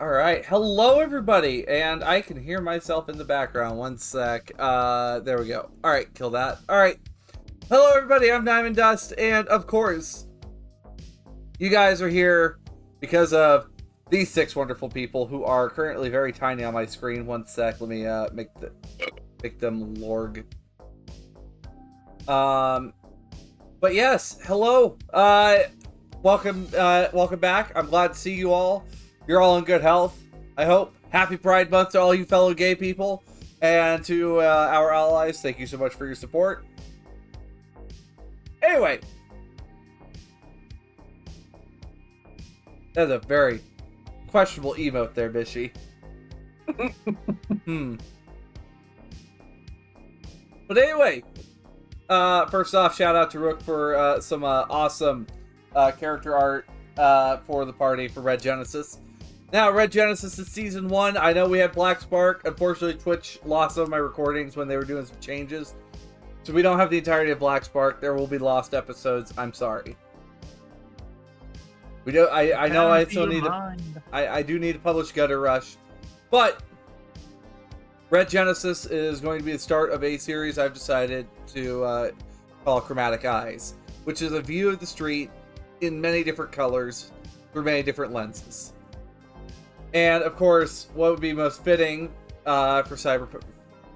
All right. Hello, everybody. And I can hear myself in the background. One sec. There we go. All right. Kill that. All right. Hello, everybody. I'm Diamond Dust. And of course, you guys are here because of these six wonderful people who are currently very tiny on my screen. One sec. Let me make them lorg. But yes, hello. Welcome back. I'm glad to see you all. You're all in good health, I hope. Happy Pride Month to all you fellow gay people. And to our allies, thank you so much for your support. Anyway. That's a very questionable emote there, Bishy. But anyway, first off, shout out to Rook for some awesome character art for the party for Red Genesis. Now, Red Genesis is Season 1. I know we had Black Spark. Unfortunately, Twitch lost some of my recordings when they were doing some changes. So we don't have the entirety of Black Spark. There will be lost episodes. I'm sorry. We do. I know I still need to... I do need to publish Gutter Rush. But Red Genesis is going to be the start of a series I've decided to call Chromatic Eyes, which is a view of the street in many different colors through many different lenses. And of course, what would be most fitting for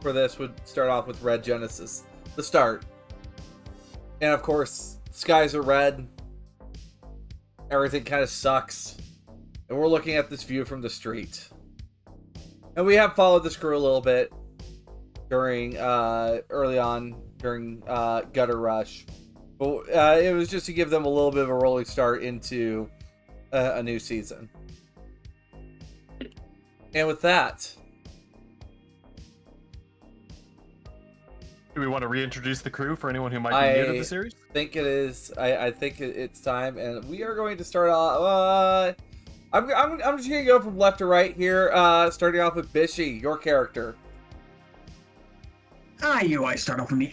this would start off with Red Genesis, the start. And of course, skies are red. Everything kind of sucks. And we're looking at this view from the street. And we have followed this crew a little bit during early on during Gutter Rush. But it was just to give them a little bit of a rolling start into a new season. And with that, do we want to reintroduce the crew for anyone who might be new to the series? I think it's time, and we are going to start off. I'm just gonna go from left to right here. Starting off with Bishy, your character. You always start off with me.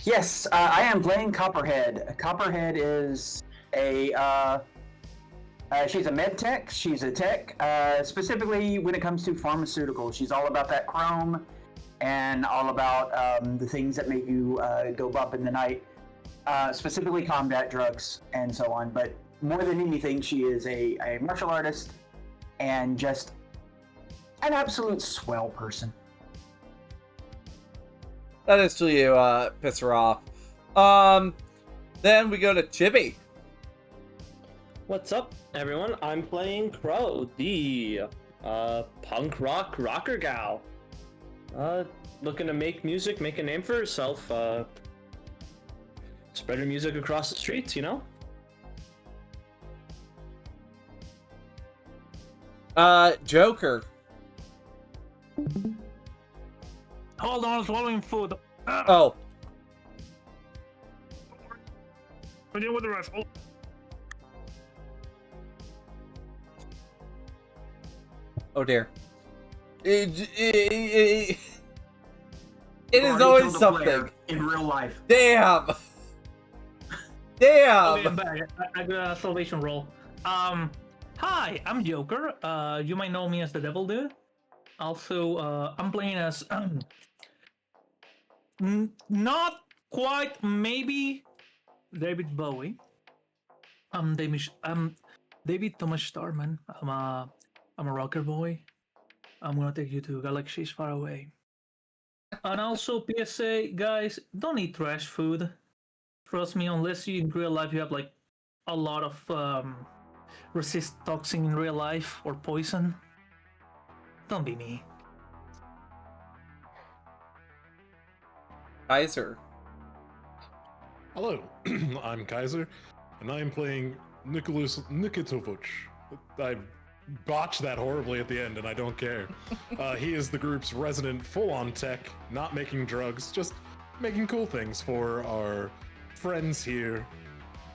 Yes, I am playing Copperhead. Copperhead is a she's a med tech. She's a tech. Specifically, when it comes to pharmaceuticals, she's all about that chrome and all about the things that make you go bump in the night. Specifically, combat drugs and so on. But more than anything, she is a martial artist and just an absolute swell person. That is till you piss her off. Then we go to Chibi. What's up, everyone? I'm playing Crow, the punk rock rocker gal. Looking to make music, make a name for herself. Spread her music across the streets, you know? Joker. Hold on, I was swallowing food. Oh. I'm dealing with the rest. Oh dear. It is always something. In real life. Damn. Okay, I'm back. I got a salvation roll. Hi, I'm Joker. You might know me as the Devil Dude. Also, I'm playing as not quite, maybe David Bowie. I'm David Thomas Starman. I'm a rocker boy. I'm gonna take you to galaxies far away. And also, PSA, guys, don't eat trash food. Trust me, unless you in real life you have like a lot of resist toxin in real life or poison. Don't be me. Kaiser. Hello, I'm Kaiser, and I am playing Nicholas Nikitovic. I botched that horribly at the end, and I don't care. He is the group's resident full-on tech, not making drugs, just making cool things for our friends here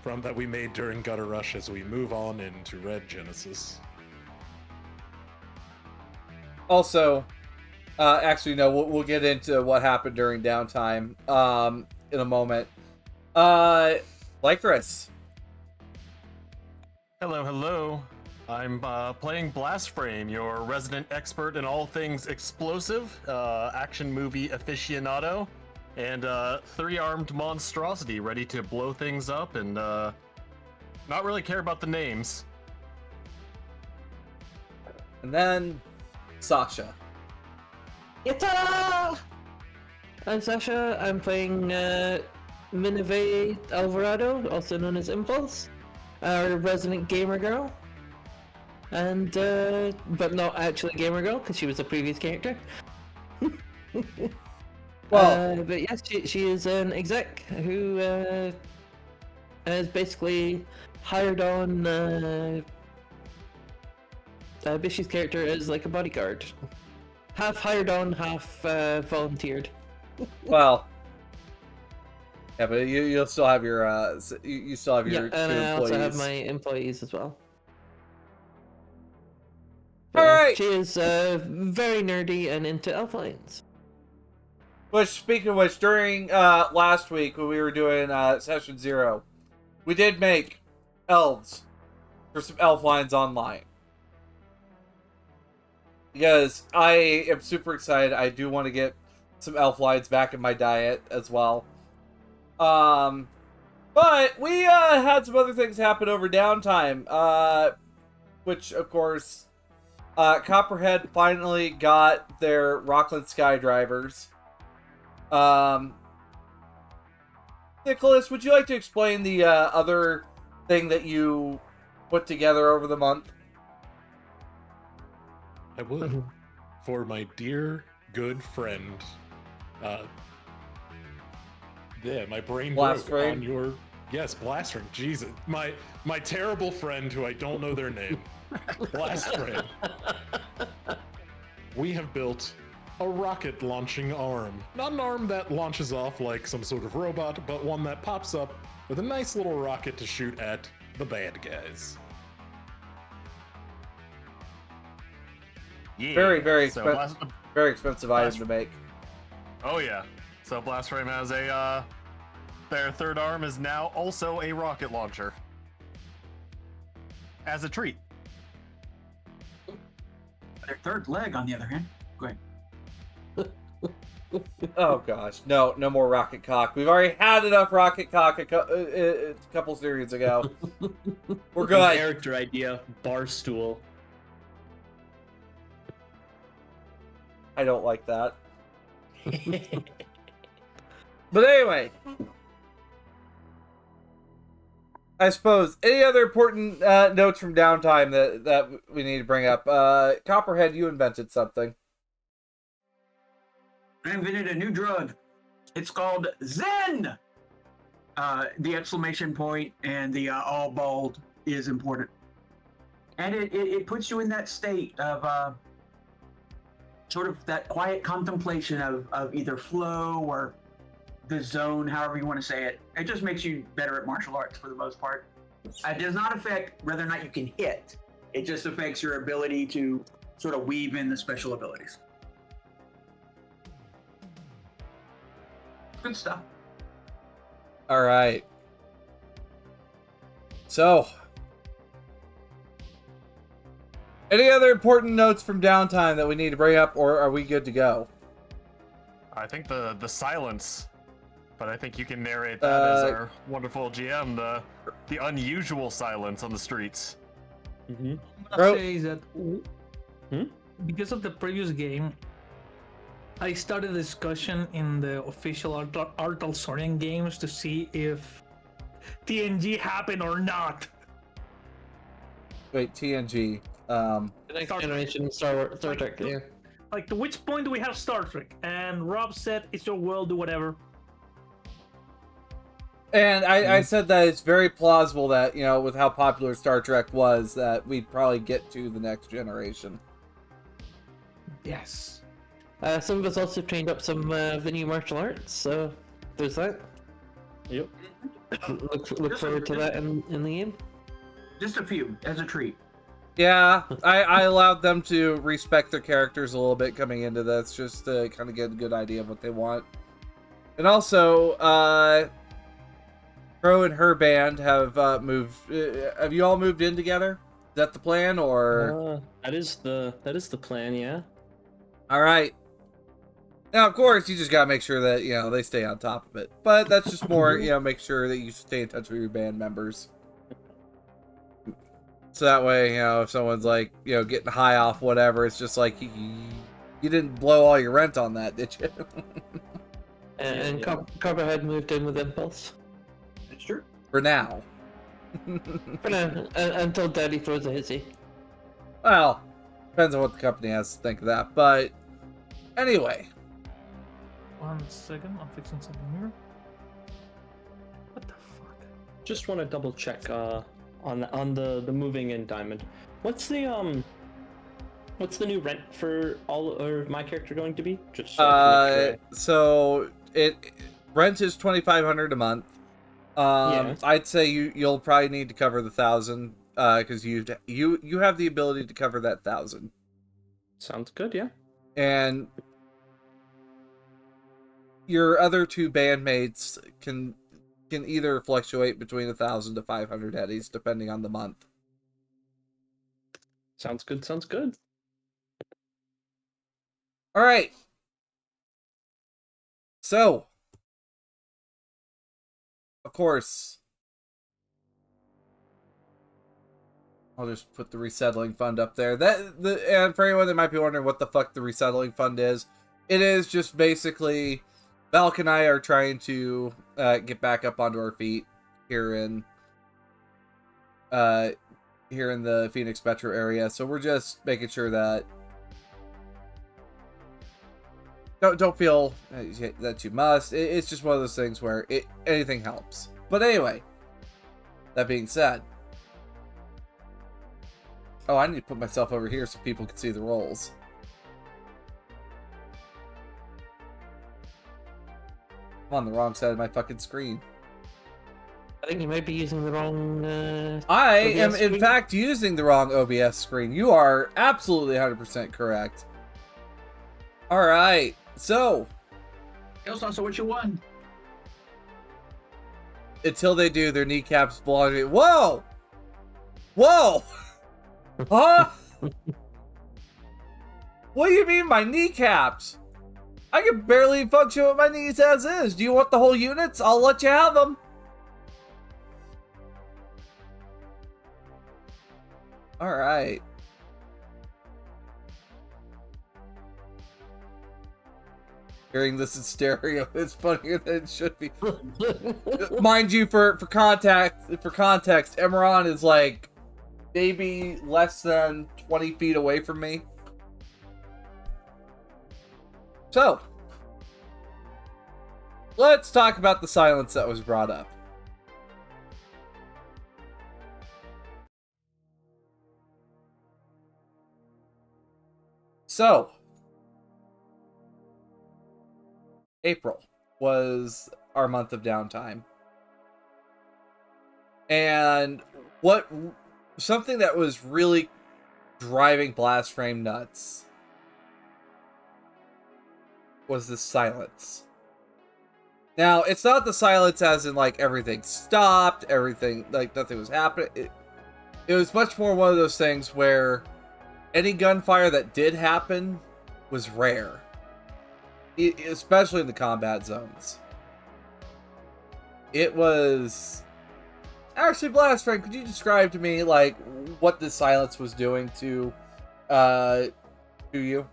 that we made during Gutter Rush as we move on into Red Genesis. Also, actually, no, we'll get into what happened during downtime in a moment. Lycris. Hello. I'm playing Blast Frame, your resident expert in all things explosive, action movie aficionado, and three-armed monstrosity ready to blow things up and not really care about the names. And then Sasha. Yatta! I'm Sasha. I'm playing Minove Alvarado, also known as Impulse, our resident gamer girl. And, but not actually gamer girl, because she was a previous character. Well, but yes, she is an exec who is basically hired on Bishy's character as like a bodyguard. Half hired on, half volunteered. well. Yeah, but you'll still have your you still have your Yeah, two and I employees. also have my employees as well. All right. She is very nerdy and into elf lines. Which, speaking of which, during last week when we were doing session 0, we did make elves for some elf lines online. Because I am super excited. I do want to get some elf lines back in my diet as well. But we had some other things happen over downtime. Which, of course, Copperhead finally got their Rockland Skydrivers. Nicholas, would you like to explain the other thing that you put together over the month? I would. For my dear, good friend. Yeah, my brain Blast broke Frame? on your... Yes, Blast Frame. Jesus. My terrible friend who I don't know their name. Blast Frame. We have built a rocket launching arm. Not an arm that launches off like some sort of robot, but one that pops up with a nice little rocket to shoot at the bad guys. Yeah. Very, very, So very expensive item to make. Oh yeah. So Blast Frame has a their third arm is now also a rocket launcher. As a treat. Their third leg, on the other hand. Go ahead. Oh gosh, no more rocket cock. We've already had enough rocket cock a couple series ago. We're good. Character idea, Barstool. I don't like that. But anyway, I suppose any other important notes from downtime that we need to bring up. Copperhead, you invented something. I invented a new drug. It's called Zen. The exclamation point and the all bold is important, and it puts you in that state of sort of that quiet contemplation of either flow or the zone, however you want to say it. It just makes you better at martial arts for the most part. It does not affect whether or not you can hit. It just affects your ability to sort of weave in the special abilities. Good stuff. All right. So, any other important notes from downtime that we need to bring up, or are we good to go? I think the silence, but I think you can narrate that as our wonderful GM, the unusual silence on the streets. I'm Bro- gonna say is that because of the previous game, I started a discussion in the official Artal Sorian games to see if TNG happened or not. Wait, TNG. The next generation Star Trek, yeah. Like, to which point do we have Star Trek? And Rob said, "It's your world, do whatever." And I said that it's very plausible that, you know, with how popular Star Trek was, that we'd probably get to the next generation. Yes. Some of us also trained up some of the new martial arts, so there's that. Yep. Look forward to that in the game. Just a few, as a treat. Yeah, I allowed them to respect their characters a little bit coming into this, just to kind of get a good idea of what they want. And also, Crow and her band have moved. Have you all moved in together? Is that the plan, or? That is the plan, yeah. All right. Now, of course, you just gotta make sure that they stay on top of it. But that's just more, make sure that you stay in touch with your band members. So that way, if someone's like, getting high off whatever, it's just like you didn't blow all your rent on that, did you? And Copperhead moved in with Impulse. That's true. For now. For now, until Daddy throws a hissy. Well, depends on what the company has to think of that. But anyway. 1 second, I'm fixing something here. What the fuck? Just want to double check on the moving in diamond. What's the new rent for my character going to be? Just so rent is $2,500 a month. I'd say you'll probably need to cover the 1,000 because you have the ability to cover that 1,000. Sounds good, yeah. And your other two bandmates can either fluctuate between 1,000 to 500 eddies depending on the month. Sounds good. Sounds good. All right. So, of course, I'll just put the resettling fund up there. And for anyone that might be wondering what the fuck the resettling fund is, it is just basically Valk and I are trying to get back up onto our feet here in the Phoenix metro area. So we're just making sure that don't feel that you must. It's just one of those things where anything helps. But anyway, that being said, I need to put myself over here so people can see the rolls. I'm on the wrong side of my fucking screen. I think you might be using the wrong. I OBS am, screen. in fact, using the wrong OBS screen. You are absolutely 100% correct. All right, so. It's also what you won. Until they do, their kneecaps belong to me. Whoa! Whoa! Huh? What do you mean, my kneecaps? I can barely function with my knees as is. Do you want the whole units? I'll let you have them. All right. Hearing this in stereo is funnier than it should be. Mind you, for context, Emeron is like maybe less than 20 feet away from me. So, let's talk about the silence that was brought up. So, April was our month of downtime. And something that was really driving Blast Frame nuts was the silence. Now, it's not the silence as in like everything stopped, everything, like nothing was happening. It was much more one of those things where any gunfire that did happen was rare. Especially in the combat zones. It was... Actually, Blast Frame, could you describe to me like what the silence was doing to you?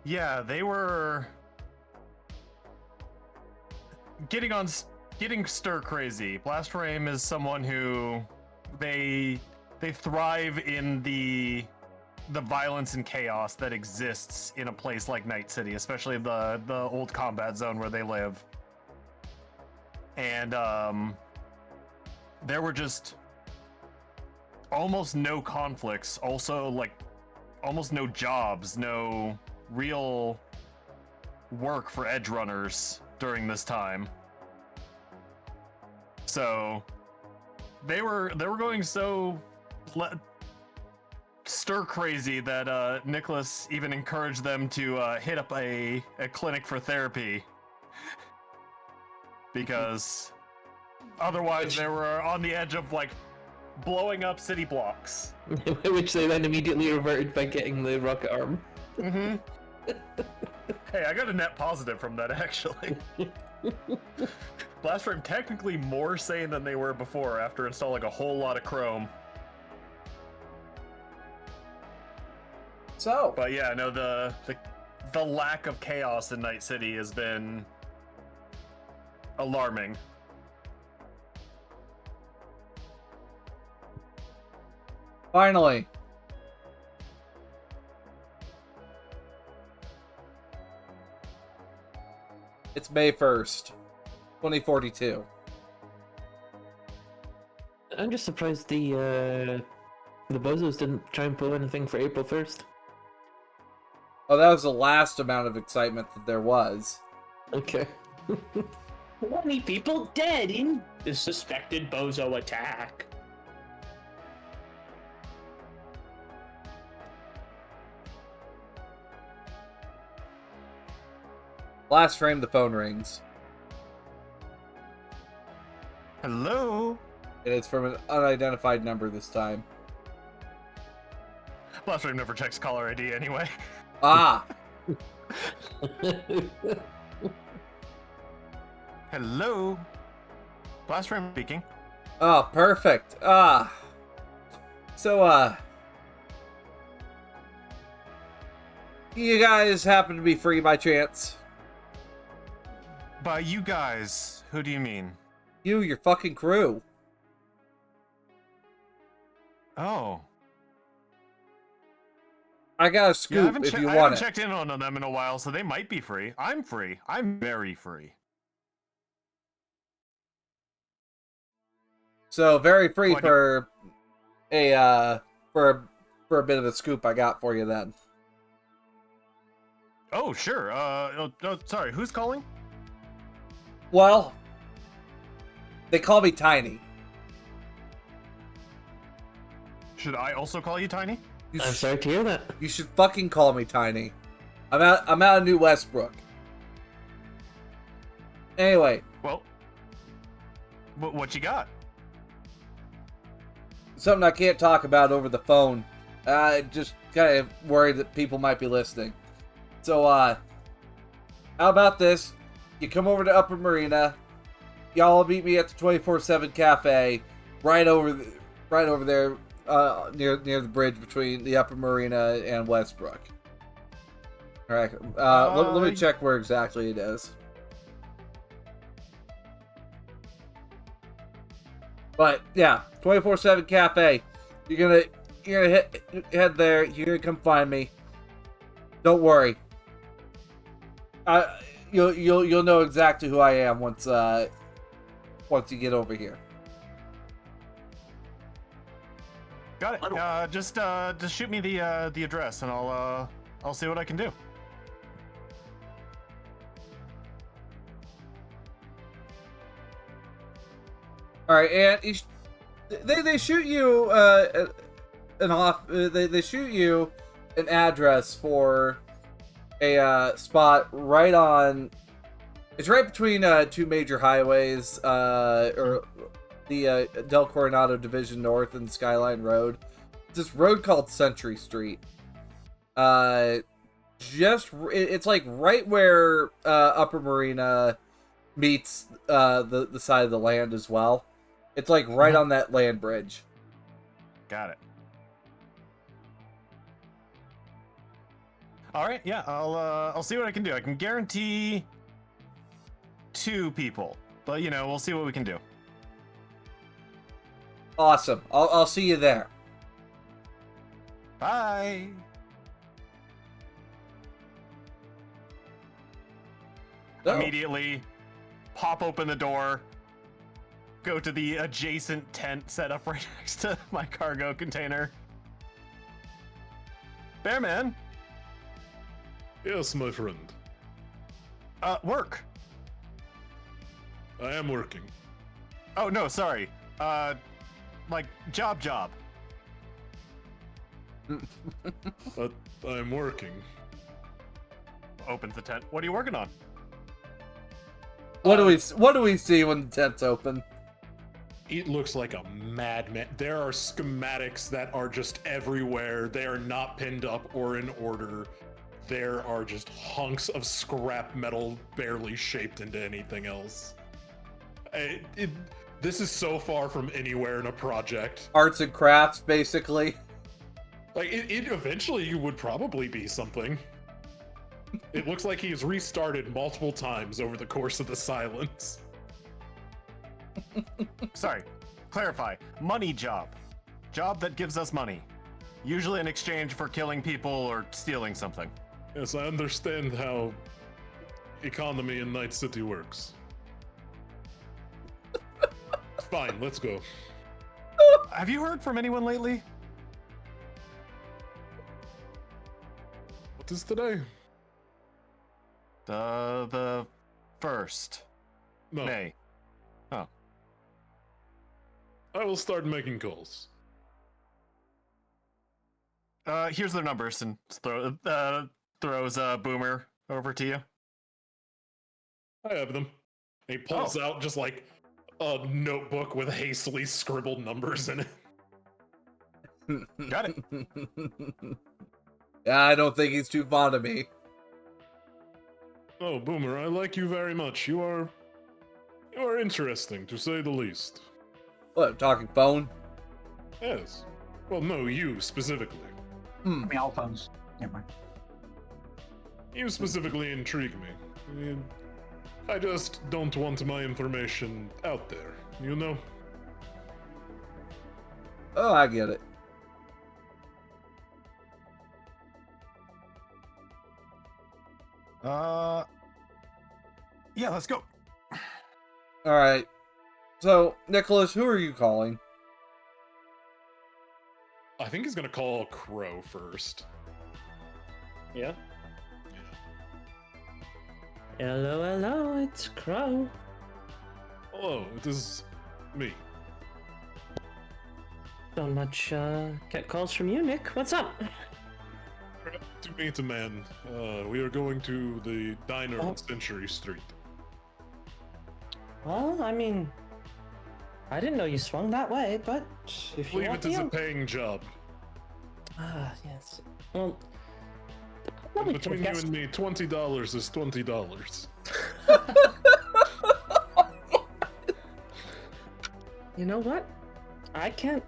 Yeah, they were getting stir crazy. Blast Frame is someone who they thrive in the violence and chaos that exists in a place like Night City, especially the old combat zone where they live. And there were just almost no conflicts, also like almost no jobs, no real work for edge runners during this time. So they were going so stir crazy that Nicholas even encouraged them to hit up a clinic for therapy, because otherwise they were on the edge of like blowing up city blocks. Which they then immediately reverted by getting the rocket arm. Mm-hmm. Hey, I got a net positive from that, actually. Blast Frame technically more sane than they were before after installing a whole lot of Chrome. So, But yeah, no, the lack of chaos in Night City has been alarming. finally. It's May 1st, 2042. I'm just surprised the bozos didn't try and pull anything for April 1st. Oh, that was the last amount of excitement that there was. Okay. 20 people dead in the suspected bozo attack. Last frame, the phone rings. Hello? And it's from an unidentified number this time. Blast Frame never checks caller ID anyway. Ah! Hello? Blast Frame speaking. Oh, perfect. So, you guys happen to be free by chance? By you guys, who do you mean? You, your fucking crew. Oh. I got a Yeah, scoop if you I want haven't it. checked in on them in a while, so they might be free. I'm free. I'm very free. So, very free What? for a bit of a scoop I got for you then. Oh, sure. Sorry, who's calling? Well, they call me Tiny. Should I also call you Tiny? You I'm sorry to hear that. You should fucking call me Tiny. I'm out of New Westbrook. Anyway, Well, what you got? something I can't talk about over the phone. Just kind of worried that people might be listening. So, how about this? You come over to Upper Marina. Y'all meet me at the 24/7 cafe, right over there, near the bridge between the Upper Marina and Westbrook. All right. Let me check where exactly it is. But yeah, 24/7 cafe. You're gonna head there. You're gonna come find me. Don't worry. You'll know exactly who I am once you get over here. Got it. Just shoot me the address, and I'll see what I can do. All right, and they shoot you they shoot you an address for a spot right on. It's right between two major highways, or the Del Coronado Division North and Skyline Road. It's this road called Century Street. It's like right where Upper Marina meets the side of the land as well. It's like right on that land bridge. Got it. All right. Yeah, I'll see what I can do. I can guarantee 2 people, but we'll see what we can do. Awesome. I'll see you there. Bye. So, Immediately pop open the door, go to the adjacent tent set up right next to my cargo container. Bearman, Yes, my friend. work. I am working. Oh, no, sorry. Like, job. But I'm working. Opens the tent. What are you working on? what do we see when the tent's open? It looks like a madman. There are schematics that are just everywhere. They are not pinned up or in order. There are just hunks of scrap metal barely shaped into anything else. This is so far from anywhere in a project. Arts and crafts, basically. Like, it eventually would probably be something. It looks like he's restarted multiple times over the course of the silence. Sorry, clarify. Money job. Job that gives us money. Usually in exchange for killing people or stealing something. Yes, I understand how economy in Night City works. Fine, let's go. Have you heard from anyone lately? What is today? The first. No. May. Oh. I will start making calls. Here's their numbers, and throws Boomer over to you. I have them. He pulls out just like a notebook with hastily scribbled numbers in it. Got it. Yeah, I don't think he's too fond of me. Oh, Boomer, I like you very much. You are interesting, to say the least. What, talking phone? Yes. Well, no, you specifically. I mean, all phones. Never mind. You specifically intrigue me. I just don't want my information out there, you know? Oh, I get it. Yeah, let's go. Alright. So, Nicholas, who are you calling? I think he's gonna call Crow first. Yeah. Hello, hello, it's Crow. Hello, it is me. Don't much get calls from you, Nick. What's up? To meet a man. We are going to the diner on Century Street. Well, I mean, I didn't know you swung that way, but I if you believe want it is the a paying job. Ah, yes. Well, And between you and me, $20 is $20. You know what? I can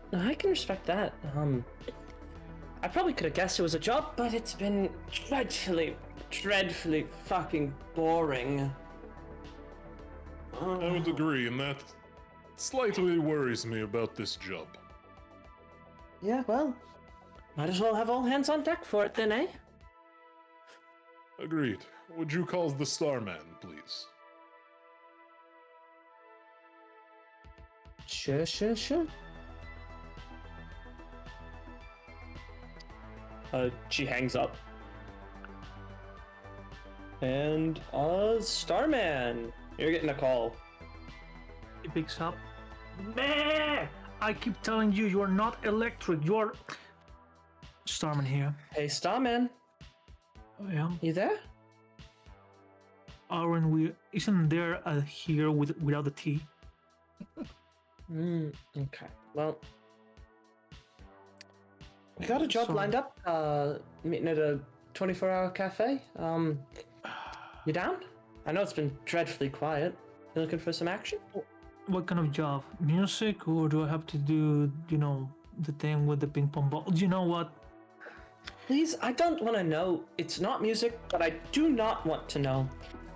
respect that. I probably could have guessed it was a job, but it's been dreadfully fucking boring. I would agree, and that slightly worries me about this job. Yeah, well, might as well have all hands on deck for it then, eh? Agreed. Would you call the Starman, please? Sure. She hangs up. And, Starman, you're getting a call. He picks up. Meh! I keep telling you, you are not electric. You are. Starman here. Hey, Starman, Oh, yeah. you there? Aren't we? Isn't there a here without the T? Okay. Well, we got a job Sorry. lined up. Meeting at a 24-hour cafe. You down? I know it's been dreadfully quiet. You looking for some action? What kind of job? Music, or do I have to do, the thing with the ping pong ball? You know what? Please, I don't want to know. It's not music, but I do not want to know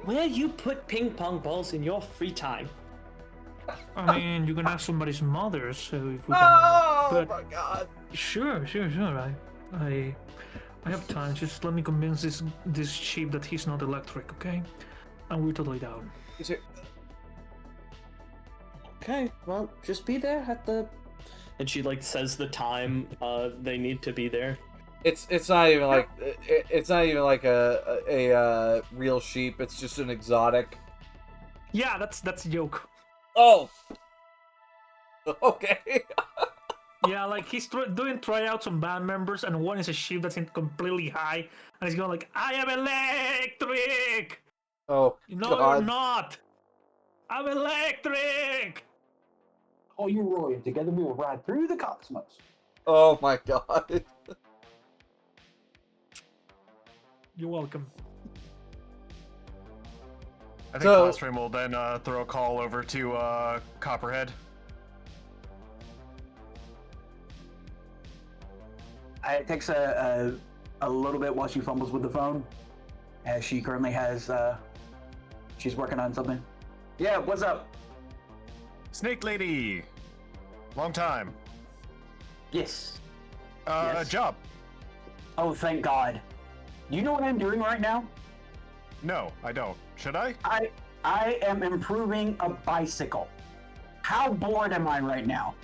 where you put ping pong balls in your free time. I mean, you can ask somebody's mother, so if we can. Oh but my god. Sure. I have time. Just let me convince this sheep that he's not electric, okay? And we're totally down. Okay, well, just be there at the. And she says the time they need to be there. It's not even like it's not even like a real sheep. It's just an exotic. Yeah, that's a joke. Oh. Okay. Yeah, he's doing tryouts on band members, and one is a sheep that's completely high, and he's going "I am electric." Oh No, god. you're not. I'm electric. Oh, you roll it. Together we will ride through the cosmos. Oh my god. You're welcome. I think So- Blastframe will then throw a call over to Copperhead. It takes a little bit while she fumbles with the phone, as she currently has, she's working on something. Yeah, what's up? Snake Lady! Long time. Yes. A job. Oh, thank God. You know what I'm doing right now? No, I don't. Should I? I am improving a bicycle. How bored am I right now?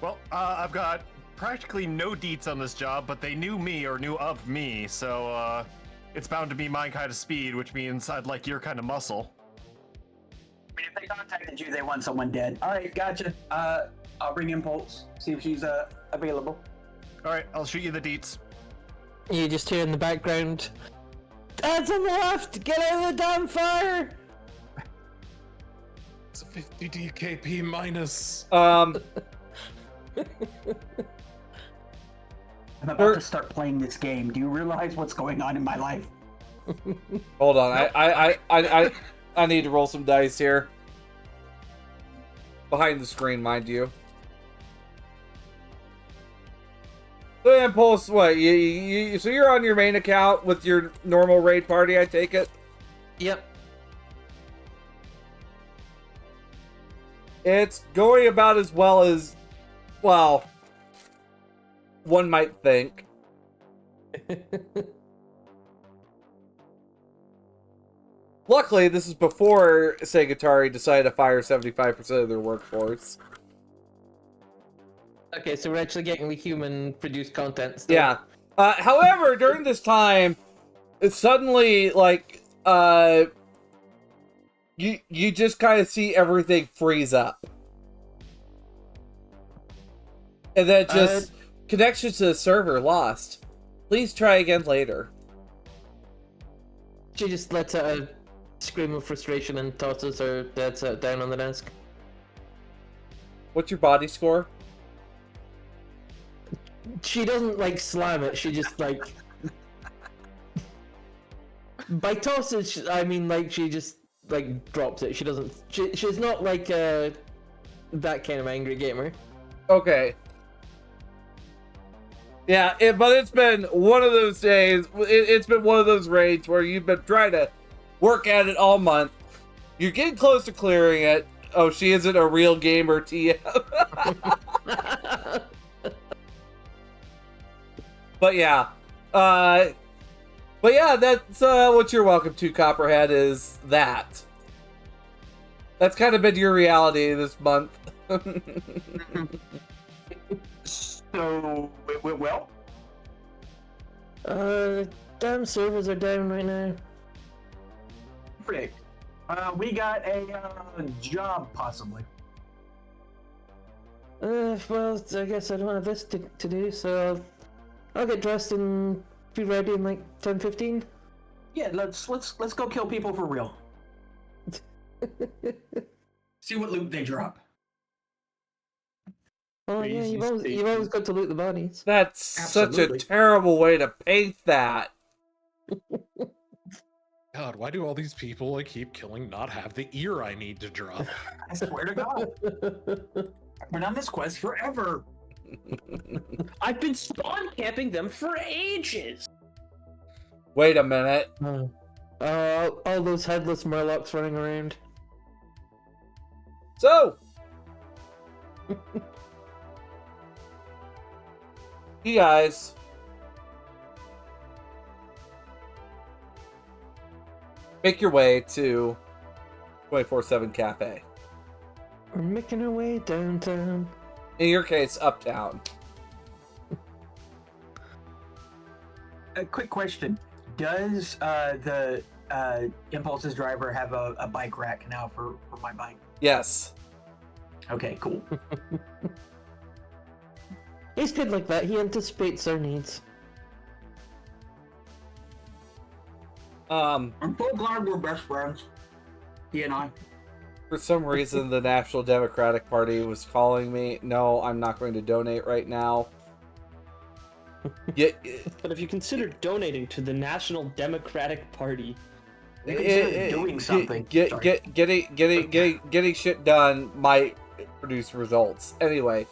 Well, I've got practically no deets on this job, but they knew me or knew of me, so it's bound to be my kind of speed, which means I'd like your kind of muscle. I mean, if they contacted you, they want someone dead. All right, gotcha. I'll bring Impulse, see if she's available. All right, I'll shoot you the deets. You just hear in the background, Dad's on the left! Get out of the damn fire! It's a 50 DKP minus. I'm about to start playing this game. Do you realize what's going on in my life? Hold on. I need to roll some dice here. Behind the screen, mind you. So Impulse, what? So you're on your main account with your normal raid party, I take it? Yep. It's going about as well as, well, one might think. Luckily, this is before Segatari decided to fire 75% of their workforce. Okay, so we're actually getting the human-produced content still. Yeah. However, during this time, it's suddenly, like, you just kind of see everything freeze up. And then just, connection to the server lost. Please try again later. She just lets out a scream of frustration and tosses her dead set down on the desk. What's your body score? She doesn't, like, slam it, she just, like... By tosses, I mean, like, she just, like, drops it. She doesn't... She's not, like, that kind of angry gamer. Okay. Yeah, but it's been one of those days, it's been one of those raids where you've been trying to work at it all month. You're getting close to clearing it. Oh, she isn't a real gamer, TM. But yeah. But yeah, that's what you're welcome to, Copperhead, is that. That's kind of been your reality this month. So, it went well? Damn servers are down right now. Predict. We got a job, possibly. Well, I guess I don't have this to do, so I'll get dressed and be ready in like 10-15. Yeah, let's go kill people for real. See what loot they drop. Oh yeah, Crazy you've always got to loot the bodies. That's Absolutely. such a terrible way to paint that. God, why do all these people I keep killing not have the ear I need to drop? I swear to God. I've been on this quest forever. I've been spawn camping them for ages. Wait a minute. All those headless murlocs running around. So, you guys make your way to 24/7 Cafe. We're making our way downtown. In your case, uptown. A quick question. Does the Impulse's driver have a bike rack now for my bike? Yes. Okay, cool. He's good like that. He anticipates our needs. I'm so glad we're best friends. He and I. For some reason, the National Democratic Party was calling me. No, I'm not going to donate right now. Yeah, But if you consider donating to the National Democratic Party, You consider doing something. Sorry. getting shit done might produce results. Anyway,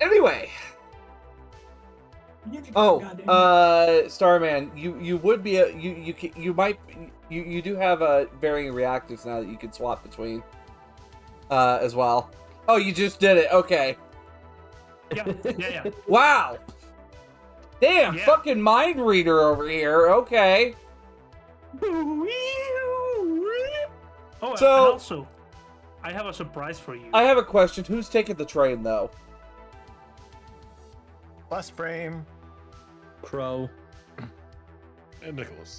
anyway. Starman, you would be you do have varying reactors now that you can swap between, as well. Oh, you just did it. Okay. Yeah. Wow. Damn, Yeah. fucking mind reader over here. Okay. Oh, So- and also, I have a surprise for you. I have a question. Who's taking the train though? Blast frame. Crow. And Nicholas.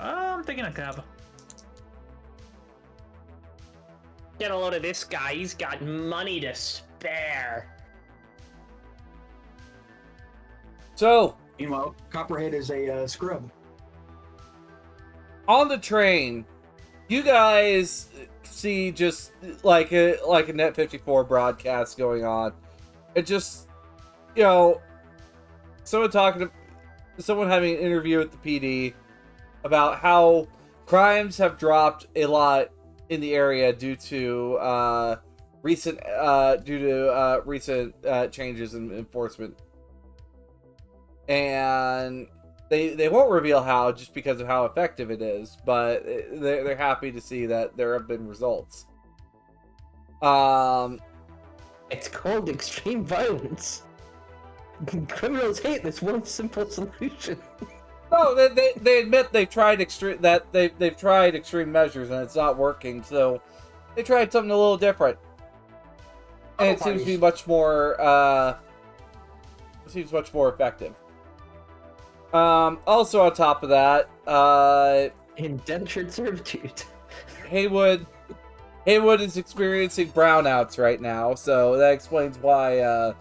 I'm taking a cab. Get a load of this guy. He's got money to spare. So, Meanwhile, Copperhead is a scrub. on the train, you guys see just like a Net 54 broadcast going on. It just, someone having an interview with the PD about how crimes have dropped a lot in the area due to recent changes in enforcement, and they won't reveal how, just because of how effective it is, but they're happy to see that there have been results. It's called extreme violence. Criminals hate this one simple solution. No, they admit they've tried extreme measures and it's not working, so they tried something a little different, and it seems to be much more effective. Also on top of that, Indentured servitude. Haywood is experiencing brownouts right now, so that explains why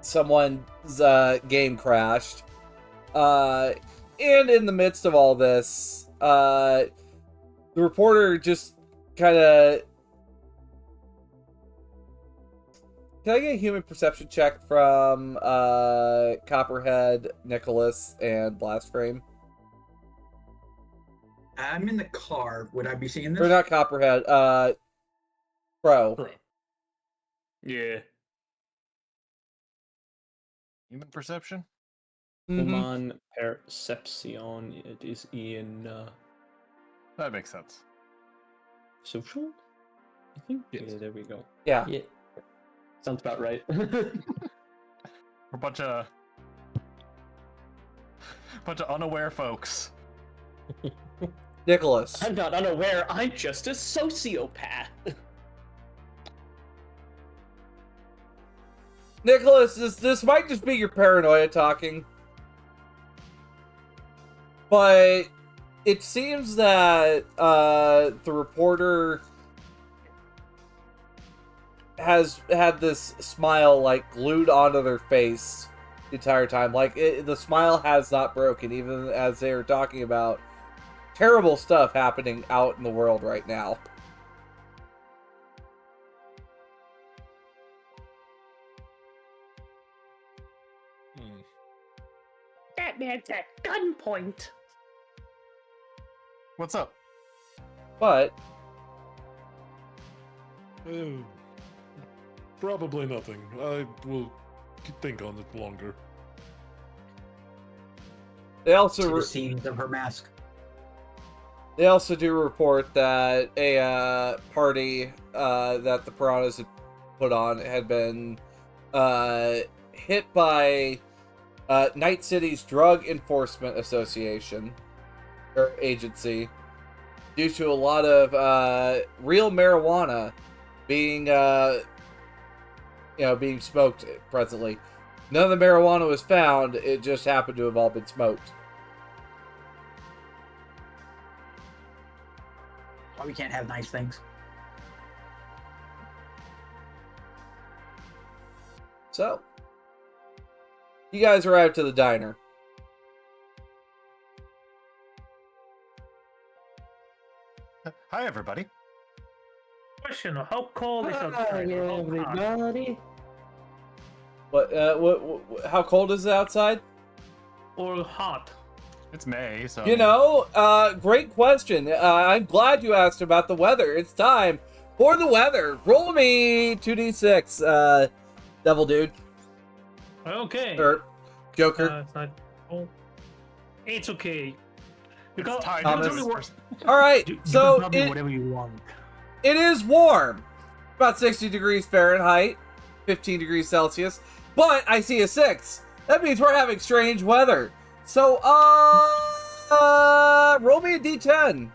someone's game crashed. And in the midst of all this, the reporter just kind of... Can I get a human perception check from Copperhead, Nicholas, and Blastframe? I'm in the car. Would I be seeing this? Or not Copperhead, Crow. Crow. Yeah. Human perception? Mhm. Human perception. It is in That makes sense. social. I think. Yes. Yeah, there we go. Yeah. Yeah. Sounds about right. We're a bunch of unaware folks. Nicholas. I'm not unaware. I'm just a sociopath. Nicholas, this might just be your paranoia talking, but it seems that the reporter has had this smile like glued onto their face the entire time. Like the smile has not broken, even as they are talking about terrible stuff happening out in the world right now. That man's at gunpoint. What's up? But Probably nothing. I will think on it longer. they See also the seams of her mask. They also do report that a party that the Piranhas had put on had been hit by Night City's Drug Enforcement Association or agency due to a lot of real marijuana being being smoked presently. None of the marijuana was found; it just happened to have all been smoked. Why we can't have nice things? So, you guys arrived to the diner. Hi, everybody. Question: how cold is Hi, outside? Or how hot? everybody. How cold is it outside? Or hot? It's May, so. You know, great question. I'm glad you asked about the weather. It's time for the weather. Roll me 2d6, Devil Dude. Okay. Or Joker. It's not. Oh, it's okay. Because It's tied Thomas. to this person. All right, you so can tell me whatever you want. it is warm. About 60 degrees Fahrenheit, 15 degrees Celsius. But I see a 6. That means we're having strange weather. So, roll me a d10,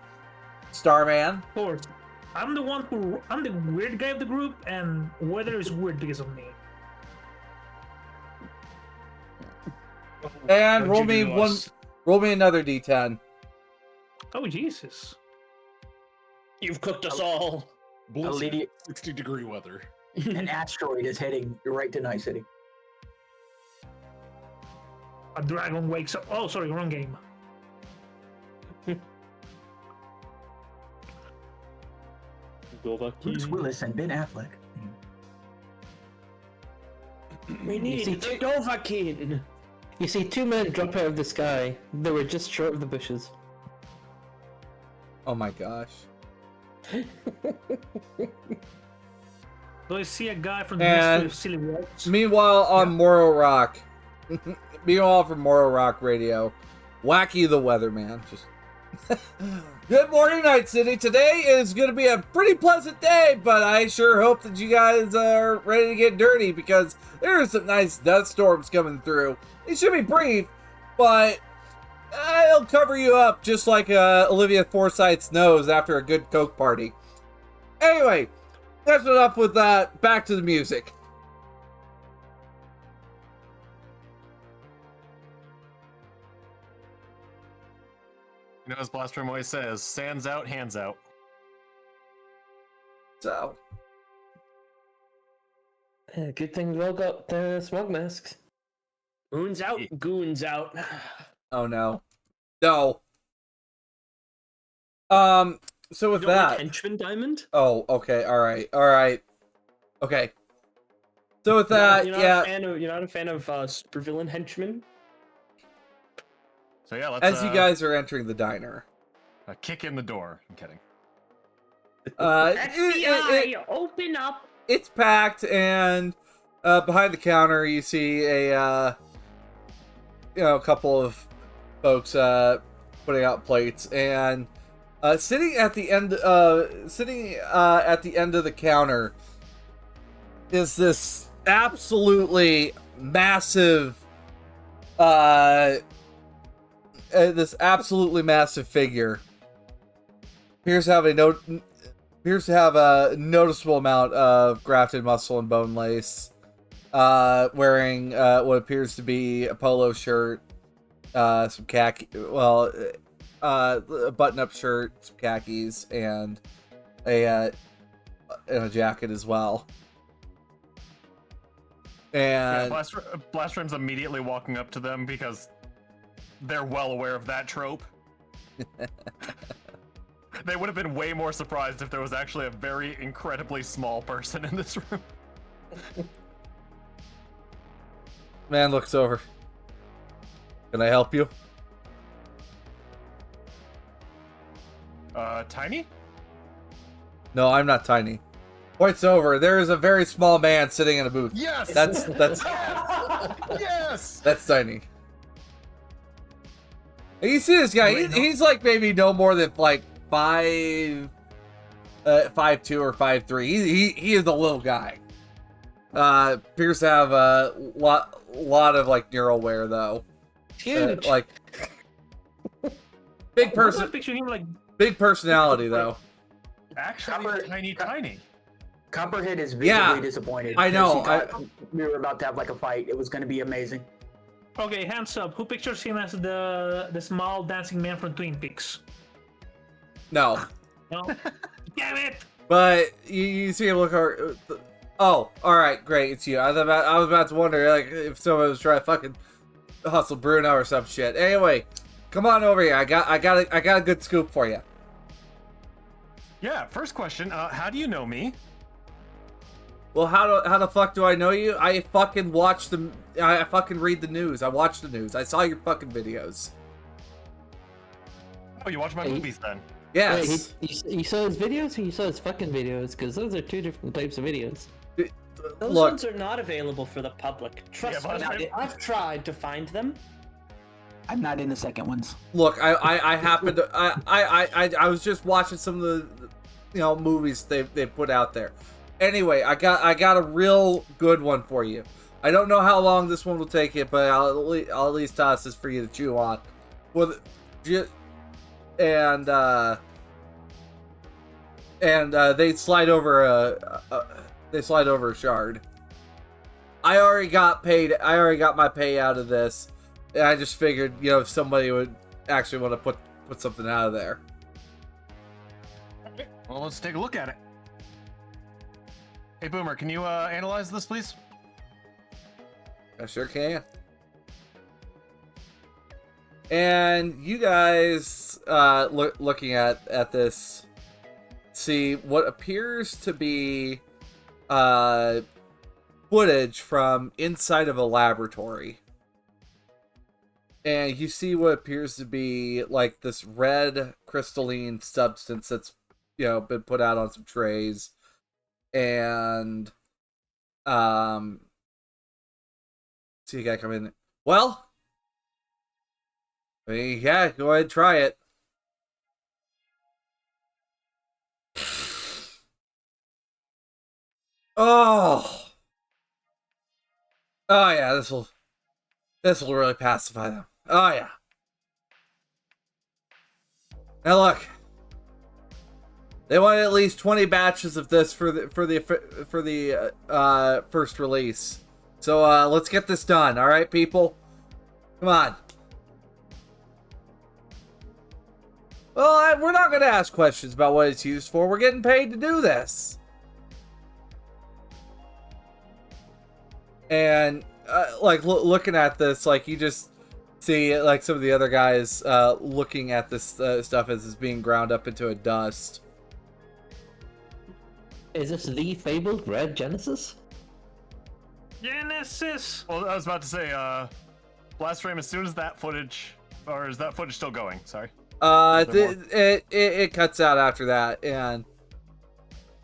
Starman. Of course, I'm the weird guy of the group, and weather is weird because of me. And What'd you do to us? roll me another d10. Oh Jesus! You've cooked us all. Blizzard, 60-degree weather. An asteroid is heading right to Night City. A dragon wakes up. Oh, sorry, wrong game. Bruce Willis and Ben Affleck. We need see the Dovahkiin. You see 2 men drop out of the sky. They were just short of the bushes. Oh my gosh. Do I see a guy from the And Mystery of Silly Walks? Meanwhile, on Morrow Rock. Meanwhile, from Morrow Rock Radio. Wacky the Weatherman. Just. Good morning, Night City. Today is going to be a pretty pleasant day, but I sure hope that you guys are ready to get dirty because there are some nice dust storms coming through. It should be brief, but it'll cover you up just like Olivia Forsythe's nose after a good Coke party. Anyway, that's enough with that. Back to the music. You know, as Blastrom always says, sands out, hands out. So, Good thing we all got smog masks. Moon's out, goons out. oh no. No. So with You don't that. like henchman diamond? Oh, okay. All right. Okay. So with that, You're not yeah. you're not a fan of supervillain henchmen? So yeah, let's As you guys are entering the diner, kick in the door. I'm kidding. FBI, open up. It's packed, and behind the counter you see a couple of folks putting out plates, and sitting at the end of the counter is this absolutely massive figure. Appears to have a noticeable amount of grafted muscle and bone lace. Wearing what appears to be a polo shirt, some khaki, a button-up shirt, some khakis, and a jacket as well. And Blastrim's immediately walking up to them because they're well aware of that trope. They would have been way more surprised if there was actually a very incredibly small person in this room. man looks over. Can I help you? Tiny? No, I'm not tiny. Points over. There is a very small man sitting in a booth. Yes! That's Yes! that's tiny. And you see this guy? He's like maybe no more than like 5'2" or 5'3". He is a little guy. Appears to have a lot of like neural wear though. Huge. Like big person. Picture him like Big personality though. Actually, tiny. Copperhead is visibly Yeah, disappointed. I know, because he thought we were about to have like a fight. It was going to be amazing. okay. Hands up. Who pictures him as the small dancing man from Twin Peaks? No. No. Damn it! But you see him look over. Oh, all right, great, it's you. I was about to wonder like if someone was trying to fucking hustle Bruno or some shit. Anyway, come on over here. I got a good scoop for you. Yeah, first question. How do you know me? Well, how the fuck do I know you? I fucking watch the. I fucking read the news. I watch the news. I saw your fucking videos. Oh, you watch my Hey. movies then? Yes. Wait, you saw his videos or you saw his fucking videos? Because those are two different types of videos. Those Look, ones are not available for the public. Trust Yeah, but me, I've tried to find them. I'm not in the second ones. look. I happened to. I was just watching some of the, movies they put out there. Anyway, I got a real good one for you. I don't know how long this one will take you, but I'll at least toss this for you to chew on. Well, and they slide over a shard. I already got paid. I already got my pay out of this, and I just figured, if somebody would actually want to put something out of there. Well, let's take a look at it. Hey, Boomer, can you analyze this, please? I sure can. And you guys, looking at this, see what appears to be footage from inside of a laboratory. And you see what appears to be like this red crystalline substance that's, been put out on some trays. And see a guy come in. Well, yeah, go ahead and try it. Oh yeah, this will really pacify them. Oh yeah. Now look, they wanted at least 20 batches of this for the first release. So let's get this done, all right, people? Come on. Well, we're not going to ask questions about what it's used for. We're getting paid to do this. And looking at this, you just see some of the other guys looking at this stuff as it's being ground up into a dust. Is this the fabled Red Genesis? Genesis. Well, I was about to say, blast frame. As soon as that footage, or is that footage still going? Sorry. It cuts out after that, and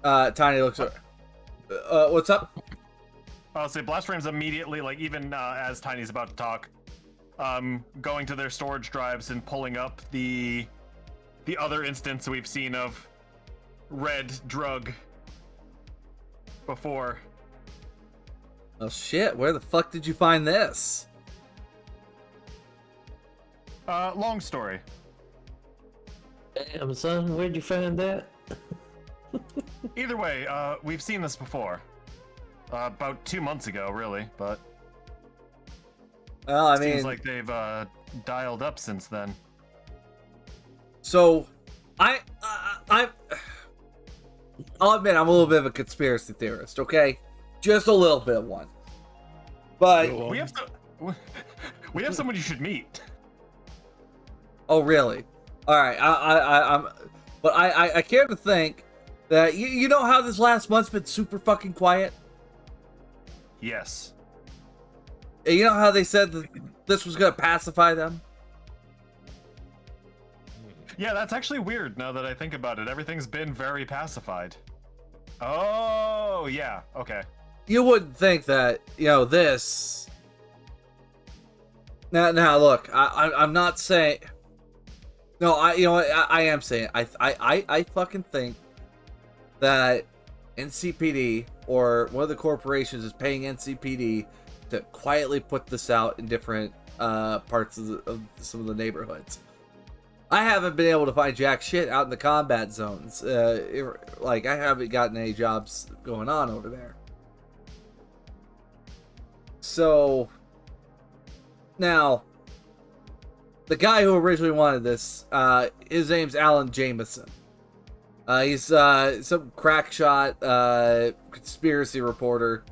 Tiny looks at. What's up? I'll say blast frames immediately, even as Tiny's about to talk, going to their storage drives and pulling up the other instance we've seen of red drug before. Oh shit! Where the fuck did you find this? Long story. Damn, son, where'd you find that? Either way, we've seen this before. About 2 months ago, really, but Well, I seems mean, like they've dialed up since then. So, I'll admit I'm a little bit of a conspiracy theorist, okay? Just a little bit of one. But We have someone you should meet. oh, really? All right. I care to think that you know how this last month's been super fucking quiet. Yes. And you know how they said that this was gonna pacify them. Yeah, that's actually weird now that I think about it. Everything's been very pacified. Oh, yeah. Okay. You wouldn't think that, this. Now look, I'm not saying. No, I am saying I fucking think that NCPD or one of the corporations is paying NCPD to quietly put this out in different parts of some of the neighborhoods. I haven't been able to find jack shit out in the combat zones. I haven't gotten any jobs going on over there. So now, the guy who originally wanted this, his name's Alan Jameson. He's some crack shot conspiracy reporter.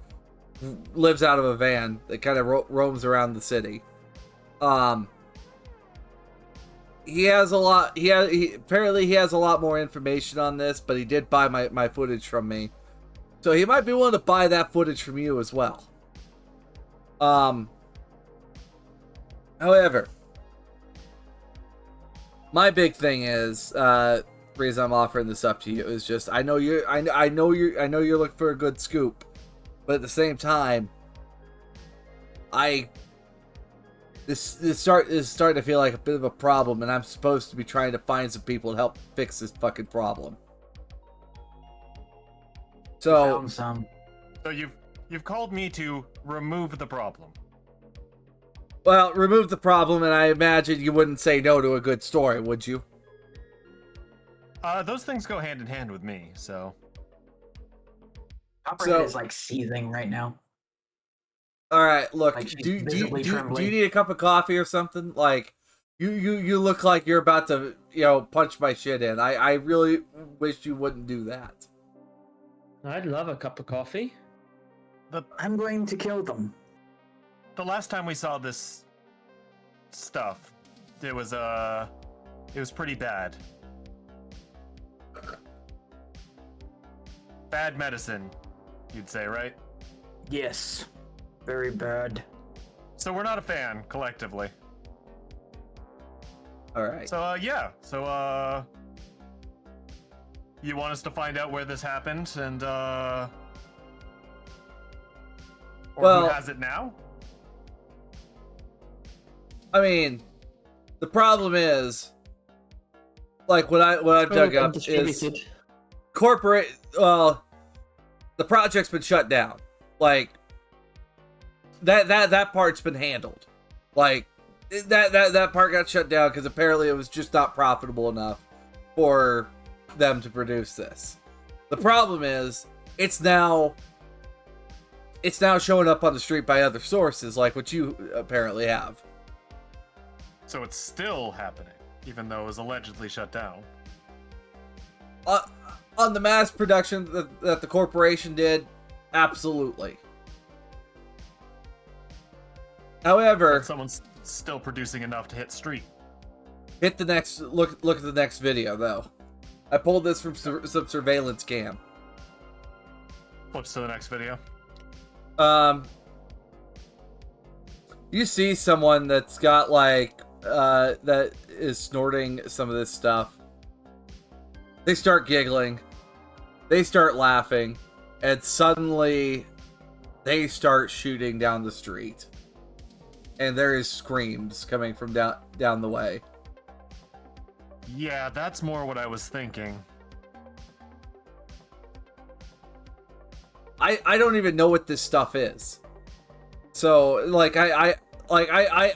Lives out of a van that kind of roams around the city. he has a lot. Apparently he has a lot more information on this, but he did buy my footage from me, so he might be willing to buy that footage from you as well. However, my big thing is reason I'm offering this up to you is just I know you're looking for a good scoop, but at the same time, this is starting to feel like a bit of a problem, and I'm supposed to be trying to find some people to help fix this fucking problem. So, Found some. So you've called me to remove the problem. well, remove the problem, and I imagine you wouldn't say no to a good story, would you? Those things go hand in hand with me, so. Copperhead is like seething right now. All right, look. Like she's do visibly you trembling. need a cup of coffee or something? Like, you look like you're about to punch my shit in. I really wish you wouldn't do that. I'd love a cup of coffee. I'm going to kill them. The last time we saw this stuff, it was pretty bad. Bad medicine, you'd say, right? Yes. Very bad. So we're not a fan, collectively. All right. So, yeah. So, you want us to find out where this happened and, or Well, who has it now? I mean, the problem is, like, what I've dug up is Undistributed. corporate. Well, the project's been shut down. Like, that part's been handled. Like, that part got shut down because apparently it was just not profitable enough for them to produce this. The problem is it's now showing up on the street by other sources, like what you apparently have. So it's still happening, even though it was allegedly shut down. On the mass production that the corporation did, absolutely. However, But someone's still producing enough to hit street. look at the next video though. I pulled this from some surveillance cam. Flips to the next video. You see someone that's got like that is snorting some of this stuff. They start giggling. They start laughing, and suddenly they start shooting down the street. And there is screams coming from down the way. Yeah, that's more what I was thinking. I don't even know what this stuff is. So like I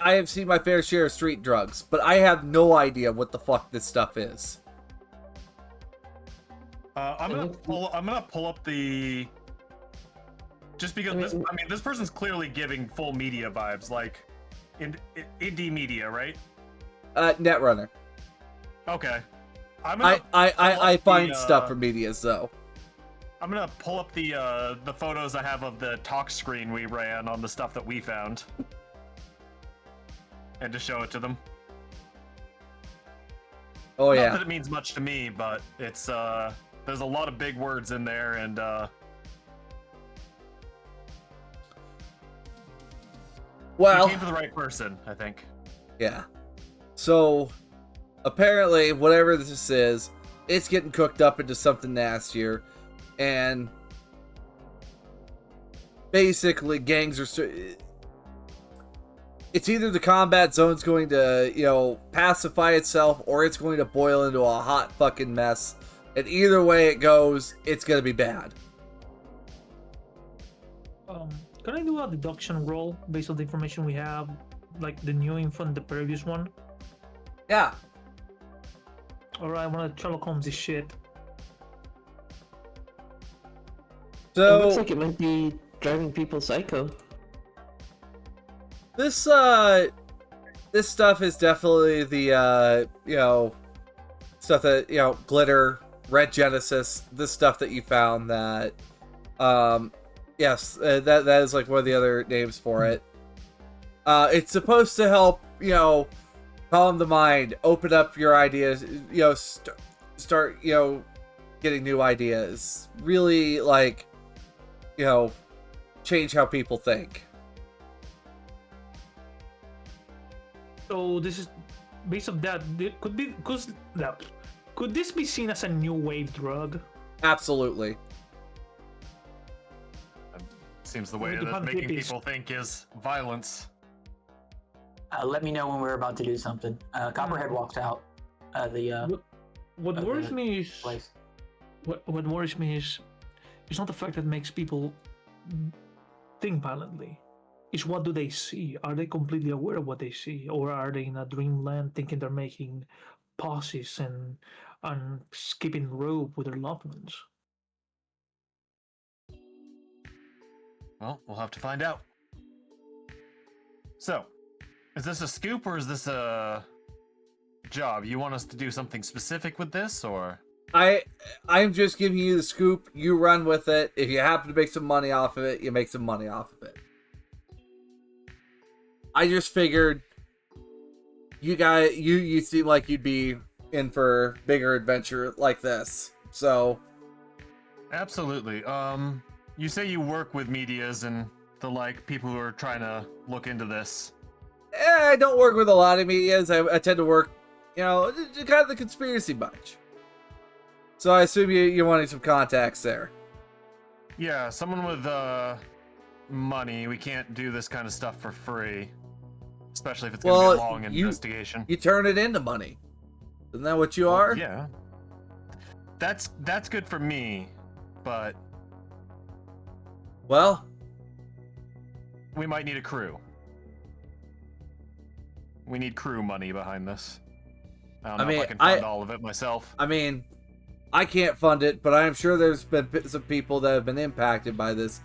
have seen my fair share of street drugs, but I have no idea what the fuck this stuff is. I'm gonna pull up the. Just because this person's clearly giving full media vibes, like indie media, right? Netrunner. Okay. I find stuff from medias though. I'm gonna pull up the photos I have of the talk screen we ran on the stuff that we found, and to show it to them. Oh Not yeah. that it means much to me, but it's there's a lot of big words in there, and Well, you came to the right person, I think. yeah. So apparently, whatever this is, it's getting cooked up into something nastier, and basically, gangs are. It's either the combat zone's going to, pacify itself, or it's going to boil into a hot fucking mess. And either way it goes, it's gonna be bad. Can I do a deduction roll based on the information we have, like the new info and the previous one? Yeah. Alright, I want to Sherlock Holmes this shit. It looks So like it might be driving people psycho. this stuff is definitely the stuff that glitter, red Genesis, this stuff that you found that yes, that is like one of the other names for it. It's supposed to help calm the mind, open up your ideas, start, getting new ideas. Really, like, change how people think. So this is based on that. Could this be seen as a new wave drug? Absolutely. Seems the way With the that making hippies. people think is violence. Let me know when we're about to do something. Copperhead walks out. What worries me is Place. what worries me is it's not the fact that makes people think violently. It's what do they see? Are they completely aware of what they see, or are they in a dreamland thinking they're making pauses and skipping rope with their loved ones? Well, we'll have to find out. So, is this a scoop or is this a job? You want us to do something specific with this, or? I'm just giving you the scoop. You run with it. If you happen to make some money off of it, you make some money off of it. I just figured you seem like you'd be in for bigger adventure like this. So Absolutely. You say you work with medias and the like, people who are trying to look into this. I don't work with a lot of medias. I tend to work, kind of the conspiracy bunch. So I assume you're wanting some contacts there. Yeah, someone with money. We can't do this kind of stuff for free, especially if it's gonna be a long investigation. You turn it into money. Isn't that what you are? Yeah. That's good for me, but Well, we might need a crew. We need crew money behind this. I don't know if I can fund all of it myself. I mean, I can't fund it, but I'm sure there's been some people that have been impacted by this.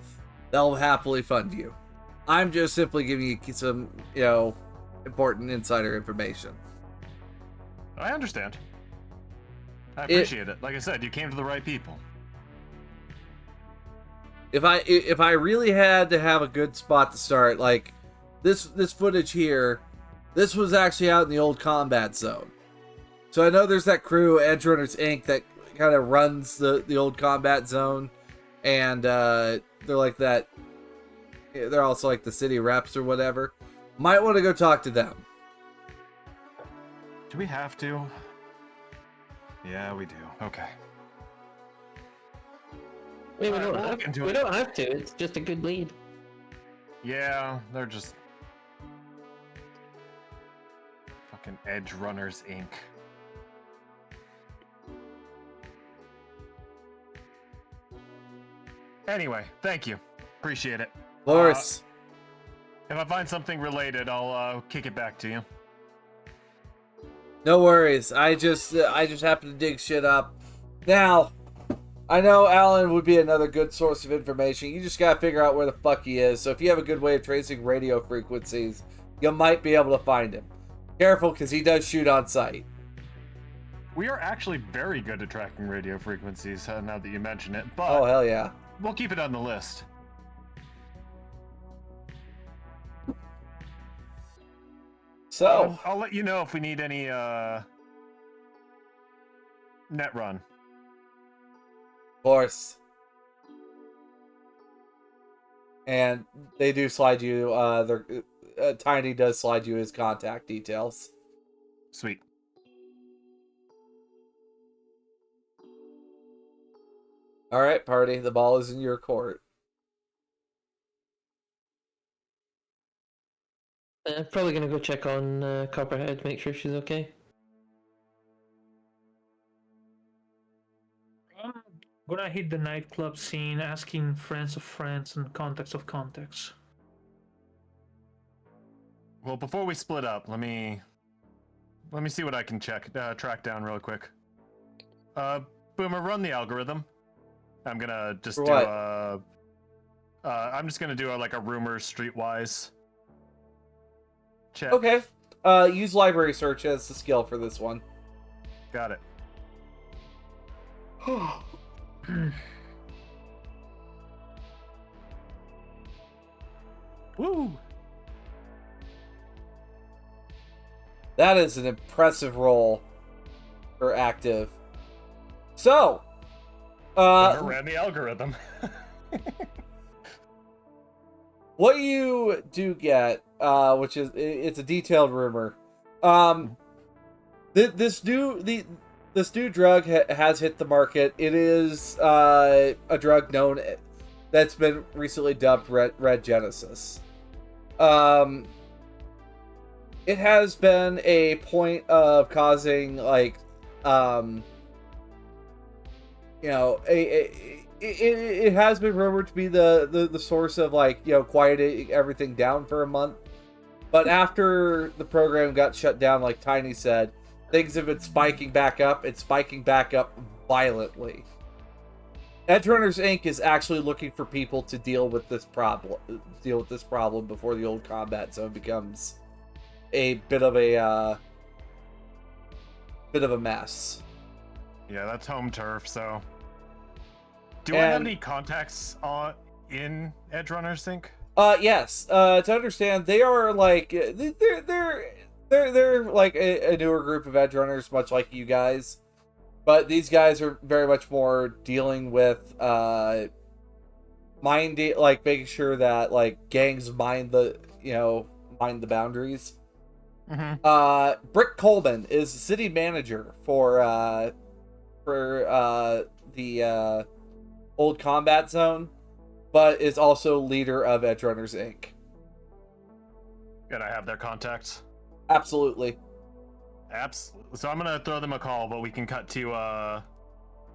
They'll happily fund you. I'm just simply giving you some, important insider information. I understand. I appreciate it. Like I said, you came to the right people. If I really had to have a good spot to start, like this footage here, this was actually out in the old combat zone. So I know there's that crew, Edge Runners Inc., that kind of runs the old combat zone, and they're like that. They're also like the city reps or whatever. Might want to go talk to them. Do we have to? Yeah, we do. Okay. Wait, we Alright, don't we'll have look into we it. don't have to. It's just a good lead. Yeah, they're just fucking Edge Runners Inc. Anyway, thank you. Appreciate it. Of course. If I find something related, I'll kick it back to you. No worries. I just happen to dig shit up. Now, I know Alan would be another good source of information. You just gotta figure out where the fuck he is. So if you have a good way of tracing radio frequencies, you might be able to find him. Careful, because he does shoot on sight. We are actually very good at tracking radio frequencies, now that you mention it, but Oh, hell yeah. we'll keep it on the list. So, I'll let you know if we need any net run. of course. And they do slide you, Tiny does slide you his contact details. Sweet. Alright, party, the ball is in your court. Probably gonna go check on Copperhead, make sure she's okay. I'm gonna hit the nightclub scene, asking friends of friends and contacts of contacts. Well, before we split up, let me see what I can track down real quick. Boomer, run the algorithm. I'm gonna just For do what? I'm just gonna do like a rumors streetwise check. Okay. Use library search as the skill for this one. Got it. Woo! That is an impressive roll for active. So, Never ran the algorithm. what you do get, which is it's a detailed rumor. This new drug has hit the market. It is a drug known that's been recently dubbed Red Genesis. It has been a point of causing it has been rumored to be the source of quieting everything down for a month. But after the program got shut down, like Tiny said, things have been spiking back up. It's spiking back up violently. Edgerunners Inc. is actually looking for people to deal with this problem before the old combat zone becomes a bit of a mess. Yeah, that's home turf. So, do I have any contacts in Edgerunners Inc.? Yes. To understand, they are like they're like a newer group of Edgerunners, much like you guys. But these guys are very much more dealing with making sure that gangs mind the boundaries. Mm-hmm. Brick Coleman is the city manager for the old combat zone, but is also leader of Edgerunners Inc. Good, I have their contacts. Absolutely. So I'm gonna throw them a call, but we can cut to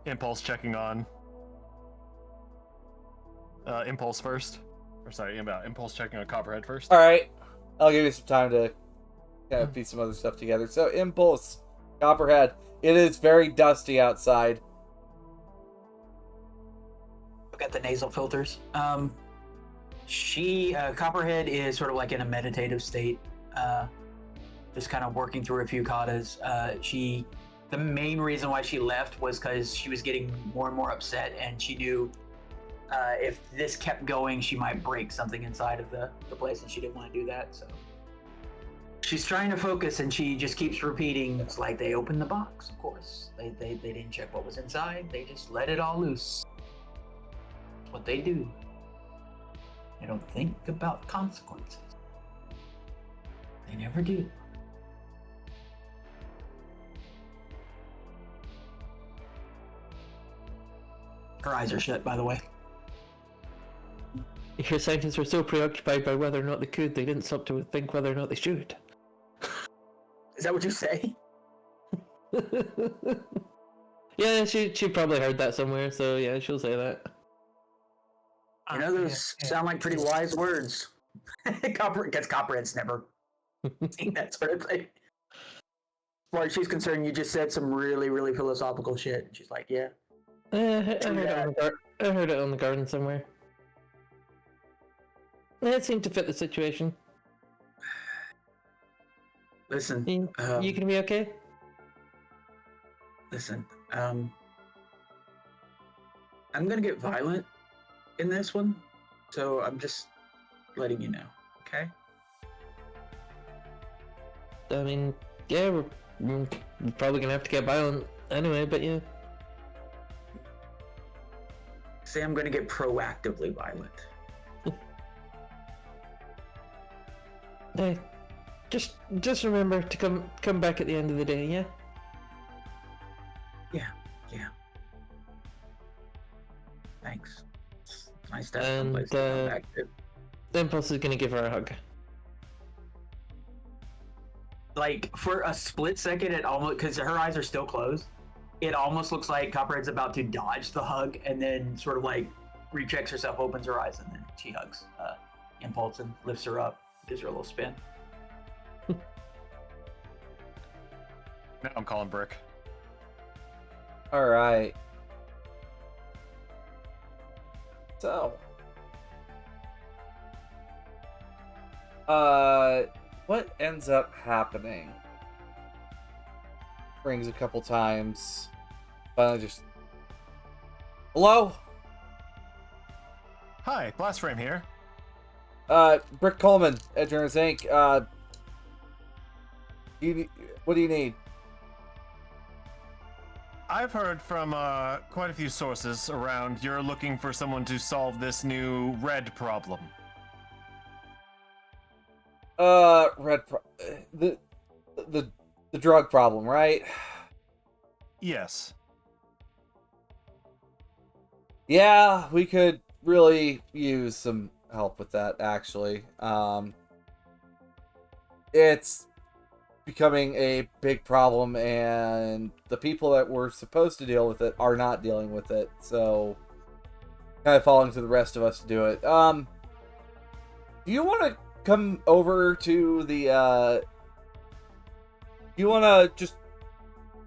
Impulse checking on Impulse first. Or sorry, Impulse checking on Copperhead first. All right, I'll give you some time to kind of piece some other stuff together. So Impulse, Copperhead. It is very dusty outside. Look at the nasal filters. Copperhead is sort of like in a meditative state, just kind of working through a few katas. The main reason why she left was because she was getting more and more upset, and she knew if this kept going, she might break something inside of the place, and she didn't want to do that. So she's trying to focus, and she just keeps repeating, it's like they opened the box, of course. They didn't check what was inside. They just let it all loose. That's what they do. They don't think about consequences. They never do. Her eyes are shut, by the way. Your scientists were so preoccupied by whether or not they could, they didn't stop to think whether or not they should. Is that what you say? Yeah, she probably heard that somewhere, so yeah, she'll say that. You know, those sound like pretty wise words. Copperhead's never seen that sort of thing. As far as she's concerned, you just said some really, really philosophical shit. She's like, yeah. I heard it on the garden somewhere. It seemed to fit the situation. Listen, You gonna be okay? listen. I'm gonna get violent in this one, so I'm just letting you know, okay? I mean, yeah, we're probably gonna have to get violent anyway, but yeah. Say I'm gonna get proactively violent. Hey, just remember to come back at the end of the day, yeah? Yeah. Thanks. It's nice to have And, someplace to come back to. Impulse is gonna give her a hug. Like, for a split second, it almost, because her eyes are still closed, it almost looks like Copperhead's about to dodge the hug and then sort of like rechecks herself, opens her eyes, and then she hugs Impulse and lifts her up, gives her a little spin. Now I'm calling Brick. All right. So, what ends up happening? Rings a couple times. Finally, just hello. Hi, Blast Frame here. Brick Coleman, Edgerunners Inc. What do you need? I've heard from quite a few sources around you're looking for someone to solve this new red problem. The drug problem, right? Yes. Yeah, we could really use some help with that, actually. It's becoming a big problem, and the people that were supposed to deal with it are not dealing with it, so kind of falling to the rest of us to do it. Do you want to come over to the, you want to just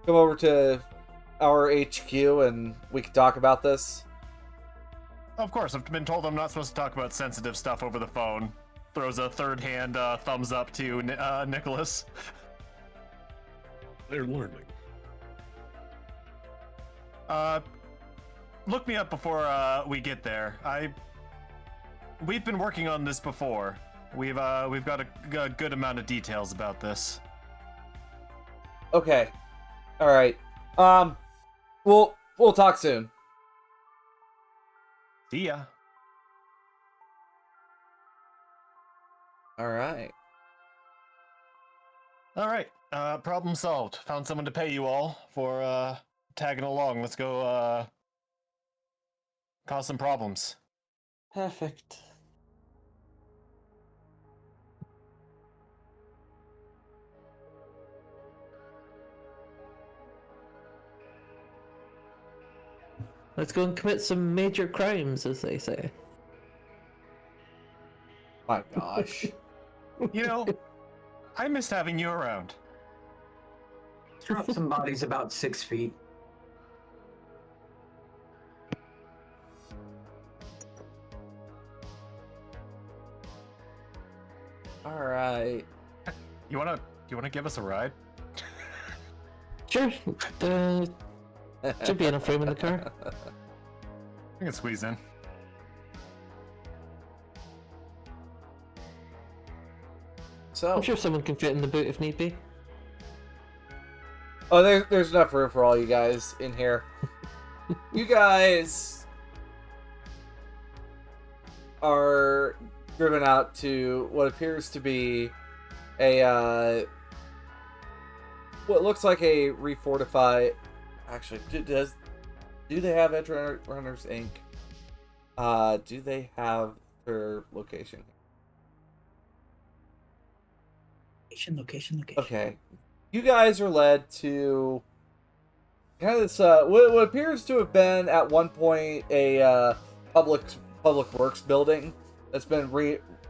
come over to our HQ and we can talk about this? Of course, I've been told I'm not supposed to talk about sensitive stuff over the phone. Throws a third hand thumbs up to Nicholas. They're learning. Look me up before we get there. We've been working on this before. We've got a good amount of details about this. Okay. All right. We'll talk soon. See ya. All right. All right. Problem solved. Found someone to pay you all for tagging along. Let's go cause some problems. Perfect. Let's go and commit some major crimes, as they say. My gosh. You know, I missed having you around. Drop some bodies about 6 feet. All right. You wanna give us a ride? Sure. Should be enough room in the car. I can squeeze in. So, I'm sure someone can fit in the boot if need be. oh, there's enough room for all you guys in here. You guys are driven out to what appears to be a what looks like a refortified. Actually, do they have Edge Runners Inc? Do they have their location? Location. Okay, you guys are led to kind of this what appears to have been at one point a public works building that's been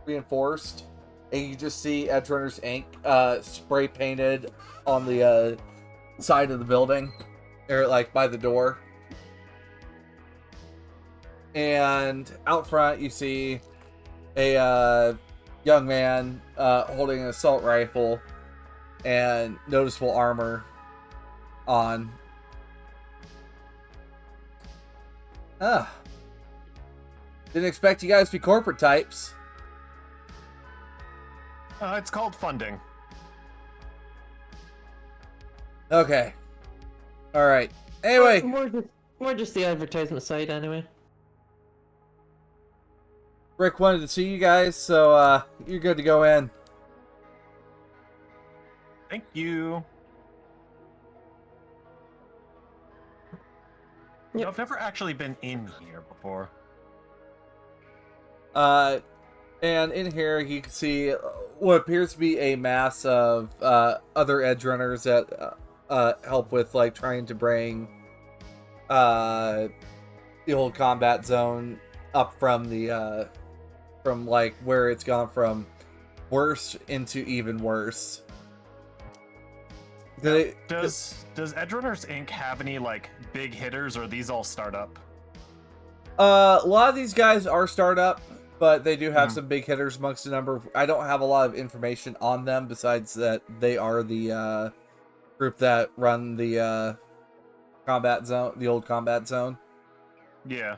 reinforced, and you just see Edge Runners Inc. Spray painted on the side of the building, or like by the door. And out front, you see a young man holding an assault rifle and noticeable armor on. Didn't expect you guys to be corporate types. It's called funding. Okay. All right. Anyway, More just the advertisement side, anyway. Rick wanted to see you guys, so you're good to go in. Thank you. Yep. No, I've never actually been in here before. And in here you can see what appears to be a mass of other edge runners that help with like trying to bring the old combat zone up from the from like where it's gone from worse into even worse. Does Edge Runners Inc. have any like big hitters, or are these all startup? A lot of these guys are startup, but they do have some big hitters amongst the number. I don't have a lot of information on them besides that they are the group that run the combat zone, the old combat zone. Yeah.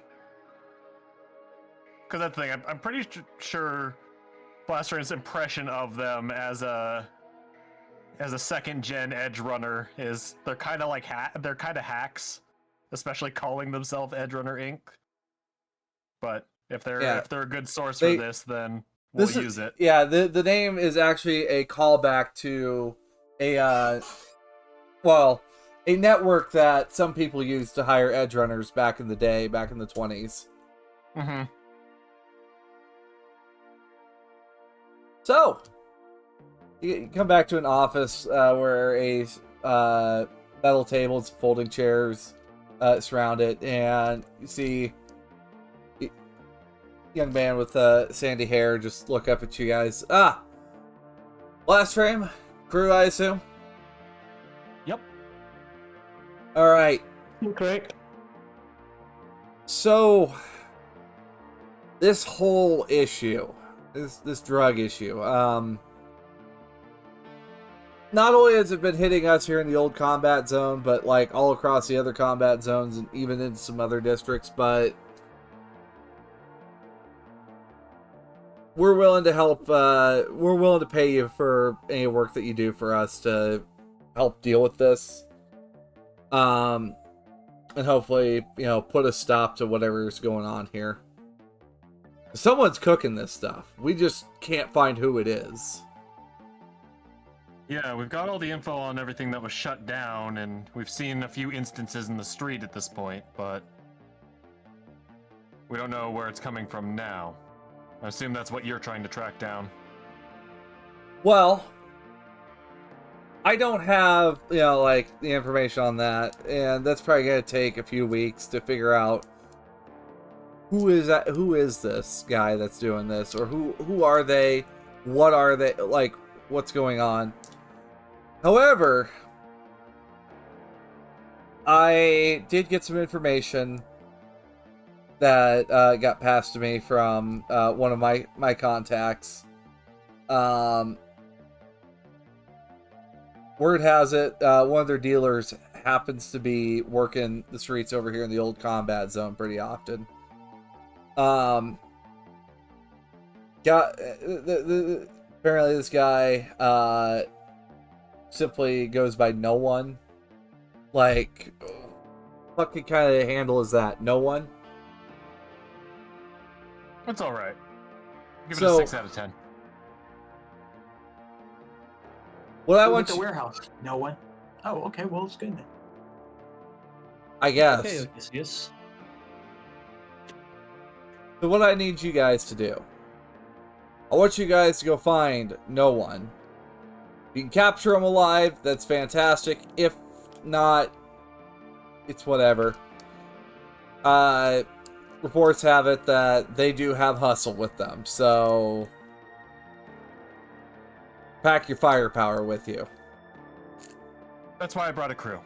Because that's the thing, I'm pretty sure Blaster's impression of them as as a second gen edge runner is they're kind of like they're kind of hacks, especially calling themselves Edge Runner Inc. But if they're a good source for this, then we'll use it. Yeah, the name is actually a callback to a a network that some people used to hire edge runners back in the day, back in the 20s. Mm-hmm. So, you come back to an office where a metal tables, folding chairs surround it, and you see a young man with sandy hair just look up at you guys. Last frame? Crew, I assume? Yep. Alright. Correct. So, this whole issue, this drug issue, not only has it been hitting us here in the old combat zone, but like all across the other combat zones and even in some other districts, but we're willing to help, we're willing to pay you for any work that you do for us to help deal with this. And hopefully, put a stop to whatever's going on here. Someone's cooking this stuff. We just can't find who it is. Yeah, we've got all the info on everything that was shut down, and we've seen a few instances in the street at this point, but we don't know where it's coming from now. I assume that's what you're trying to track down. Well, I don't have, the information on that, and that's probably going to take a few weeks to figure out who is this guy that's doing this, or who are they, what are they, what's going on. However, I did get some information that got passed to me from one of my contacts. Word has it, one of their dealers happens to be working the streets over here in the old combat zone pretty often. Apparently this guy simply goes by No One. What fucking kind of handle is that? No One? That's alright. Give it a 6 out of 10. What I Who want at the warehouse? No one. Oh, okay. Well, it's good then. I guess. Okay, yes. So what I need you guys to do, I want you guys to go find No One. If you can capture him alive, that's fantastic. If not, it's whatever. Reports have it that they do have hustle with them, so pack your firepower with you. That's why I brought a crew.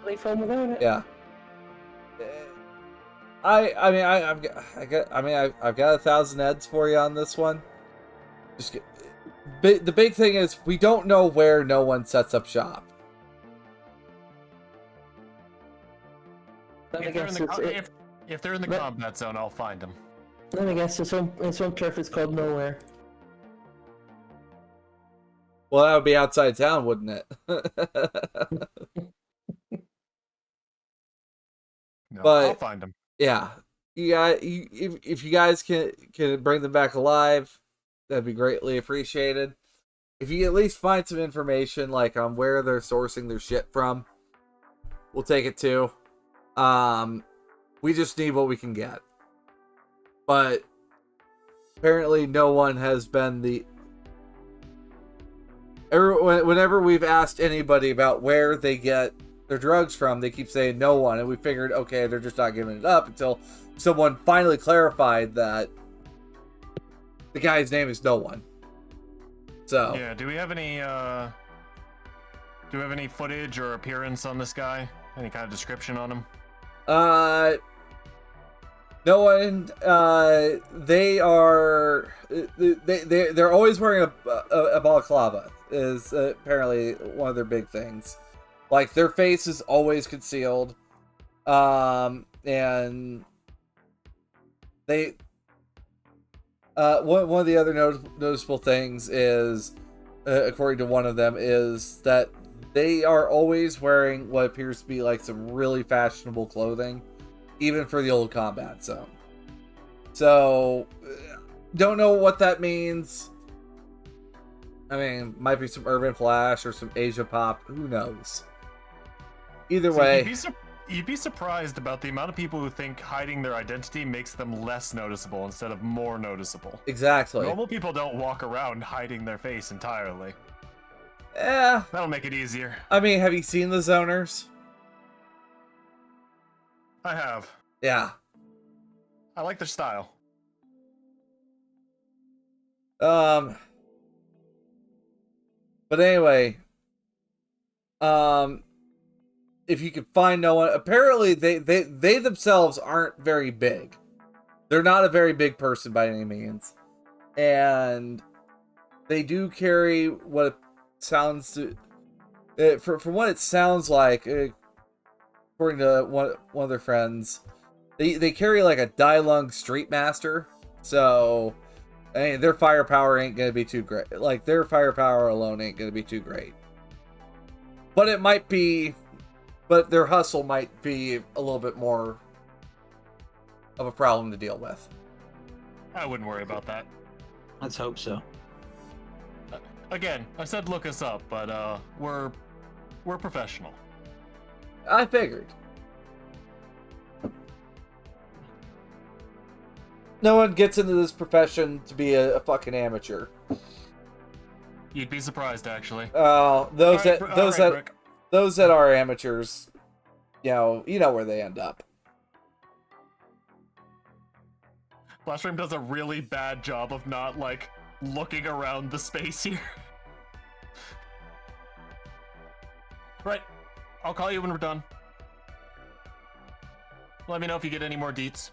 Really fun without it. Yeah. I've got 1,000 eds for you on this one. The big thing is we don't know where No One sets up shop. If they're in the combat zone, I'll find them. Let me guess, his home turf is called Nowhere. Well, that would be outside town, wouldn't it? No, But I'll find them. yeah, if you guys can bring them back alive, that'd be greatly appreciated. If you at least find some information on where they're sourcing their shit from, we'll take it too. We just need what we can get. But apparently No One has been whenever we've asked anybody about where they get their drugs from, they keep saying No One, and we figured, okay, they're just not giving it up until someone finally clarified that the guy's name is No One. So yeah, do we have any footage or appearance on this guy? Any kind of description on him? No One. They're always wearing a balaclava. Is apparently one of their big things. Their face is always concealed. And they one of the other noticeable things is according to one of them, is that they are always wearing what appears to be like some really fashionable clothing, even for the old combat zone. So, don't know what that means. I mean, might be some Urban Flash or some Asia Pop. Who knows? Either way. You'd be surprised about the amount of people who think hiding their identity makes them less noticeable instead of more noticeable. Exactly. Normal people don't walk around hiding their face entirely. Yeah. That'll make it easier. I mean, have you seen the Zoners? I have. Yeah. I like their style. But anyway, if you could find no one, apparently they themselves aren't very big. They're not a very big person by any means, and they do carry what it sounds to, from what it sounds like, according to one of their friends, they carry like a Dailung Street Master. So, I mean, their firepower ain't gonna be too great. Like, their firepower alone ain't gonna be too great. But it might be, but their hustle might be a little bit more of a problem to deal with. I wouldn't worry about that. Let's hope so. Again, I said look us up, but we're professional. I figured. No one gets into this profession to be a fucking amateur. You'd be surprised, actually. Those that are amateurs, you know where they end up. Flashframe does a really bad job of not, like, looking around the space here. Right. I'll call you when we're done. Let me know if you get any more deets.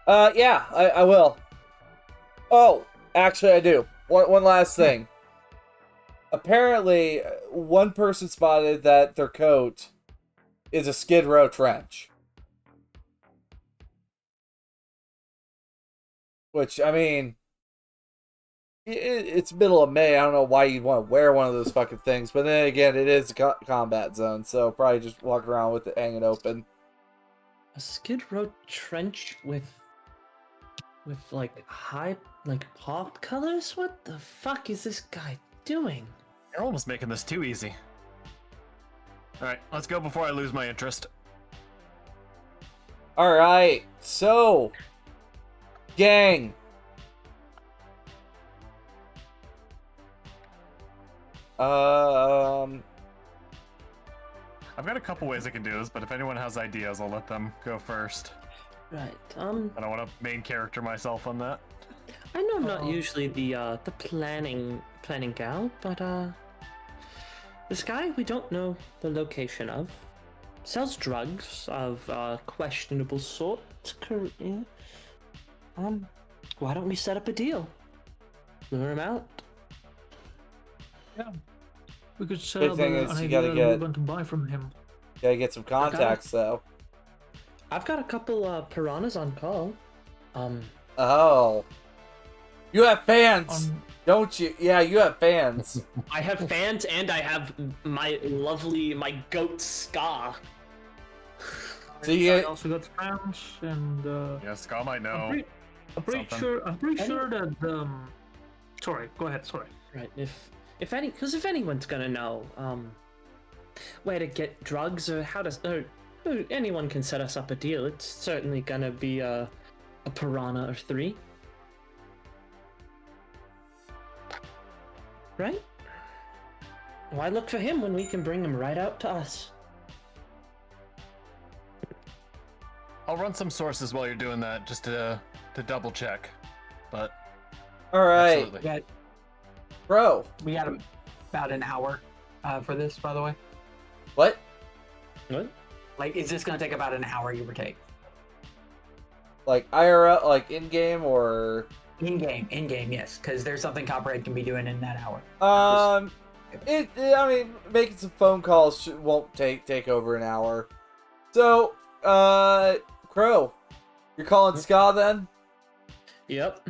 Yeah, I will. Oh, actually I do. One last thing. Apparently, one person spotted that their coat is a Skid Row trench. Which, I mean, it's middle of May. I don't know why you'd want to wear one of those fucking things. But then again, it is a combat zone. So probably just walk around with it hanging open. A Skid Row trench with like pop colors? What the fuck is this guy doing? You're almost making this too easy. Alright, let's go before I lose my interest. Alright, so, gang. I've got a couple ways I can do this, but if anyone has ideas, I'll let them go first. Right. I don't want to main character myself on that. I know I'm not usually the planning gal, but this guy we don't know the location of sells drugs of questionable sort. Yeah. Why don't we set up a deal? Lure him out. Yeah. We could set Big up thing an is you idea gotta that get- we're going to buy from him. Gotta get some contacts, though. I've got a couple piranhas on call. Oh. You have fans, don't you? Yeah, you have fans. I have fans and I have my goat Ska. So you I get, also got fans, and Yeah, Ska might know. I'm pretty something. sure that Sorry, go ahead. Sorry. Right. If anyone's gonna know where to get drugs or how to or anyone can set us up a deal, it's certainly gonna be a piranha or three. Right? Why look for him when we can bring him right out to us? I'll run some sources while you're doing that, just to double check. But alright. absolutely. Yeah, Bro. we got about an hour for this, by the way. What? What? Like, is this going to take about an hour, give or take? Like IRL, like in-game, or... In-game, yes, because there's something Copperhead can be doing in that hour. I mean, making some phone calls won't take over an hour. So, Crow, you're calling Ska then? Yep.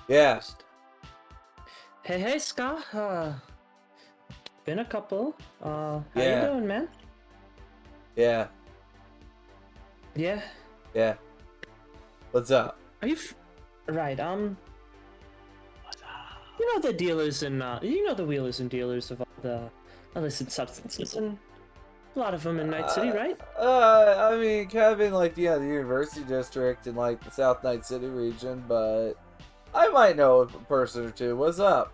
Yeah. Hey, Ska. Been a couple. How you Yeah. doing, man? Yeah. Yeah. Yeah. What's up? Are you right? You know the dealers and you know the wheelers and dealers of all the illicit substances, and a lot of them in Night City, right? I mean, kind of in like the University District and like the South Night City region, but I might know a person or two. What's up?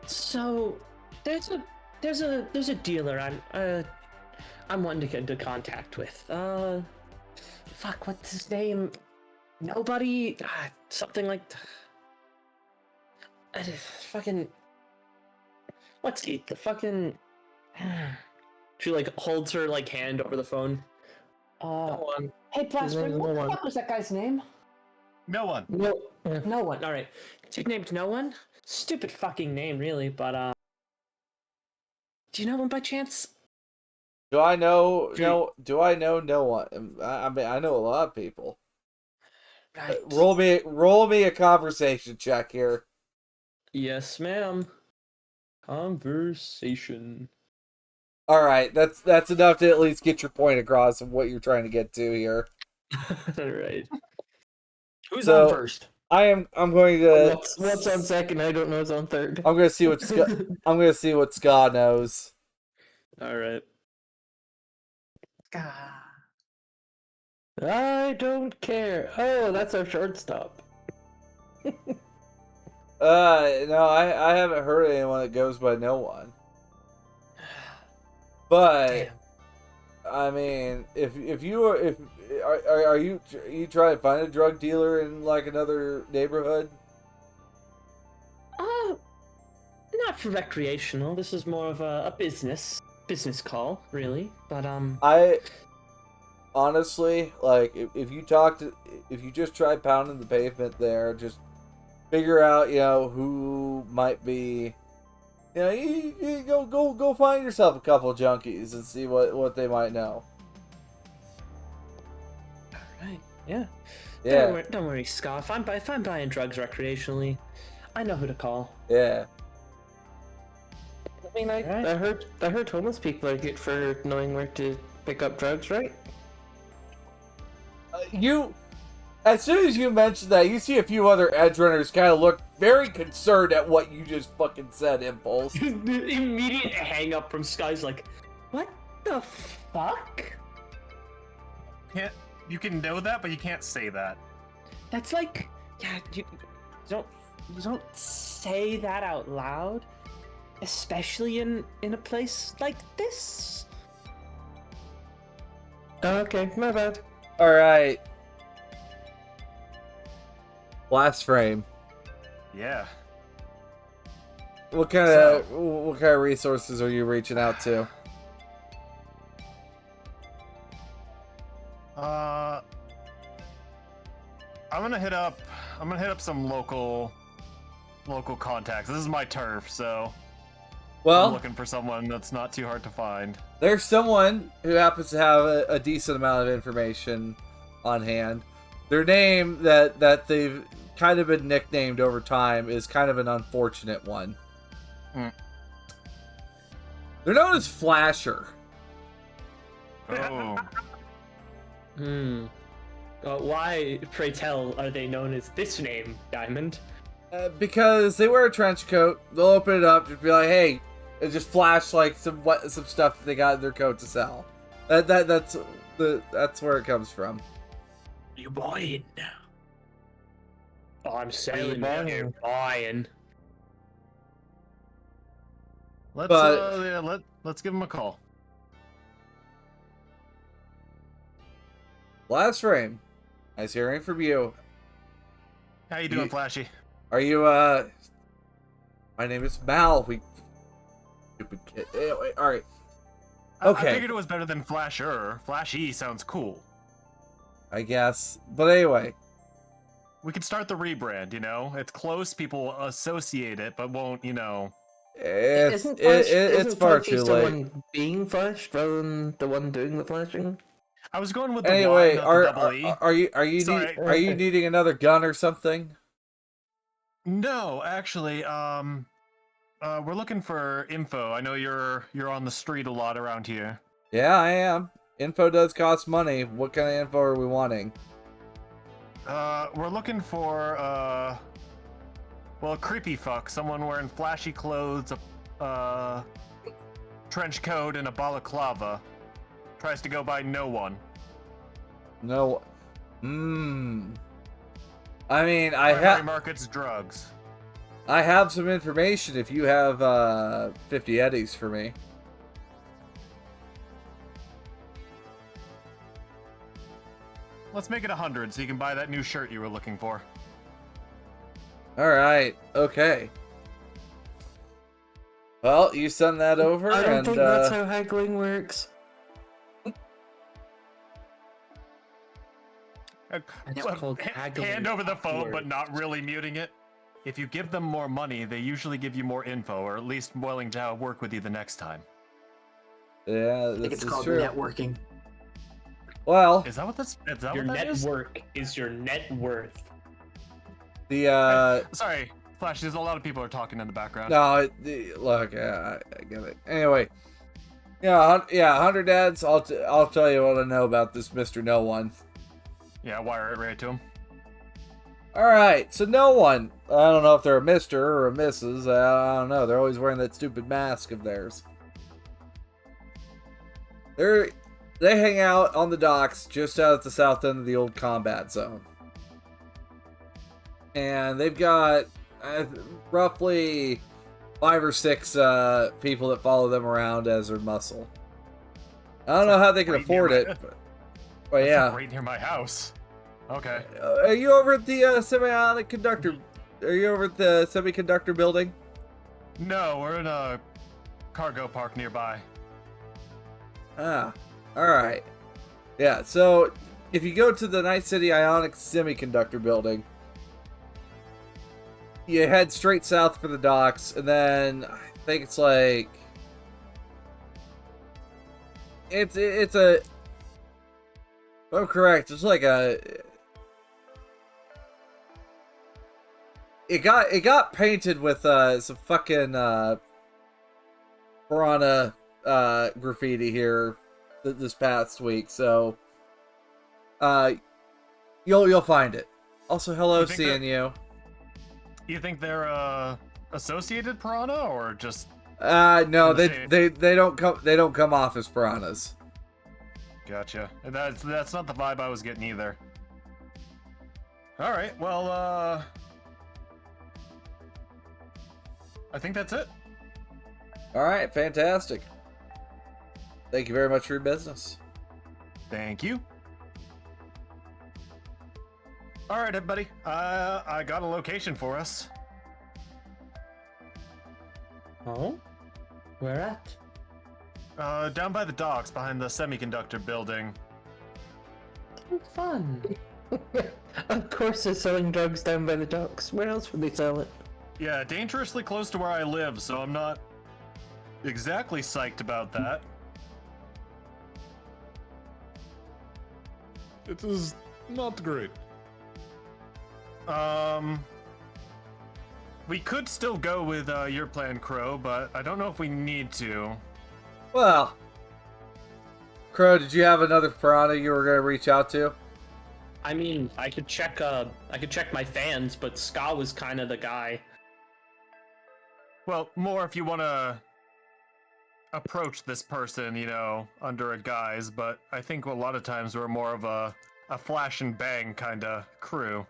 So there's a dealer I'm wanting to get into contact with. Fuck, what's his name? Nobody. Something like. Fucking. What's he? The fucking. She like holds her like hand over the phone. Hey, Blastberry, what the fuck was that guy's name? No one. No. No one. All right. He's named No One. Stupid fucking name, really. But do you know him by chance? Do I know? No. Do I know no one? I mean, I know a lot of people. Right. Roll me a conversation check here. Yes, ma'am. Conversation. All right, that's enough to at least get your point across of what you're trying to get to here. All right. Who's So- on first? I'm going to. What's on second? I don't know. What's on third. I'm going to see what I'm going to see what Scott knows. All right. I don't care. Oh, that's our shortstop. No, I haven't heard of anyone that goes by no one. But Damn. I mean, if are you trying to find a drug dealer in like another neighborhood? Not for recreational. This is more of a business call, really. But I honestly like if you just try pounding the pavement there, just figure out who might be. You go find yourself a couple junkies and see what they might know. all right, yeah. Yeah, Don't worry, Scott. If I'm buying drugs recreationally, I know who to call. yeah. I mean, I heard homeless people are good for knowing where to pick up drugs, right? As soon as you mentioned that, you see a few other edge runners kind of look very concerned at what you just fucking said, Impulse. The immediate hang up from Sky's like, what the fuck? You can know that, but you can't say that. That's like, yeah, you don't say that out loud, especially in a place like this. Okay, my bad. All right. Blast frame. Yeah. What kind of resources are you reaching out to? I'm gonna hit up some local contacts. This is my turf, so I'm Well, looking for someone that's not too hard to find. there's someone who happens to have a decent amount of information on hand. Their name that they've kind of been nicknamed over time is kind of an unfortunate one. They're known as Flasher. Oh. Why, pray tell, are they known as this name, Diamond? Because they wear a trench coat, they'll open it up, just be like, "Hey," and just flash like some stuff that they got in their coat to sell. That's where it comes from. You buying? Oh, I'm selling. buying? You're buying. Let's give him a call. Blast frame. Nice hearing from you. How you doing, Flashy? Are you My name is Mal. Stupid kid. Anyway, all right. Okay. I figured it was better than Flasher. Flashy sounds cool. I guess. But anyway. We could start the rebrand, It's close, people associate it, but won't, It's far too the late. one being flashed rather than the one doing the flashing? I was going with the Anyway, Y, not the double E. are you Sorry. needing another gun or something? No, actually, we're looking for info. I know you're on the street a lot around here. Yeah, I am. Info does cost money. What kind of info are we wanting? We're looking for well, a creepy fuck, someone wearing flashy clothes, a trench coat, and a balaclava. Tries to go by no one. No. I mean, Primary markets drugs. I have some information if you have 50 eddies for me. Let's make it 100 so you can buy that new shirt you were looking for. All right. Okay. Well, you send that over, I don't and think that's how haggling works. It's called haggling Hand over the phone, upwards. but not really muting it. If you give them more money, they usually give you more info, or at least willing to work with you the next time. yeah, I think this it's is called true. networking. Well, Is that what this? Is that Your what that is? network is your net worth. the Sorry, Flash. There's a lot of people are talking in the background. no, look, I get it. Anyway, yeah, 100 ads. I'll tell you what I know about this Mr. No One. Yeah, wire it right to him. All right, so No One. I don't know if they're a Mr. or a Mrs. I don't know. They're always wearing that stupid mask of theirs. They hang out on the docks just out at the south end of the old combat zone. And they've got roughly 5 or 6 people that follow them around as their muscle. I don't know how they can Right afford near it, my- but That's yeah. like right near my house. Okay. Are you over at the semiconductor? Are you over at the semiconductor building? No, we're in a cargo park nearby. Ah, all right. Yeah, so if you go to the Night City Ionic Semiconductor building, you head straight south for the docks, and then I think it's like it's a. If I'm correct, it's like a. It got painted with some fucking piranha graffiti here this past week, so you'll find it. Also, hello, seeing you. You think they're associated piranha or just? No, in the they don't come off as piranhas. Gotcha. That's not the vibe I was getting either. All right. Well, I think that's it. All right, fantastic. Thank you very much for your business. Thank you. All right, everybody. I got a location for us. Oh? Where at? Down by the docks, behind the semiconductor building. Oh, fun. Of course they're selling drugs down by the docks. Where else would they sell it? Yeah, dangerously close to where I live, so I'm not exactly psyched about that. It is not great. We could still go with your plan, Crow, but I don't know if we need to. Well, Crow, did you have another piranha you were gonna reach out to? I mean, I could check my fans, but Ska was kind of the guy. Well, more if you want to approach this person, you know, under a guise, but I think a lot of times we're more of a flash and bang kind of crew.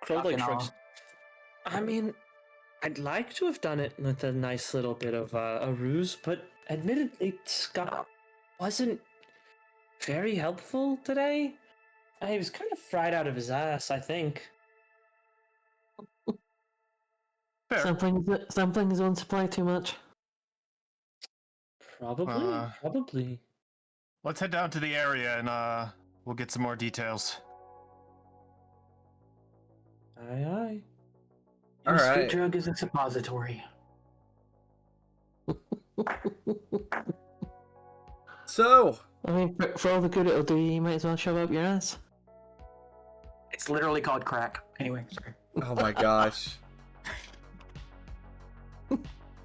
Crow like Fucking shrugs. I mean, I'd like to have done it with a nice little bit of a ruse, but admittedly, Scott wasn't very helpful today. He was kind of fried out of his ass, I think. Fair. Samplings don't supply too much. Probably. Let's head down to the area and we'll get some more details. Aye. All Your right. street drug is a suppository. So, I mean, for all the good it'll do, you might as well shove up your ass. It's literally called crack. Anyway, sorry. oh my gosh.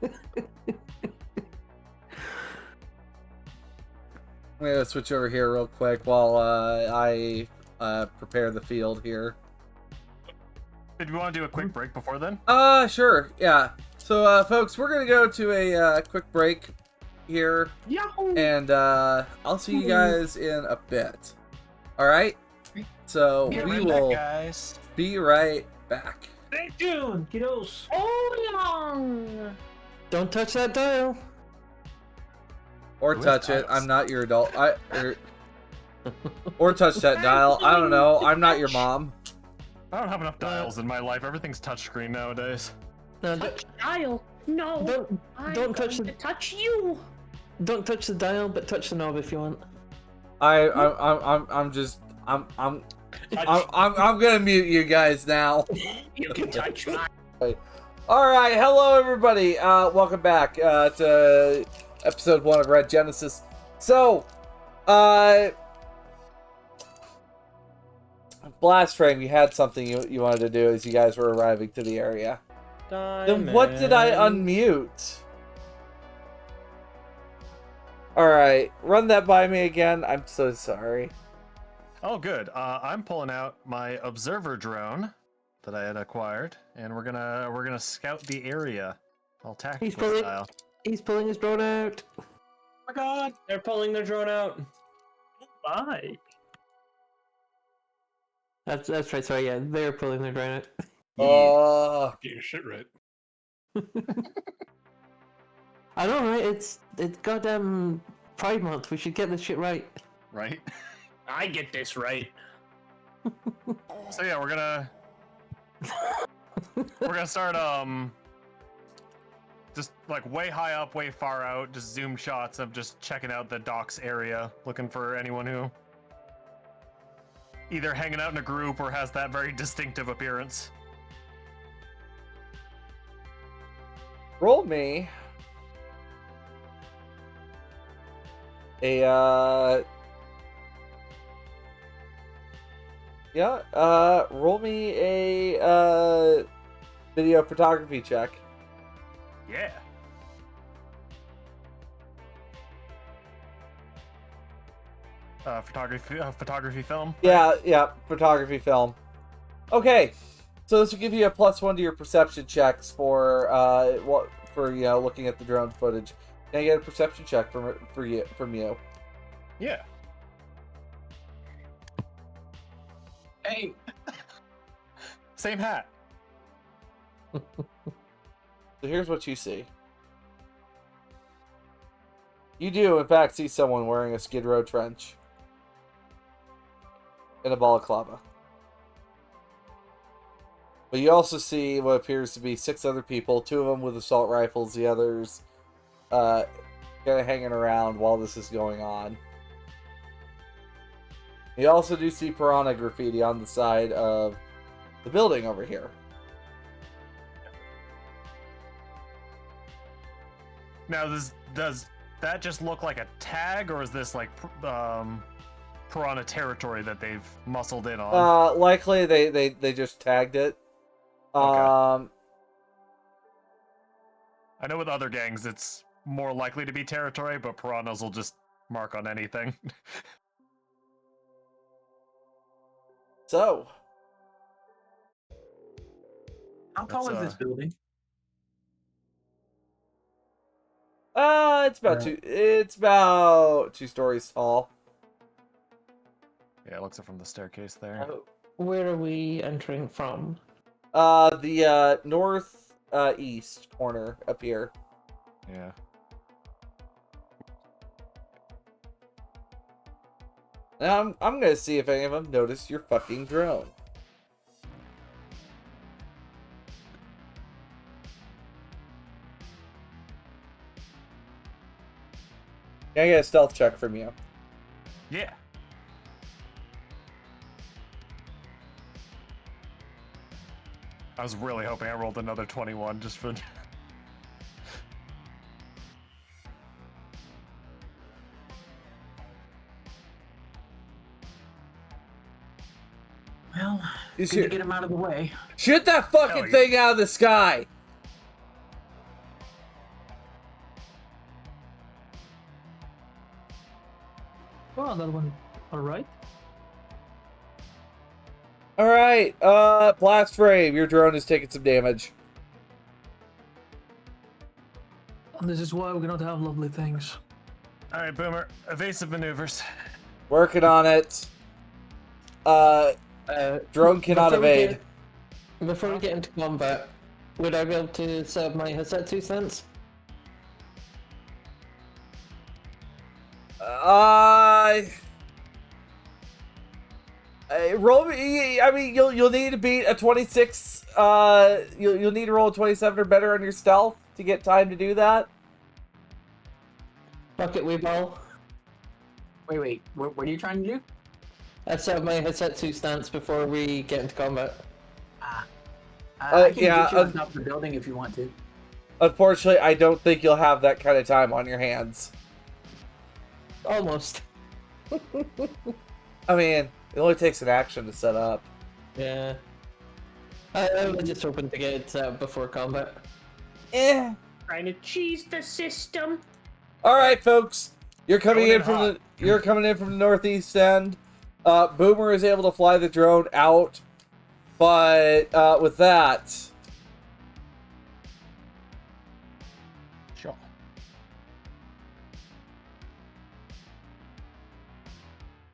I'm gonna switch over here real quick while I prepare the field here. Did we want to do a quick break before then? Sure, yeah. So, folks, we're gonna go to a quick break here, Yahoo! and I'll see you guys in a bit. All right. So we will be right back. Stay tuned, kiddos. Oh, long. Don't touch that dial. Or Who touch is it. dials? I'm not your adult. Or touch that dial. I don't know. I'm not your mom. I don't have enough dials in my life. Everything's touchscreen nowadays. No, Touch dial. No. don't touch going the to touch you. don't touch the dial, but touch the knob if you want. I'm gonna mute you guys now. You can touch my. All right, hello everybody. Welcome back to episode 1 of Red Genesis. So, Blast Frame, you had something you wanted to do as you guys were arriving to the area. Then what did I unmute? Alright, run that by me again. I'm so sorry. Oh, good. I'm pulling out my observer drone that I had acquired, and we're gonna scout the area. All tactical style. He's pulling his drone out. Oh my god. They're pulling their drone out. Bye. That's right. Sorry, yeah, they're pulling their drone out. Get your shit right. I know, right? It's goddamn Pride Month. We should get this shit right. Right. I get this right. So yeah, we're gonna start just like way high up, way far out, just zoom shots of just checking out the docks area, looking for anyone who either hanging out in a group or has that very distinctive appearance. Roll me a roll me a video photography check. Yeah. Photography film. Yeah, photography film. Okay, so this will give you a +1 to your perception checks for looking at the drone footage. Can I get a perception check from you? Yeah. Hey. Same hat. So here's what you see. You do, in fact, see someone wearing a Skid Row trench and a balaclava. But you also see what appears to be 6 other people, 2 of them with assault rifles, the others kind of hanging around while this is going on. You also do see piranha graffiti on the side of the building over here. Now, does that just look like a tag, or is this like piranha territory that they've muscled in on? Likely they just tagged it. Okay. I know with other gangs it's more likely to be territory, but piranhas will just mark on anything. So, How tall is this building? it's about 2 stories tall. Yeah, it looks it from the staircase there. Where are we entering from? The north east corner up here. Yeah. Now I'm gonna see if any of them notice your fucking drone. Can I get a stealth check from you? Yeah. I was really hoping I rolled another 21 just for... Well, You good to get him out of the way. Shoot that fucking Hell yeah. thing out of the sky! that one. All right. All right, blast frame. Your drone is taking some damage. And this is why we cannot have lovely things. All right, Boomer. Evasive maneuvers. Working on it. Drone cannot evade. Before we get into combat, would I be able to set up my headset 2 cents? Roll me. I mean, you'll need to beat a 26. You'll need to roll a 27 or better on your stealth to get time to do that. Fuck it, we ball. Wait. What are you trying to do? I'd set up my headset 2 stance before we get into combat. I can yeah, get you on top of the building if you want to. Unfortunately, I don't think you'll have that kind of time on your hands. Almost. I mean, it only takes an action to set up. Yeah. I was just hoping to get it set up before combat. Trying to cheese the system. All right, folks. You're coming Going in in from hot. you're coming in from the northeast end. Boomer is able to fly the drone out, but with that, Sure.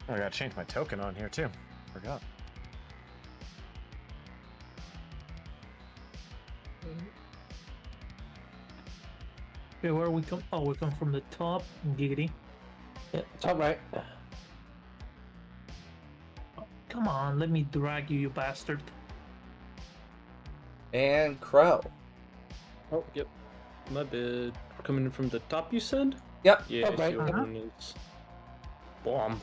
Oh, I gotta change my token on here too. Forgot. Okay, where we come? Oh, we come from the top. Giggity. Yeah, top right. Come on, let me drag you, you bastard. and Crow. Oh, yep. My bad. Coming in from the top, you said? Yep. Yeah, Top right. your one is... Bomb.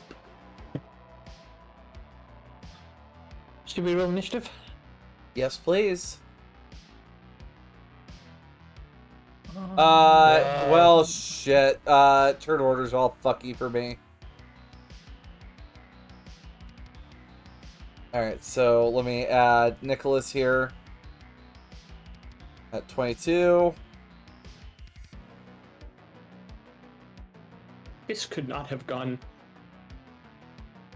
Should we roll initiative? Yes, please. Uh, Well, shit. Turn order's all fucky for me. Alright, so let me add Nicholas here. At 22. This could not have gone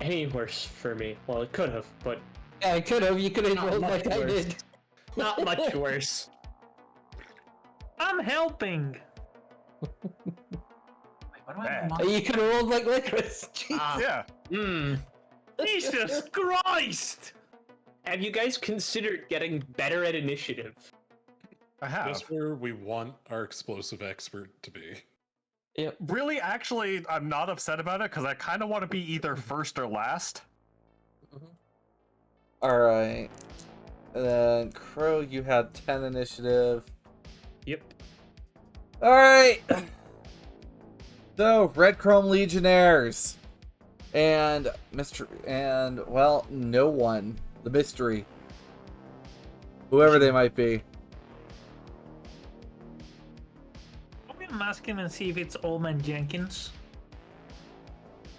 any worse for me. Well, it could have, but Yeah, I could have. You could have Not rolled much like I worse. did. not much worse. I'm helping. Wait, what do I have? Bad. You could have rolled like licorice. Yeah. Hmm. Jesus Christ! Have you guys considered getting better at initiative? I have. That's where we want our explosive expert to be. Yep. Really, actually, I'm not upset about it because I kind of want to be either first or last. Alright. And then, Crow, you had 10 initiative. Yep. Alright! So, Red Chrome Legionnaires. And well, no one. The mystery. Whoever they might be. I'm asking and see if it's Old Man Jenkins.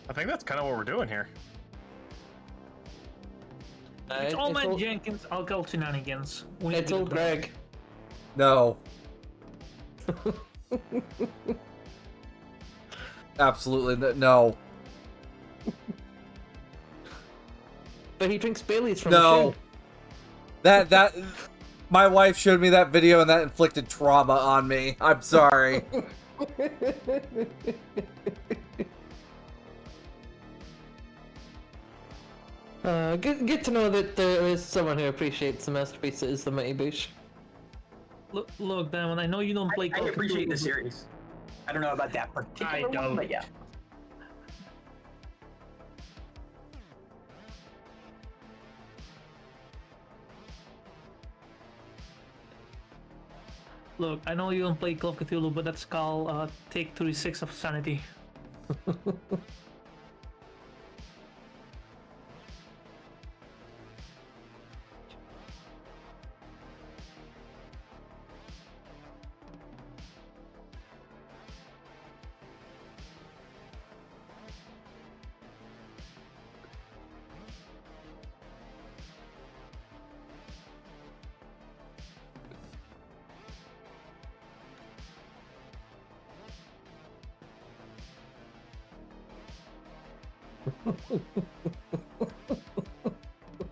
I think that's kind of what we're doing here. It's Old Man Jenkins. I'll call shenanigans. We I told Greg. No. Absolutely no. But he drinks Bailey's from No. That my wife showed me that video and that inflicted trauma on me. I'm sorry. Good to know that there is someone who appreciates the masterpiece that is the Mighty Boosh. Look, Damon, I know you don't play I Call of appreciate Cthulhu, the series. I don't know about that particular I one, don't. but yeah. Look, I know you don't play Call of Cthulhu, but that's called Take 36 of Sanity.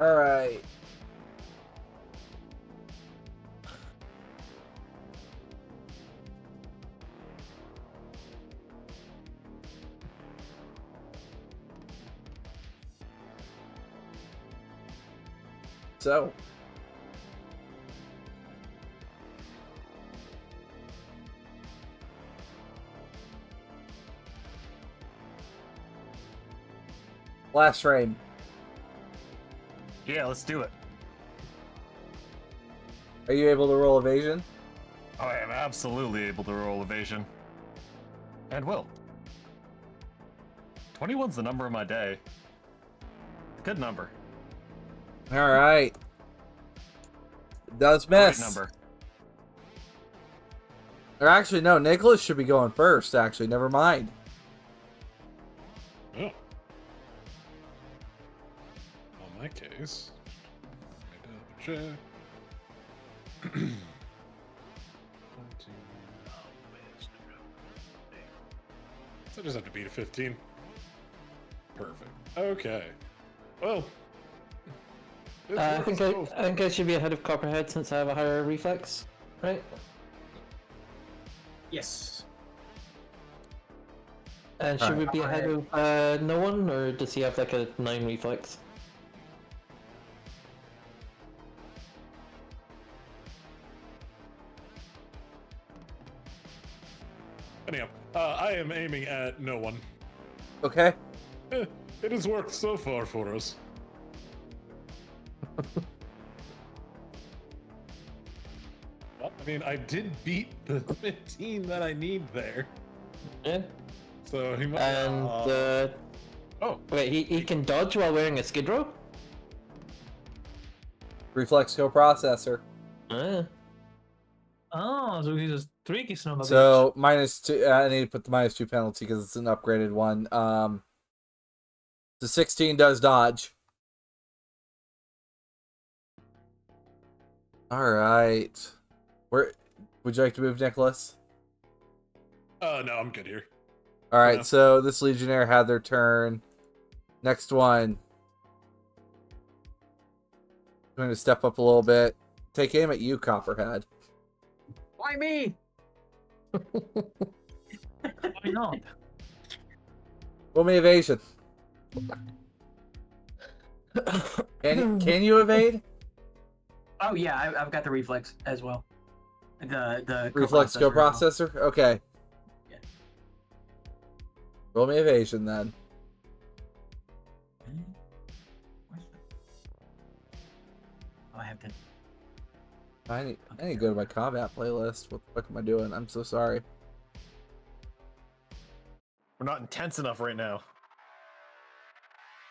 All right. So. Last frame. Yeah, let's do it. Are you able to roll evasion? I am absolutely able to roll evasion. And will. 21's the number of my day. Good number. All right. Does miss. Great number. Or actually, no. Nicholas should be going first. Actually, never mind. Oh. On my case, let me double check. So I just have to beat a 15. Perfect. Okay. Well. I think I should be ahead of Copperhead since I have a higher reflex, right? Yes. And should we be ahead of no one, or does he have like a 9 reflex? Anyhow, I am aiming at no one. Okay. It has worked so far for us. Well, I mean, I did beat the 15 that I need there. Yeah. So he must. And Oh, wait, he can dodge while wearing a skid row? Reflex coprocessor. Oh, so he's a tricky son of a bitch. So -2. I need to put the -2 penalty because it's an upgraded one. The 16 does dodge. All right. Where would you like to move, Nicholas? no, I'm good here. All right. Yeah. So this Legionnaire had their turn. Next one. I'm going to step up a little bit. Take aim at you, Copperhead. Why me? Why not? Roll me evasion. Can you evade? Oh yeah, I've got the reflex as well. The Reflex coprocessor? Okay. Yeah. Roll me evasion then. Oh, I have to. I need to go to my combat playlist. What the fuck am I doing? I'm so sorry. We're not intense enough right now.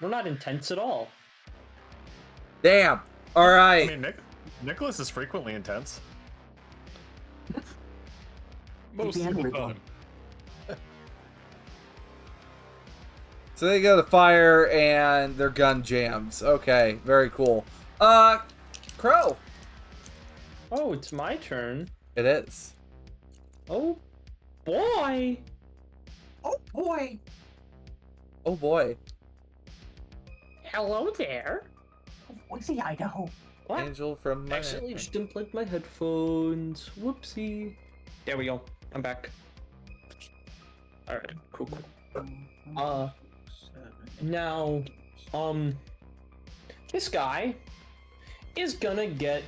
We're not intense at all. Damn. All right. I mean, Nicholas is frequently intense. Most of the time. So they go to fire and their gun jams. Okay, very cool. Crow. Oh, it's my turn. It is. Oh, boy. Oh boy. Oh boy. Hello there. Boise, Idaho. What? Angel from my... Accidentally just unplugged my headphones. Whoopsie. There we go. I'm back. Alright, cool. Now, this guy is gonna get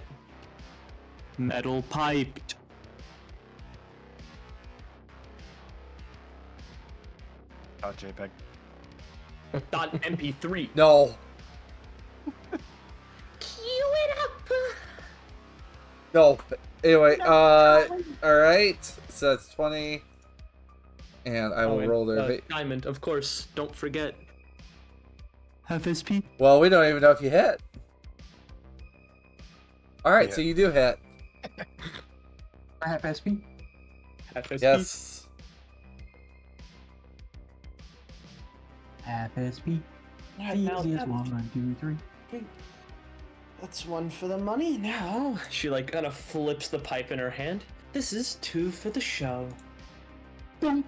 metal piped. Oh, JPEG. .mp3. No. Cue it up. No. Anyway, all right. So that's 20. And I will roll their... Diamond, of course. Don't forget. Half SP. Well, we don't even know if you hit. All right, Yeah. so you do hit. I have SP. Half SP. Yes. Half SP. Yeah, Easy now as that- 1, 2, 3. That's one for the money now. She like kind of flips the pipe in her hand. This is 2 for the show. Dunk.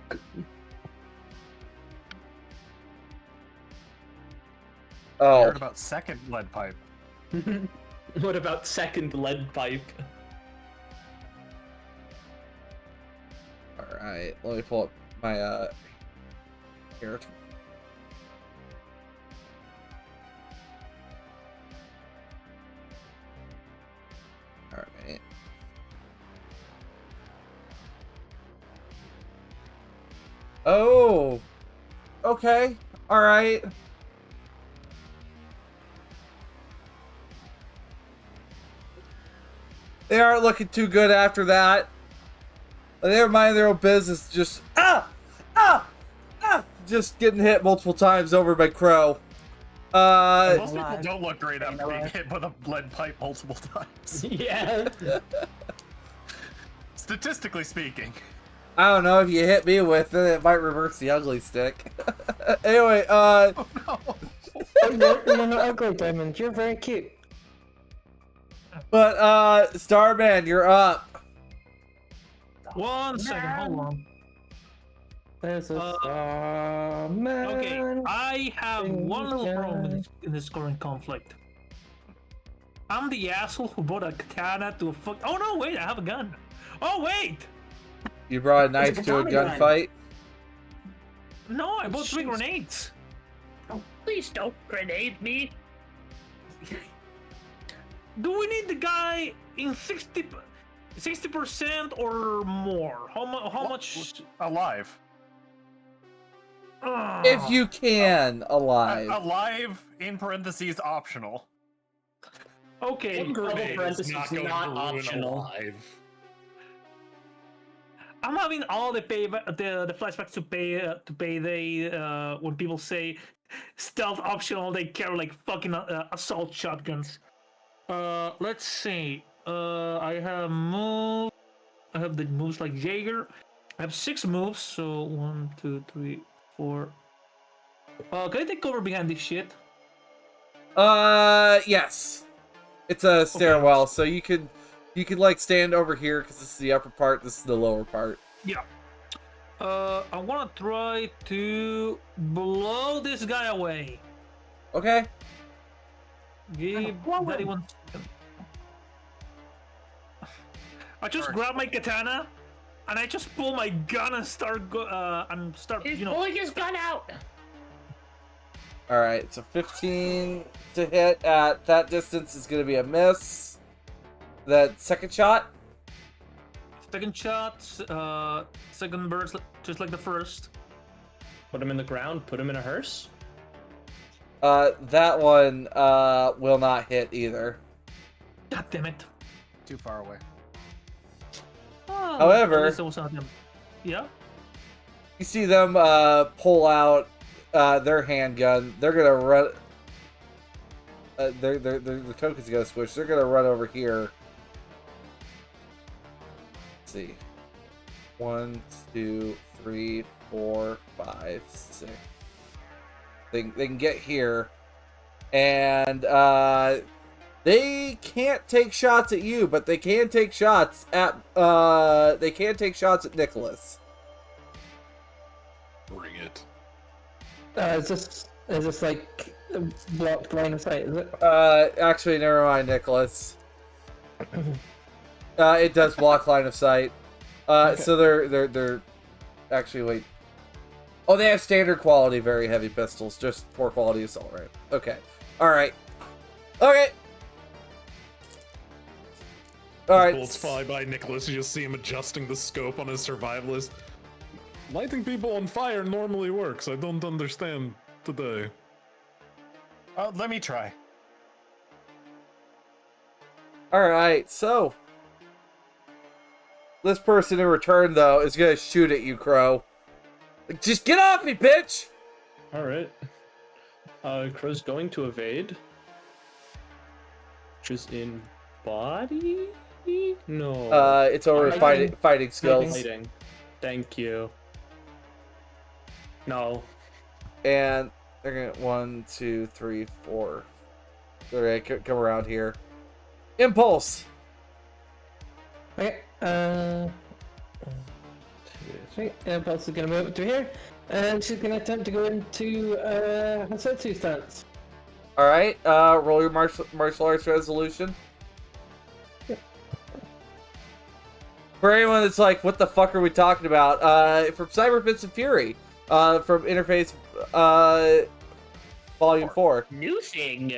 I Oh, heard about second lead pipe. What about second lead pipe? all right. Let me pull up my here. All right. Oh. Okay. All right. They aren't looking too good after that. They're minding their own business. Just just getting hit multiple times over by Crow. Most people don't look great after being hit by the lead pipe multiple times. Yeah. Statistically speaking. I don't know, if you hit me with it, it might reverse the ugly stick. Anyway, Oh, you're not ugly, Diamond. You're very cute. but Starman, you're up. 1 second, hold on. There's a Starman. Okay, I have one little problem in this current conflict. I'm the asshole who brought a katana to a fuck. Oh no, wait, I have a gun. Oh wait, You brought a knife to a katana gun. gunfight. no, I bought 3 grenades. Oh, please don't grenade me. Do we need the guy in 60% or more? How much? Alive. If you can, alive. Alive, in parentheses, optional. Okay, Double parentheses, Not going not to ruin optional. alive. I'm having all the flashbacks to pay the when people say stealth optional, they carry like fucking assault shotguns. Let's see. I have moves. I have the moves like Jaeger. I have 6 moves, so 1, 2, 3, 4. Can I take cover behind this shit? Yes. It's a stairwell, so you could like stand over here because this is the upper part. This is the lower part. Yeah. I want to try to blow this guy away. Okay. Give Daddy 1 second. I just grab my katana, and I just pull my gun and start He's pulling his gun out. All right. So 15 to hit at that distance is going to be a miss. That second shot. Second shot, second burst, just like the first. Put him in the ground. Put him in a hearse. That one will not hit either. God damn it. Too far away. Oh, However- at least it was not him. Yeah. You see them pull out their handgun. They're gonna run. The token's gonna switch. They're gonna run over here. Let's see. 1, 2, 3, 4, 5, 6. They can get here, and they can't take shots at you, but they can take shots at Nicholas. Bring it. Is this like blocked line of sight? Is it? Actually, never mind, Nicholas. It does block line of sight. Okay. So they're actually wait. Oh, they have standard quality, very heavy pistols, just poor quality assault, right? Okay. All right. Okay. All right. Bullets fly by Nicholas. You just see him adjusting the scope on his survivalist. Lighting people on fire normally works. I don't understand today. Let me try. All right. So this person in return, though, is gonna shoot at you, Crow. Like, just get off me, bitch! All right. Crow's going to evade. Which is in body? No. It's over fighting skills. Fighting. Thank you. No. And they're gonna 1, 2, 3, 4. They're gonna come around here. Impulse. Okay. 1, 2, 3. Impulse is gonna move up to here, and she's gonna attempt to go into Hasetsu stance. All right. Roll your martial arts resolution. For anyone that's like, what the fuck are we talking about? From Cyber Fist and Fury, from Interface, Volume 4. New thing.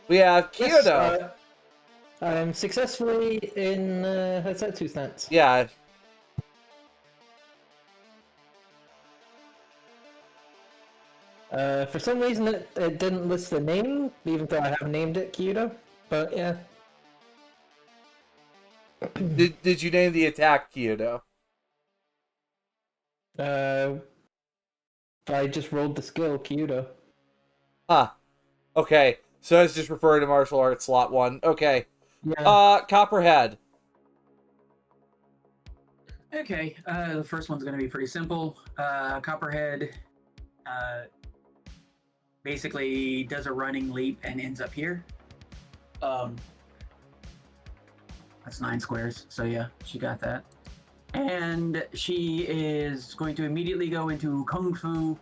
We have Yes, Kyoto. I'm successfully in. How's that 2 stats? Yeah. For some reason, it didn't list the name, even though I have named it Kyoto. But yeah. Did you name the attack Kyoto? I just rolled the skill Kyoto. Huh. Okay. So it's just referring to martial arts slot 1. Okay. Yeah. Copperhead. Okay, the first one's going to be pretty simple. Copperhead basically does a running leap and ends up here. That's 9 squares, so yeah, she got that. And she is going to immediately go into Kung Fu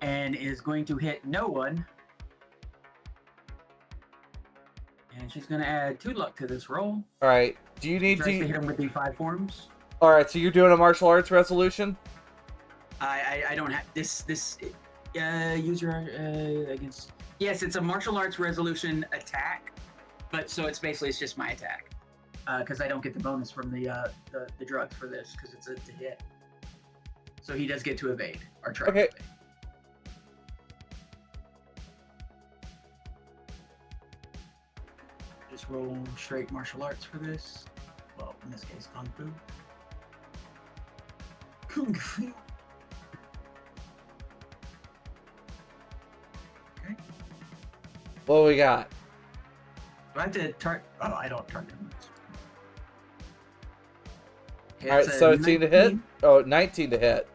and is going to hit no one. And she's going to add 2 luck to this roll. All right. Do you need Tries to hit him with the 5 forms. All right. So you're doing a martial arts resolution? I don't have this user against. Yes, it's a martial arts resolution attack, but so it's just my attack because I don't get the bonus from the drugs for this because it's a hit. So he does get to evade or try. Okay. To evade. Just roll straight martial arts for this. Well, in this case, Kung Fu. Kung Fu. Okay. What we got? Do I have to target? Oh, I don't target him. Okay, All right, that's a 17 to hit. 19, Oh, 19 to hit.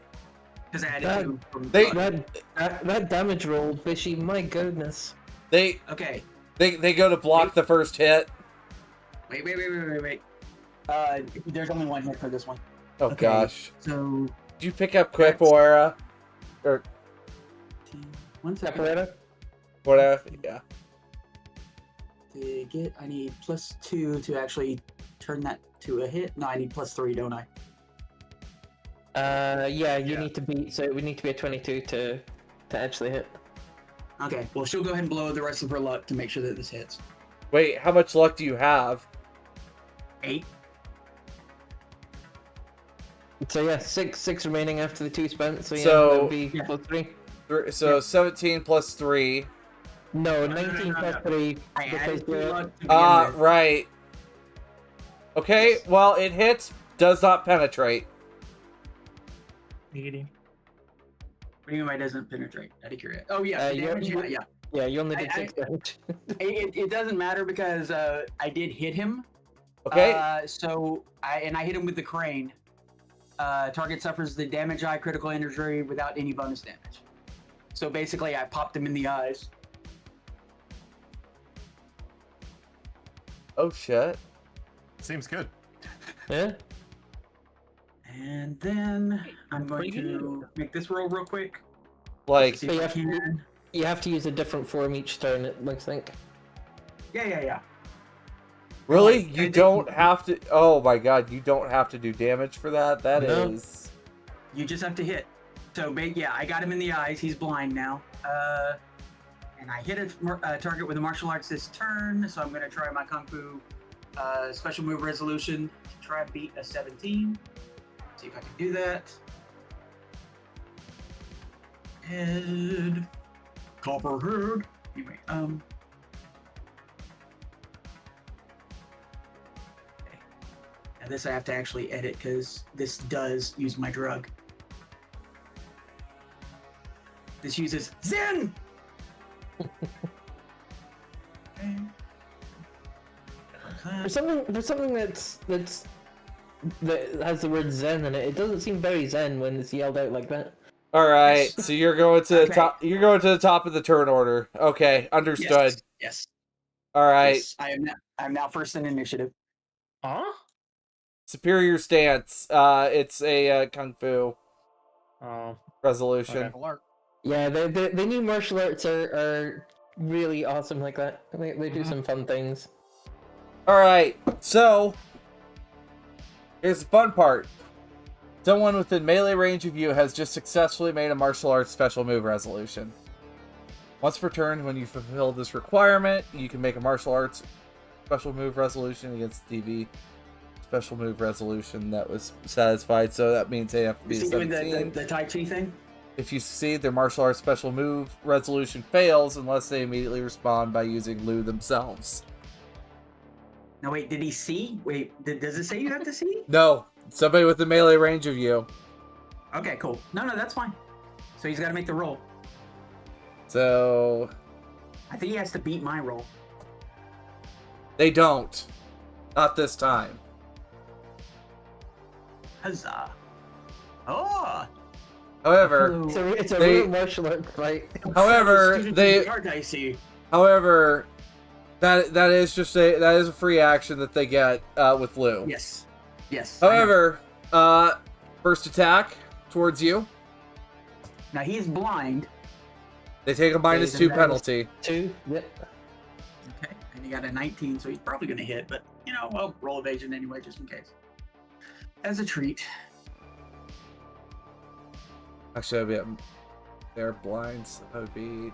Because I added That- 2 from they- That damage roll, fishy. My goodness. They Okay. go to block the first hit. Wait. There's only 1 hit for this one. Oh Okay. gosh. So Did you pick up Capoeira? Or 1 second. Capoeira? whatever? Yeah. To get, I need +2 to actually turn that to a hit. No, I need +3, don't I? Yeah, you need to be. So it would need to be a 22 to actually hit. Okay. Well, she'll go ahead and blow the rest of her luck to make sure that this hits. Wait, how much luck do you have? 8. So yeah, six remaining after the 2 spent. So yeah, So- that would be Yeah. +3. So 17 plus 3. No, no, 19 no, plus no. 3. I because added 2 we're- luck to begin with. Right. Okay, Yes. well, it hits, does not penetrate. Giggity. What do you mean by doesn't penetrate? Out of curiosity. Oh yeah, the you- damage. you- Yeah. Yeah, you only did I- 6 damage. It doesn't matter because I did hit him. Okay? So I hit him with the crane. Target suffers the damage eye critical injury without any bonus damage. So basically, I popped him in the eyes. Oh, shit. Seems good. Yeah. And then I'm going Pretty to make this roll real quick. Like, See if I can. You have to use a different form each turn, it looks like. Yeah. really? I You didn't- don't have to... Oh, my God. You don't have to do damage for that? That No. is... You just have to hit. So yeah, I got him in the eyes. He's blind now. And I hit a target with a martial arts this turn. So I'm going to try my Kung Fu special move resolution to try and beat a 17. See if I can do that. Head. Copperhead. Anyway, okay. Now this I have to actually edit because this does use my drug. This uses Zen! Okay. For something that has the word Zen in it, it doesn't seem very Zen when it's yelled out like that. All right, so you're going to the Okay. top. You're going to the top of the turn order. Okay, understood. Yes. All right, Yes. I am now first in initiative. Huh? superior stance. It's a kung fu Oh. resolution. Alert. Yeah, the new martial arts are really awesome like that. They do some fun things. Alright, so here's the fun part. Someone within melee range of you has just successfully made a martial arts special move resolution. Once per turn, when you fulfill this requirement, you can make a martial arts special move resolution against DV special move resolution that was satisfied, so that means they have to be Is a he doing 17. the Tai Chi thing? If you succeed, their martial arts special move resolution fails unless they immediately respond by using Lu themselves. No, wait, did he see? Wait, does it say you have to see? No, somebody within melee range of you. Okay, cool. No, that's fine. So he's got to make the roll. So I think he has to beat my roll. they don't. Not this time. Huzzah. Oh! However, It's a They- real martial art fight. however, they are dicey. however that is a free action that they get with Lu. Yes. Yes. I know. However, first attack towards you. Now he's blind. They take a -2 then that is- penalty. 2. Yep. Okay. And he got a 19, so he's probably going to hit, but, well, roll evasion anyway, just in case. As a treat. Actually, that'd be they're blinds. That would be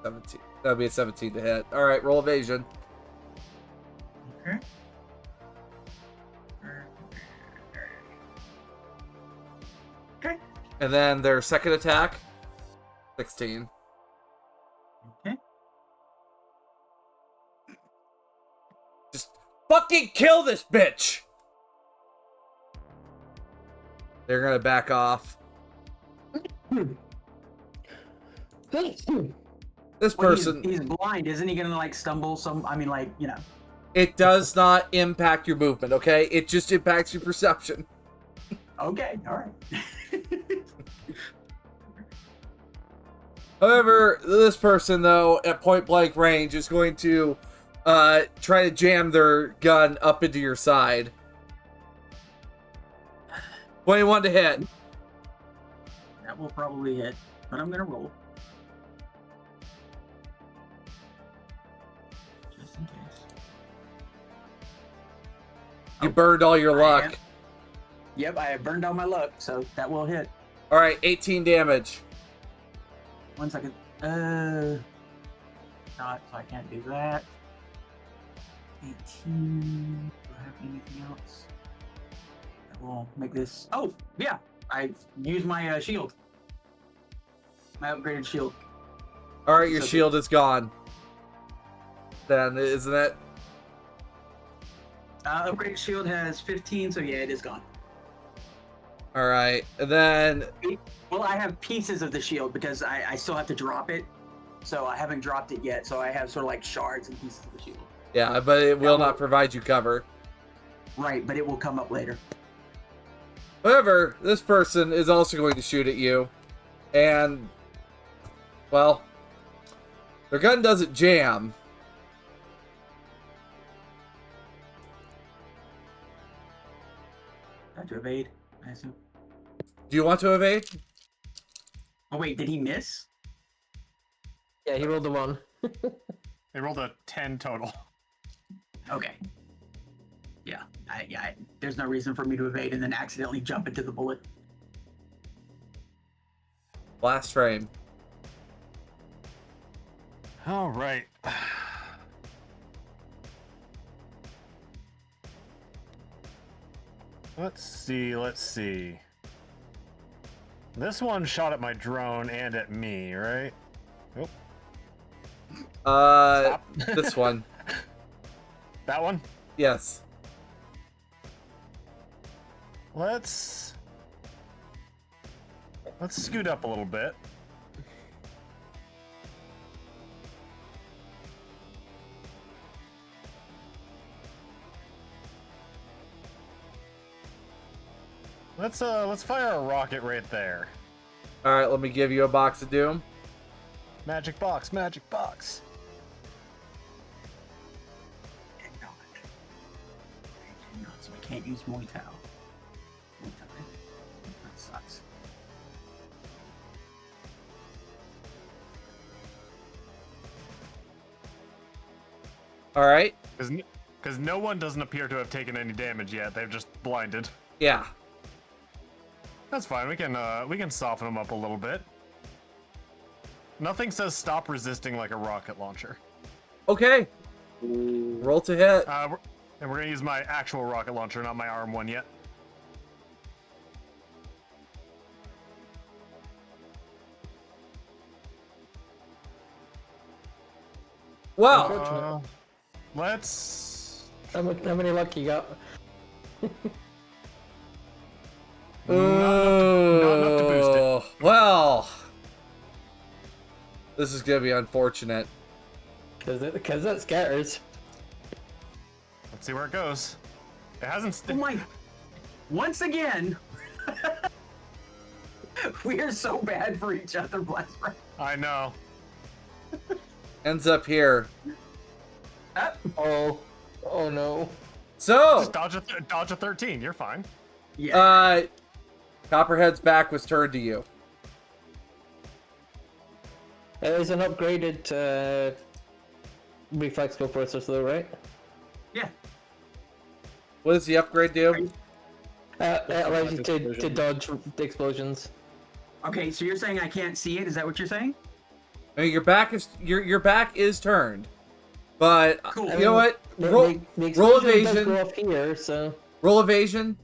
17. That would be a 17 to hit. All right, roll evasion. Okay. Okay. And then their second attack, 16. Okay. Just fucking kill this bitch! They're gonna back off. This Well, person, he's blind. Isn't he going to, stumble it does not impact your movement, okay? It just impacts your perception. Okay. All right. However, this person, though, at point blank range, is going to try to jam their gun up into your side. 21 to hit. That will probably hit, but I'm going to roll. Just in case. You burned all your luck. Yep, I have burned all my luck, so that will hit. All right, 18 damage. 1 second. Not, so I can't do that. 18. Do I have anything else? I will make this. Oh, yeah. I used my shield. My upgraded shield. All right, your So- shield is gone. Then, isn't it? Upgraded shield has 15, so yeah, it is gone. All right, and then Well, I have pieces of the shield because I still have to drop it. So I haven't dropped it yet. So I have sort of like shards and pieces of the shield. yeah, but it will not provide you cover. Right, but it will come up later. However, this person is also going to shoot at you, and well, their gun doesn't jam. I have to evade, I assume. Do you want to evade? Oh wait, did he miss? Yeah, he rolled a 1. They rolled a 10 total. Okay. Yeah, there's no reason for me to evade and then accidentally jump into the bullet. Last frame. All right. Let's see. This one shot at my drone and at me, right? Oh, This one. that one? Yes. Let's scoot up a little bit. Let's fire a rocket right there. All right, let me give you a box of doom. Magic box, magic box. So I can't use Muay Thai. That sucks. All right. Because no one doesn't appear to have taken any damage yet. They've just blinded. Yeah. That's fine. We can soften them up a little bit. Nothing says stop resisting like a rocket launcher. Okay. Roll to hit. And we're gonna use my actual rocket launcher, not my arm one yet. Wow. Let's. How many luck you got? Not enough to boost it. Well, this is gonna be unfortunate. Because that scatters. Let's see where it goes. It hasn't. Oh my! Once again, we are so bad for each other, Blast Frame. I know. Ends up here. Oh no. So, Just dodge a 13. You're fine. Yeah. Copperhead's back was turned to you. There's an upgraded reflex skill process though, right? Yeah. What does the upgrade do? It allows you to dodge the explosions. Okay, so you're saying I can't see it? Is that what you're saying? I mean, your back is turned, but Cool. you know what? The Roll explosion does evasion. go up here, so Roll evasion.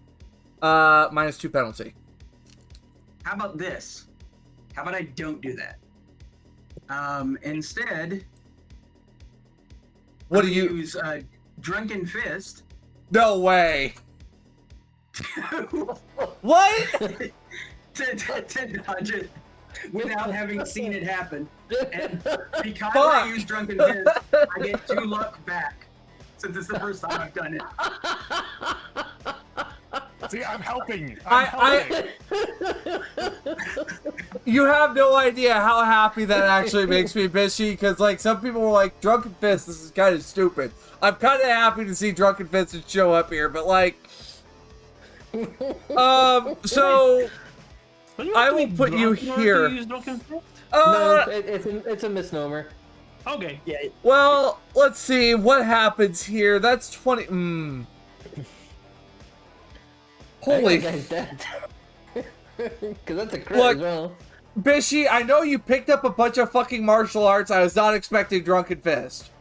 -2 penalty. How about this? How about I don't do that? Instead, What I'm do gonna you? use Drunken Fist No way. to What? dodge it without having seen it happen. And because Fuck. I use Drunken Fist, I get 2 luck back. Since it's the first time I've done it. See, I'm helping. I- You have no idea how happy that actually makes me, Bishy, because like some people were like, Drunken Fist, this is kind of stupid. I'm kind of happy to see Drunken Fist show up here, but like, so I will put you here. no, it's a misnomer. Okay. Yeah. Well, let's see what happens here. That's 20. Holy. That guy's dead. Because that's a crit Look, as well. Bishy, I know you picked up a bunch of fucking martial arts. I was not expecting Drunken Fist.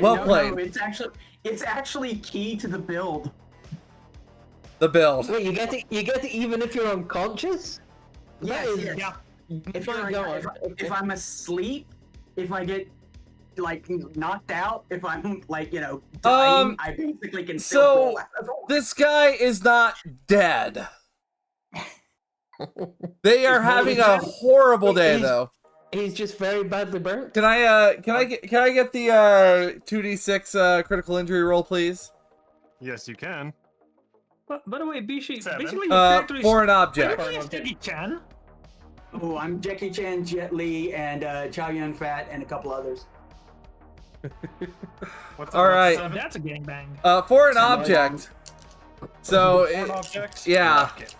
Well played. No, it's actually key to the build. The build. Wait, you get to even if you're unconscious? Yes, That is- yes. Yeah. If, My God. if I'm asleep, if I get like knocked out, if I'm like dying, I basically can still So roll out of the way. this guy is not dead. They are having a horrible day though. He's just very badly burnt. Can I get the 2d6 critical injury roll, please? Yes, you can. But by the way, Bishi, 7. basically your character is... For an Are you object. playing Jackie Chan? Oh, I'm Jackie Chan, Jet Li, and Chow Yun Fat, and a couple others. What's All right. seven? That's a gangbang. For an object. So For an it, object? yeah. Rocket.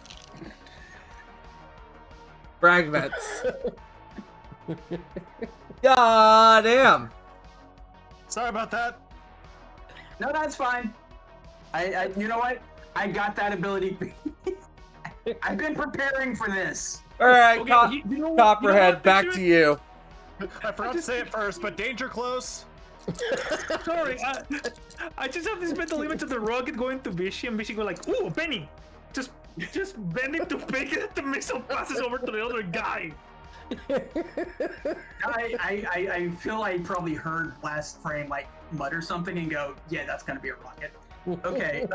Fragments. God damn. Sorry about that. No, that's fine. I you know what? I got that ability. I've been preparing for this. All right, Okay, you know what- Copperhead, what, back Bishi? to you. I forgot to say it first, but danger close. Sorry, I just have this mental image of the rocket going to Bishi and Bishi go like, ooh, Benny! Just bend it to pick it, the missile passes over to the other guy. I feel I probably heard Blast Frame like mutter something and go, yeah, that's gonna be a rocket. Okay,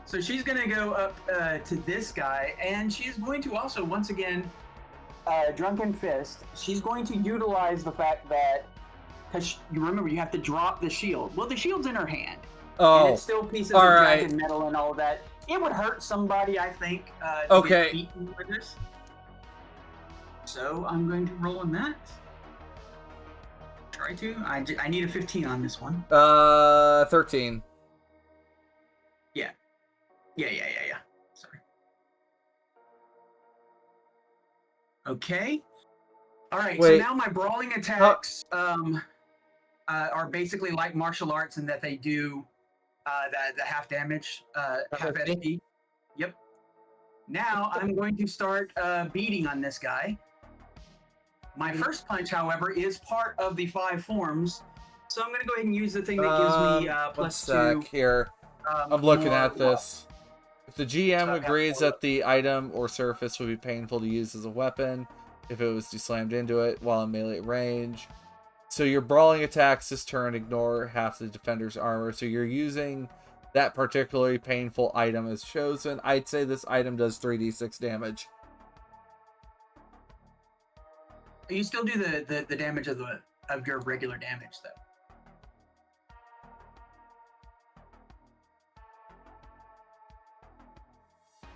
so she's gonna go up to this guy, and she's going to also, once again, Drunken Fist. She's going to utilize the fact that, because you remember, you have to drop the shield. Well, the shield's in her hand. And Oh, it's still pieces all of right. dragon metal and all of that. It would hurt somebody, I think, to Okay. get beaten with this. So I'm going to roll on that. Try to. I need a 15 on this one. 13. Yeah. Sorry. Okay. All right. Wait. So now my brawling attacks. are basically like martial arts in that they do the half damage, half SP. Yep. Now I'm going to start beating on this guy. My first punch, however, is part of the 5 forms, so I'm going to go ahead and use the thing that gives me +2. Here. I'm looking more at this. If the GM So I have agrees more that the item or surface would be painful to use as a weapon if it was to slammed into it while in melee range. So your brawling attacks this turn ignore half the defender's armor. So you're using that particularly painful item as chosen. I'd say this item does 3d6 damage. You still do the damage of your regular damage though.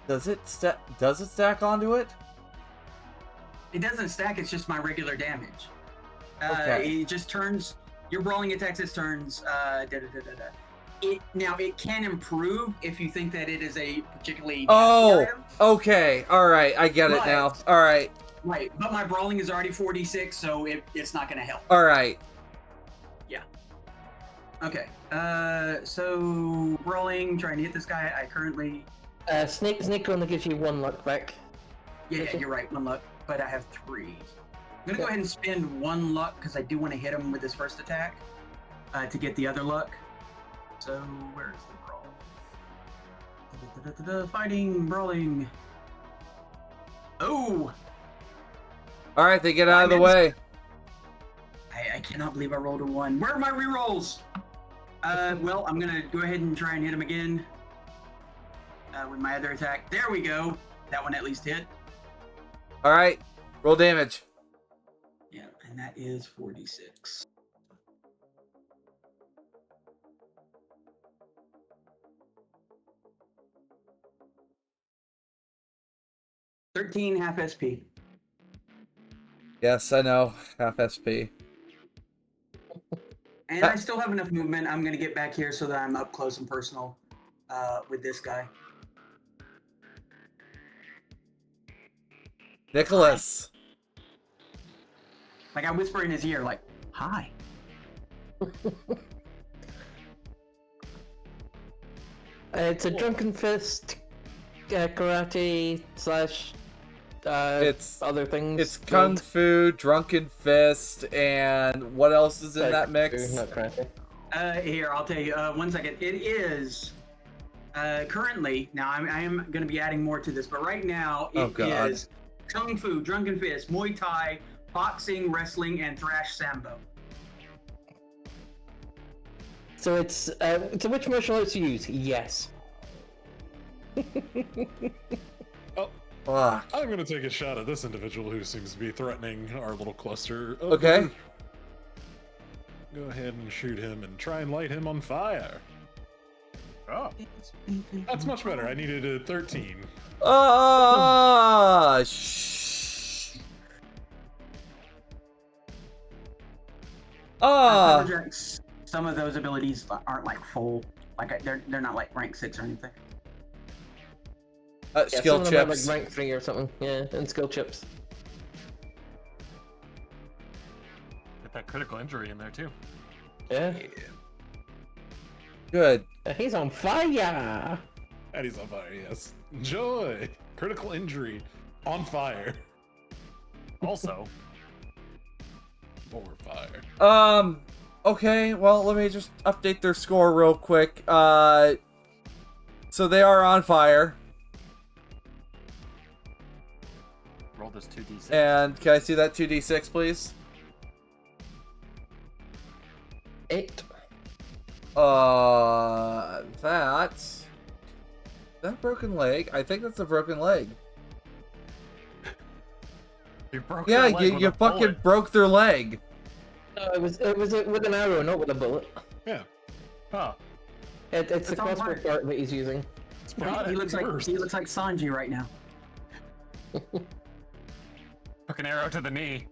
Does it stack onto it? It doesn't stack. It's just my regular damage. Okay. It just turns your brawling attacks. It turns. It can improve if you think that it is a particularly. Oh, item. okay. All right. I get it now. All right. Right, but my brawling is already 46, so it's not going to help. All right. Yeah. Okay. So brawling, trying to hit this guy. I currently. Snake only gives you 1 luck back. Yeah, you're right. 1 luck, but I have 3. I'm gonna go ahead and spend 1 luck because I do want to hit him with his first attack to get the other luck. So where's the brawl? Fighting, brawling. Oh! All right, they get out of the way. I cannot believe I rolled a 1. Where are my rerolls? Well, I'm gonna go ahead and try and hit him again with my other attack. There we go. That one at least hit. All right, roll damage. Yeah, and that is 46. $13 half SP. Yes, I know. Half SP. And I still have enough movement. I'm going to get back here so that I'm up close and personal with this guy. Nicholas. Like I whisper in his ear, like, hi. It's a drunken fist, karate slash it's other things. It's kung fu, drunken fist, and what else is in that mix? Not karate. Here, I'll tell you. 1 second. It is currently. Now, I am going to be adding more to this, but right now it is kung fu, drunken fist, Muay Thai, boxing, wrestling, and thrash sambo. So it's so which martial arts you use? Yes. Oh, fuck. I'm gonna take a shot at this individual who seems to be threatening our little cluster. Okay. Go ahead and shoot him and try and light him on fire. Oh, that's much better. I needed a 13. Some of those abilities aren't like full, like they're not like rank 6 or anything. Skill some of them chips. are like rank 3 or something. Yeah, and skill chips. Get that critical injury in there too. Yeah. Good. He's on fire. And he's on fire. Yes. Joy. Critical injury. On fire. Also. More fire. Okay, well, let me just update their score real quick. So they are on fire. Roll this 2d6. And can I see that 2d6, please? 8. That's... that broken leg? I think that's a broken leg. You broke Yeah, their leg with you a fucking bullet. broke their leg. No, it was with an arrow, not with a bullet. Yeah. Huh. It's the It's on crossbow fire. part that he's using. He looks like Sanji right now. Took an arrow to the knee.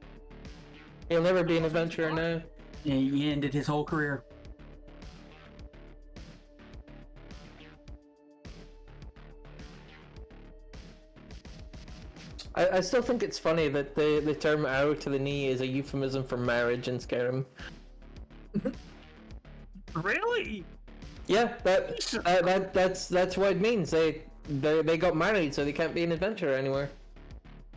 He'll never be an adventurer now. Yeah, he ended his whole career. I still think it's funny that the term arrow to the knee is a euphemism for marriage in Skyrim. Really? Yeah, that's what it means. They got married, so they can't be an adventurer anymore.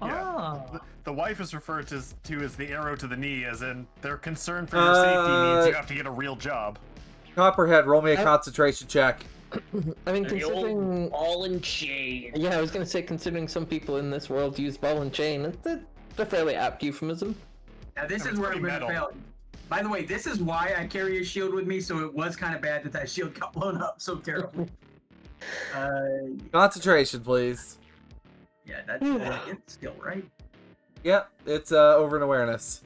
Ah. The wife is referred to as the arrow to the knee, as in their concern for your safety means you have to get a real job. Copperhead, roll me a concentration check. I mean, considering ball and chain. Yeah, I was gonna say, considering some people in this world use ball and chain, it's a fairly apt euphemism. Now this is where I'm going to fail. By the way, this is why I carry a shield with me, so it was kind of bad that shield got blown up so terribly. Concentration, please. Yeah, that's it's skill, right? Yep, it's over an awareness.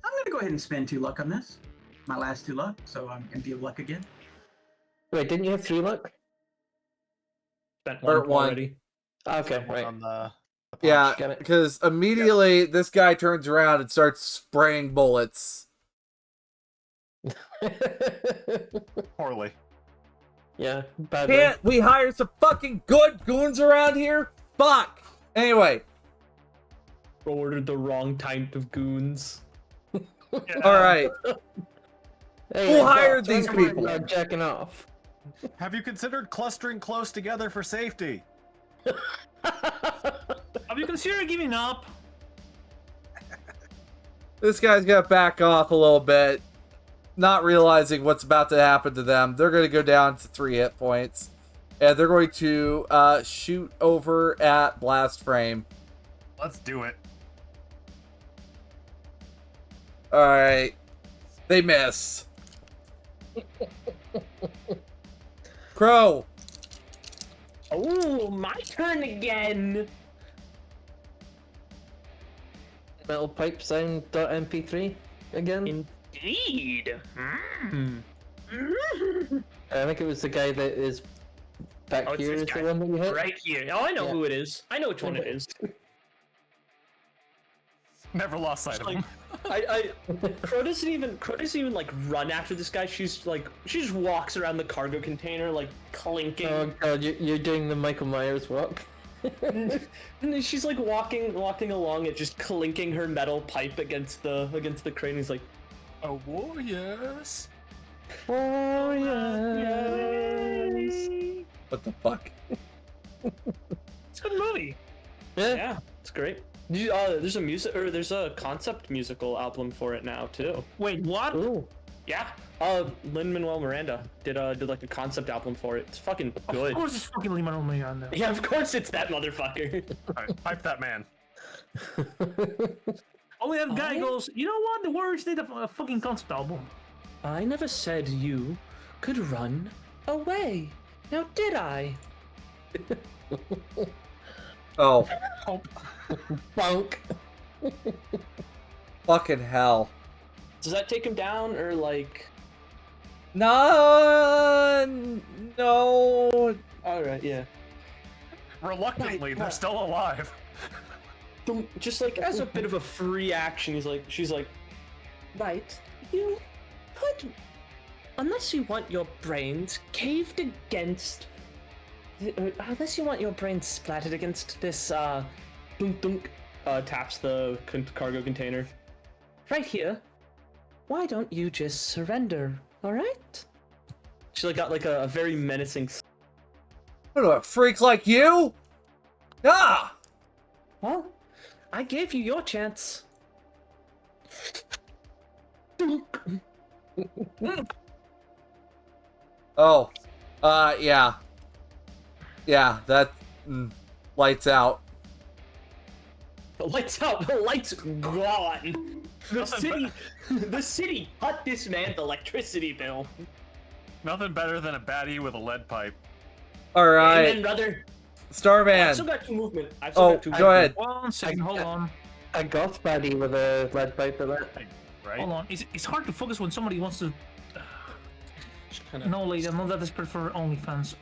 I'm going to go ahead and spend 2 luck on this. My last 2 luck, so I'm empty of luck again. Wait, didn't you have 3 luck? Spent Or one one. already. Okay, right. On the Yeah, Get it. because immediately this guy turns around and starts spraying bullets. poorly. Yeah, badly. Can't we hire some fucking good goons around here? Fuck! Anyway, Ordered the wrong type of goons. alright. Hey, Who I thought hired these somebody people? was jacking off. Have you considered clustering close together for safety? Have you considered giving up? This guy's gonna back off a little bit, not realizing what's about to happen to them. They're gonna go down to 3 hit points. And they're going to shoot over at Blast Frame. Let's do it. Alright. They miss. Crow. Oh, my turn again. Metal pipe sound .mp3 again. Indeed. I think it was the guy that is back Oh, it's here this is guy. the one that you hit. Right here. Oh, I know Yeah. who it is. I know which one it is. Never lost sight of him. Crow doesn't even like run after this guy. She just walks around the cargo container like clinking. Oh god, you're doing the Michael Myers walk. And then she's like walking along it, just clinking her metal pipe against the crane. He's like, Oh, warriors. Oh yes. What the fuck? It's a good movie. Yeah, it's great. There's a concept musical album for it now too. Wait, what? Ooh. Yeah. Lin-Manuel Miranda did like a concept album for it. It's fucking good. Of course it's fucking Lin-Manuel Miranda. Yeah, of course it's that motherfucker. Alright, pipe that man. Only that guy goes, you know what? The Warriors did a fucking concept album. I never said you could run away. Now did I? Oh, Bunk. fucking hell. Does that take him down or like? No. Alright, yeah. Reluctantly, they're still alive. Just like as a bit of a free action, she's like, right, you could, unless you want your brains caved against, unless you want your brains splattered against this, dunk dunk, taps the cargo container. Right here. Why don't you just surrender, alright? She got like a very menacing. What do a freak like you? Ah! Well, I gave you your chance. Oh. Yeah. Yeah, that... lights out. The lights out. The lights gone. The city cut this man the electricity bill. Nothing better than a baddie with a lead pipe. Alright. Amen, brother. Starman. I've still got 2 movement. Go ahead. 1 second, hold on. A goth baddie with a lead pipe at that. Right? Hold on. It's hard to focus when somebody wants to... No, lady, I'm not that desperate for OnlyFans.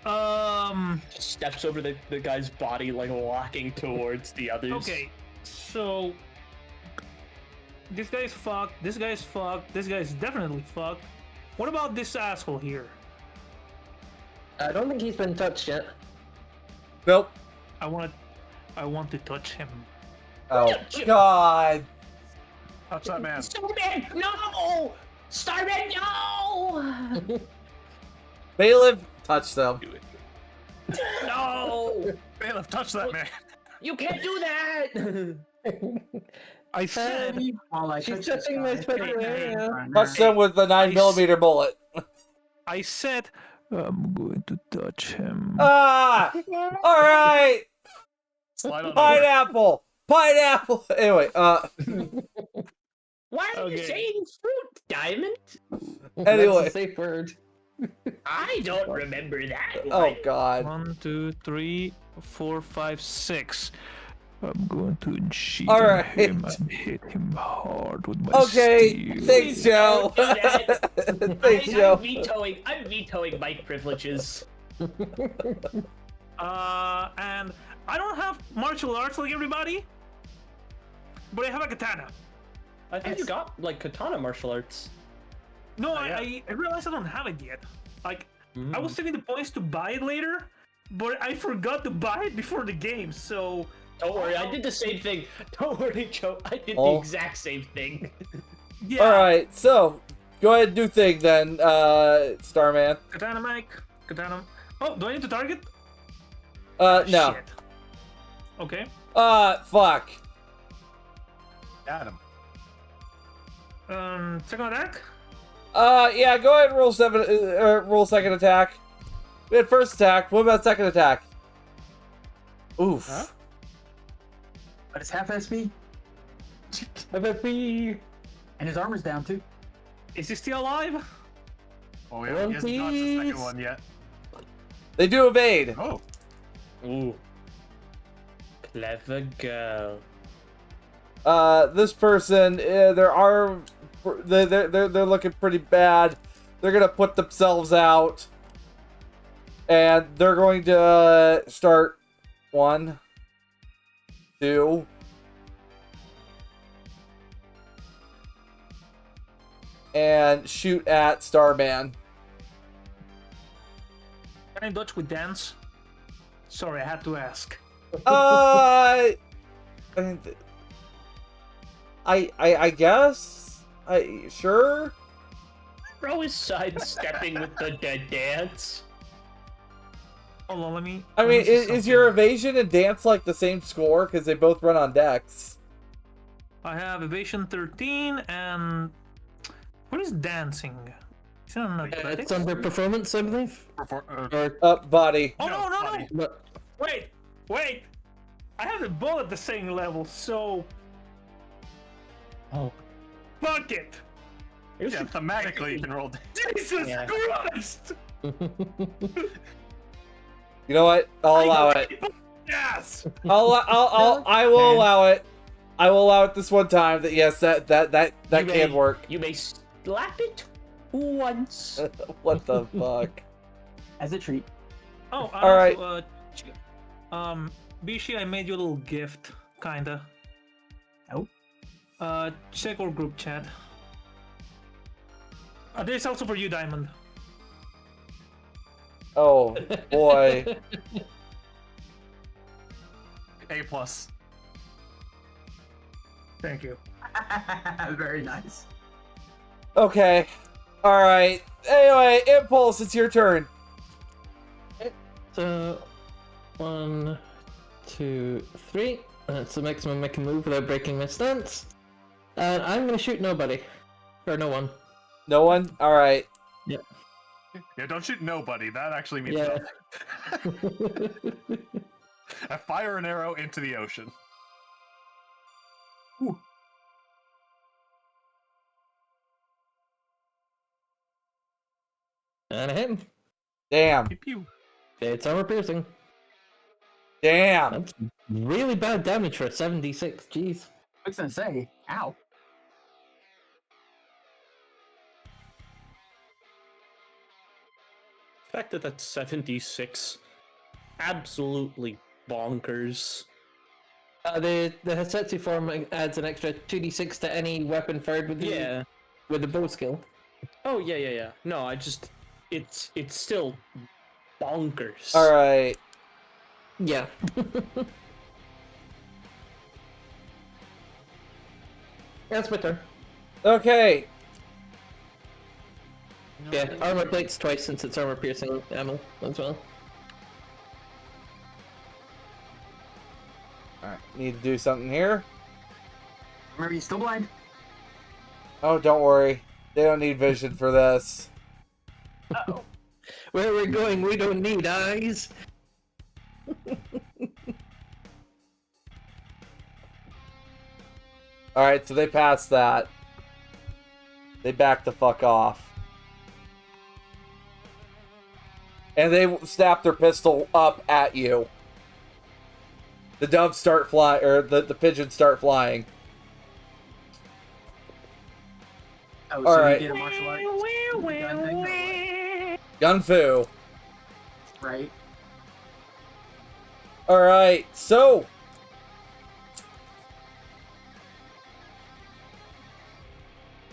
Steps over the guy's body, like walking towards the others. Okay, so... This guy's fucked, this guy's fucked, this guy's definitely fucked. What about this asshole here? I don't think he's been touched yet. Nope. I want to touch him. Oh, God. Touch that man. Starman, no! Starman, no! Bailiff, touch them. No! Bailiff, touch that man. You can't do that! I said, While I She's touch this touching guy. my special area. Touch them with the 9mm bullet. I said, I'm going to touch him. Ah! All right. Slide on over. Pineapple. Pineapple. Anyway, Why are you Okay. saying fruit, Diamond? Anyway. That's a safe word. I don't remember that Oh one. God. 1, 2, 3, 4, 5, 6. I'm going to cheat All on right. him and hit him hard with my Okay. steel. Thanks, Joe. Don't do that. Thanks, Joe. I'm vetoing mic privileges. And I don't have martial arts like everybody, but I have a katana. I think you got like katana martial arts. No, yeah. I realized I don't have it yet. Like, I Mm. was saving the points to buy it later, but I forgot to buy it before the game, so... Don't worry, I did the same thing. Don't worry, Joe. I did the Oh. exact same thing. Yeah, All right. So go ahead and do thing then, Starman. katana mic, katana... Oh, do I need to target? No. Shit. Okay. Fuck. Got him. Second attack? Yeah. Go ahead and roll second attack. We had first attack. What about second attack? Oof. Huh? But it's half SP, FFP. and his armor's down too. Is he still alive? Oh, we haven't dodged the second one yet. They do evade. Oh. Ooh. Clever girl. This person, they're looking pretty bad. They're gonna put themselves out, and they're going to start 1, 2. And shoot at Starman. Can I dodge with dance? Sorry, I had to ask. I guess. Sure. Bro is sidestepping with the dead dance. Hold on, let me... I let mean, me see is your something. evasion and dance like the same score? Because they both run on decks. I have evasion 13 and... What is dancing? Is it an athletics? It's under performance, I believe. Or Body. Oh, no, no, no! buddy. what? Wait! I have the ball at the same level, so... Oh. Fuck it! Yeah, thematically you can roll. Jesus Yeah. Christ! You know what? I'll allow it. Yes! I will allow it. I will allow it this one time. That yes, that You can work. You may slap it once. What the fuck? As a treat. Oh, All right. Bishi, I made you a little gift, kinda. Oh. Check our group chat. There's also for you, Diamond. Oh boy. A plus. Thank you. Very nice. Okay. All right. Anyway, Impulse, it's your turn. So, 1, 2, 3. That's the maximum I can move without breaking my stance. And I'm gonna shoot nobody. Or no one. No one. All right. Yeah, don't shoot nobody. That actually means Yeah. nothing. I fire an arrow into the ocean. And I hit him. Damn. Pew pew. It's armor piercing. Damn. That's really bad damage for a 76. Jeez. I was gonna say, ow. The fact that that's 76, absolutely bonkers. The Hasetsu form adds an extra 2d6 to any weapon fired with the Yeah. with the bow skill. Oh yeah. No, it's still bonkers. All right. Yeah. That's my turn. Okay. Yeah, armor plates twice since it's armor piercing ammo as well. Alright, need to do something here. Remember, you still blind. Oh, don't worry. They don't need vision for this. Where we're going, we don't need eyes. Alright, so they passed that. They backed the fuck off. And they snap their pistol up at you. The doves start flying, or the pigeons start flying. Oh, so Alright. you did a martial arts gun thing, or what? Gun fu. Right. Alright, so.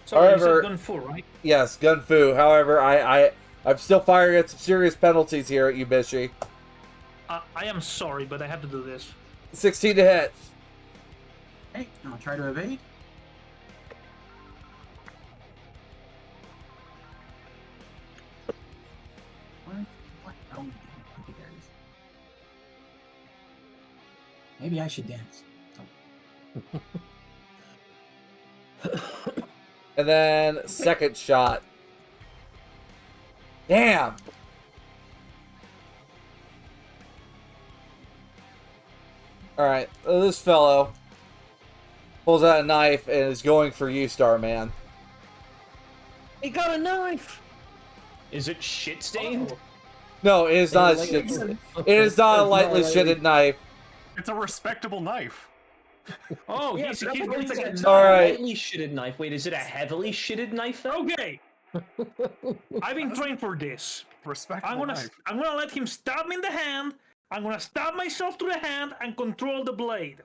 Sorry, However- you said gun full, right? Yes, gun fu. However, I'm still firing at some serious penalties here at you, Bishy. I am sorry, but I have to do this. 16 to hit. Hey, I'll try to evade. What? Oh, okay, there it is. Maybe I should dance. And then second shot. Damn. Alright, this fellow pulls out a knife and is going for you, Starman. He got a knife! Is it shit stained? No, it is not a shit. It is not a lightly shitted knife. It's a respectable knife. Oh, Yeah, he's but he's it's like a All right. lightly shitted knife. Wait, is it a heavily shitted knife though? Okay. I've been trained for this. Respectable knife. I'm gonna let him stab me in the hand. I'm gonna stab myself to the hand and control the blade.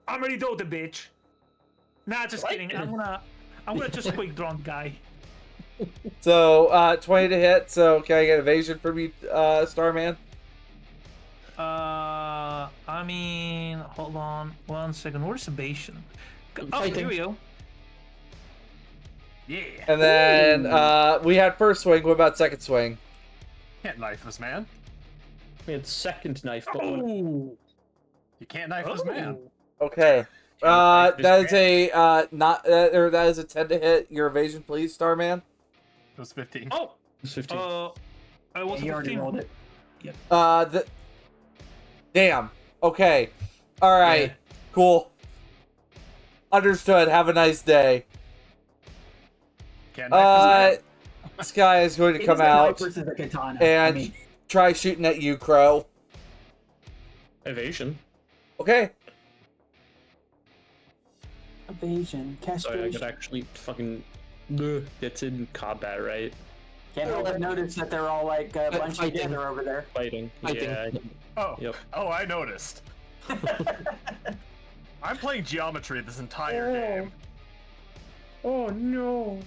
I'm ready to do the bitch. Nah, just kidding. I'm gonna just quick draw the guy. So, 20 to hit. So, can I get evasion from you, Starman? I mean, hold on 1 second. Where's evasion? Oh, here we go. Yeah. And then we had first swing. What about second swing? Can't knife this man. We had second knife, but Oh. You can't knife this man. Okay. knife this That is a not or that is a 10 to hit. Your evasion, please, Starman. It was 15. Oh. it's 15. I was You already 15. rolled it. Damn. Okay. All right. Yeah. Cool. Understood. Have a nice day. Can't knife this This guy is going to It come is a knife out versus a katana. and I mean, try shooting at you, Crow. Evasion. Okay. evasion, Sorry, I castration. could actually fucking. It's in combat, right? Can't help but notice that they're all like bunched fighting. together over there. Fighting. Fighting. Yeah. Oh. Yep. Oh, I noticed. I'm playing geometry this entire game. Oh no.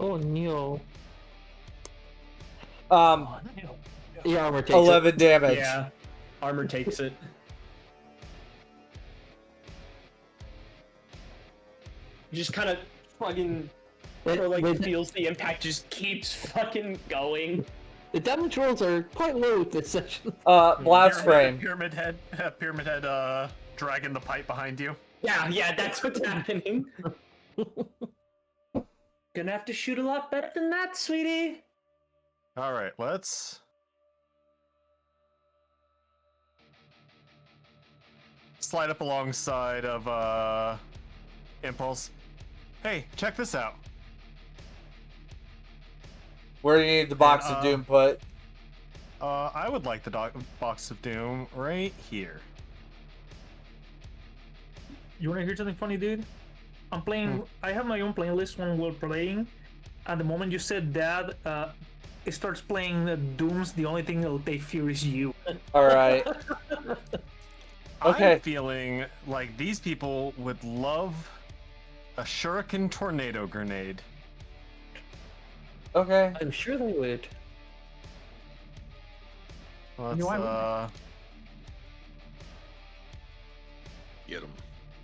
Oh no. The armor takes 11 damage. Yeah. Armor takes it. Just kind of fucking. it. Or like With- feels the impact, just keeps fucking going. The damage rolls are quite low with this session. Blast frame. Pyramid head, dragging the pipe behind you. Yeah, that's what's happening. Gonna have to shoot a lot better than that, sweetie. All right, let's slide up alongside of Impulse. Hey, check this out. Where do you need the box of doom put? I would like the box of doom right here. You wanna hear something funny, dude? I'm playing. I have my own playlist when we're playing. And the moment you said that, it starts playing Dooms. The only thing that'll take fear is you. All right. Okay. I'm feeling like these people would love a shuriken tornado grenade. Okay. I'm sure they would. Let's know, I Get him.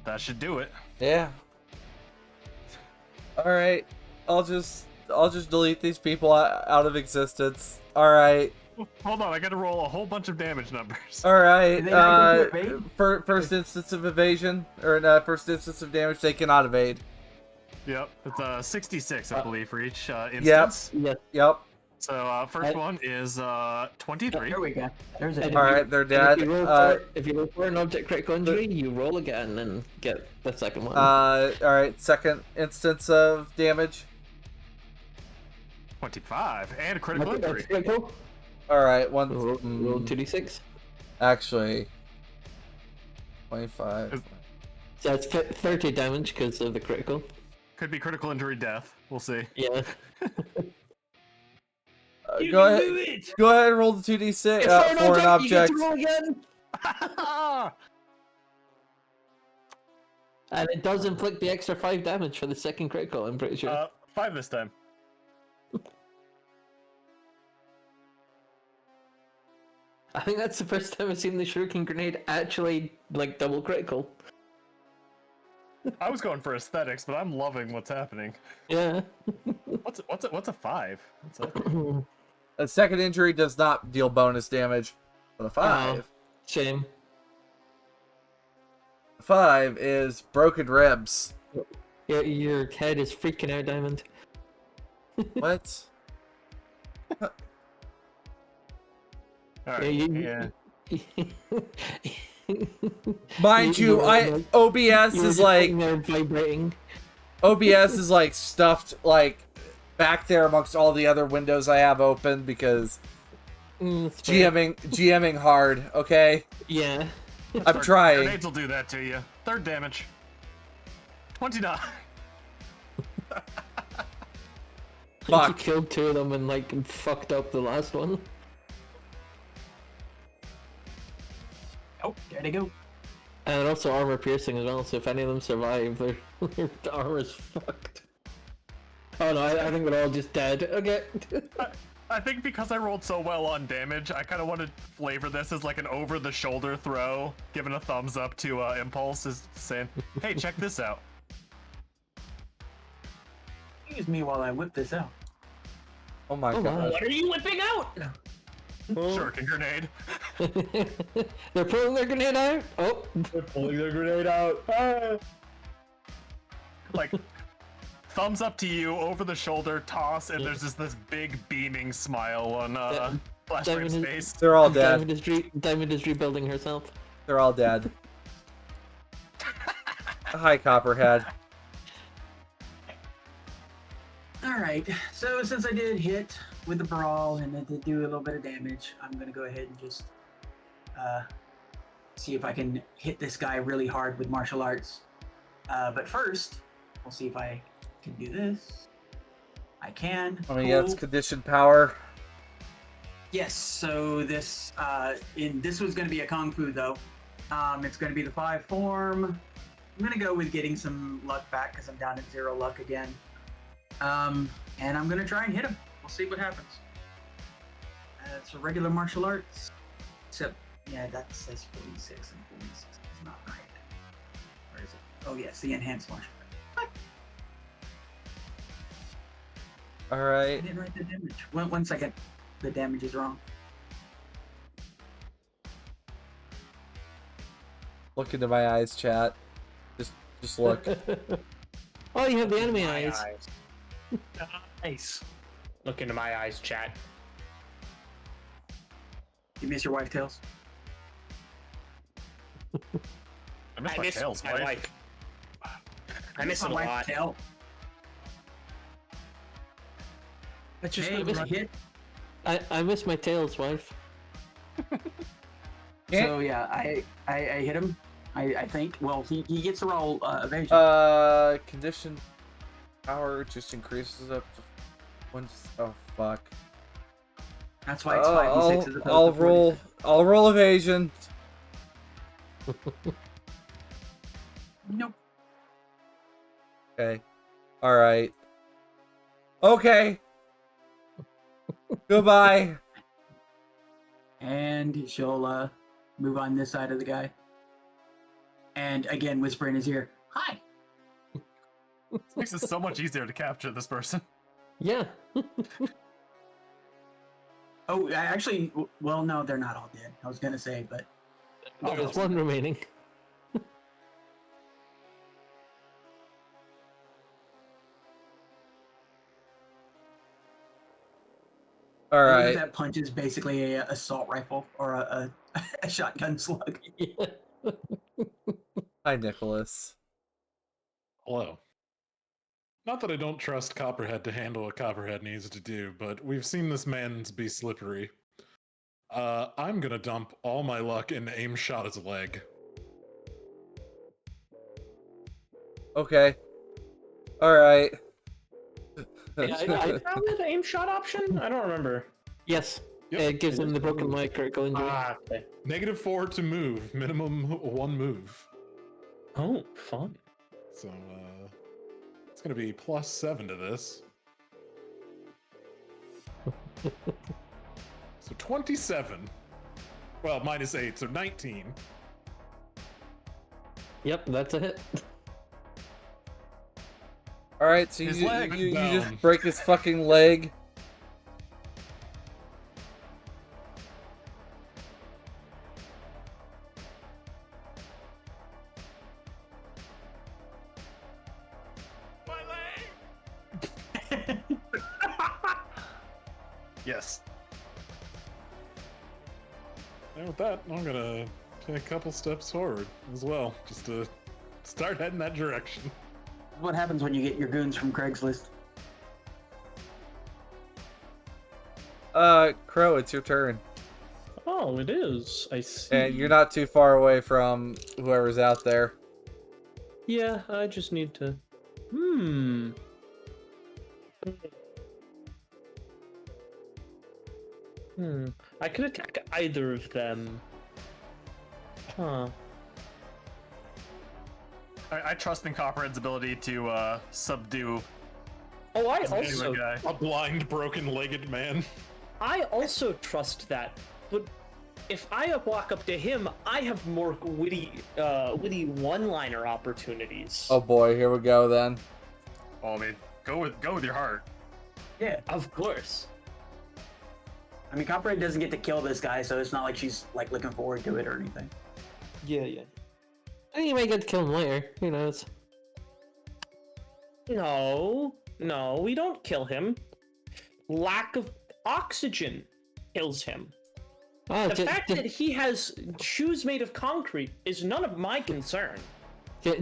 that should do it. Yeah. All right. I'll just I'll just delete these people out of existence. All right. Hold on, I gotta roll a whole bunch of damage numbers. All right. They not get to evade? First instance of evasion or first instance of damage, they cannot evade. Yep, it's 66, I believe, for each instance. Yep. So first one is 23. There we go. There's it. All right, they're dead. If you roll for an object critical injury, you roll again and get the second one. All right, second instance of damage. 25 and a critical injury. Critical. All right, one. Roll 2d6. Actually, 25. So it's 30 damage because of the critical. Could be critical injury death. We'll see. Yeah. Go ahead. Go ahead and roll the 2d6 for an object. You get to roll again. And it does inflict the extra 5 damage for the second critical, I'm pretty sure. 5 this time. I think that's the first time I've seen the shuriken grenade actually, like, double critical. I was going for aesthetics, but I'm loving what's happening. Yeah. What's a 5? A second injury does not deal bonus damage. But a 5. Oh, shame. 5 is broken ribs. Your head is freaking out, Diamond. What? Alright, yeah. Mind you, OBS is like they're vibrating. OBS is like stuffed like back there amongst all the other windows I have open because GMing hard. Okay. Yeah. I'm trying. Grenades will do that to you. Third damage. 29. Fuck. You killed 2 of them and like fucked up the last one. Oh, there they go. And also armor piercing as well, so if any of them survive, their armor's fucked. Oh no, I think we're all just dead. Okay. I think because I rolled so well on damage, I kind of want to flavor this as like an over-the-shoulder throw, giving a thumbs up to Impulse, is saying, hey, check this out. Excuse me while I whip this out. Oh my god. What are you whipping out? Shuriken grenade. They're pulling their grenade out. Oh, They're pulling their grenade out. Ah. Like, thumbs up to you, over the shoulder, toss, and there's just this big beaming smile on Flashbrain's face. They're all dead. Diamond is rebuilding herself. They're all dead. Hi, Copperhead. Alright, so since I did hit with the brawl and it did do a little bit of damage, I'm gonna go ahead and just see if I can hit this guy really hard with martial arts. But first, we'll see if I can do this. I can. I mean, yeah, it's conditioned power. Yes, so this this was gonna be a Kung Fu though. It's gonna be the 5 form. I'm gonna go with getting some luck back because I'm down at 0 luck again. And I'm gonna try and hit him. We'll see what happens. It's a regular martial arts. Except, yeah, that says 46 and 46 is not right. Where is it? Oh yes, the enhanced martial art. What? Alright. I didn't write the damage. One second. The damage is wrong. Look into my eyes, chat. Just look. Oh, you have the enemy eyes. Nice. Look into my eyes, chat. You miss your wife, Tails? I miss my tails, my wife. wife. I miss it a my lot. tail. That's just Hey, hit. I miss my tails, wife. So yeah, I hit him. I think. Well, he gets to roll evasion. Condition power just increases up to one. Oh fuck. That's why it's 5d6 as opposed I'll to roll. 46. I'll roll evasion. Nope. Okay. All right. Okay. Goodbye. And she'll move on this side of the guy. And again, whisper in his ear, "Hi." This makes it so much easier to capture this person. Yeah. Oh, actually, well, no, they're not all dead. I was gonna say, but There's one remaining. All I think right. that punch is basically a assault rifle or a shotgun slug. Hi, Nicholas. Hello. Not that I don't trust Copperhead to handle what Copperhead needs to do, but we've seen this man be slippery. I'm gonna dump all my luck and aim shot his leg. Okay. All right. I found the aim shot option. I don't remember. Yes. Yep. It gives him the broken leg critical injury. Okay. -4 to move, minimum 1 move. Oh, fun. So, it's gonna be +7 to this. So 27. Well, -8, so 19. Yep, that's a hit. All right, so His you leg you down. just break his fucking leg. Yes. And with that, I'm gonna take a couple steps forward as well, just to start heading that direction. What happens when you get your goons from Craigslist? Crow, it's your turn. Oh, it is. I see. And you're not too far away from whoever's out there. Yeah, I just need to. I could attack either of them. Huh. I trust in Copperhead's ability to subdue Oh, I the also guy. A blind, broken-legged man. I also trust that, but if I walk up to him, I have more witty one-liner opportunities. Oh boy, here we go then. Oh, I mean, go with your heart. Yeah, Of course. I mean, Copperhead doesn't get to kill this guy, so it's not like she's like looking forward to it or anything. Yeah. I think you might get to kill him later. Who knows? No, we don't kill him. Lack of oxygen kills him. Oh, The fact that he has shoes made of concrete is none of my concern.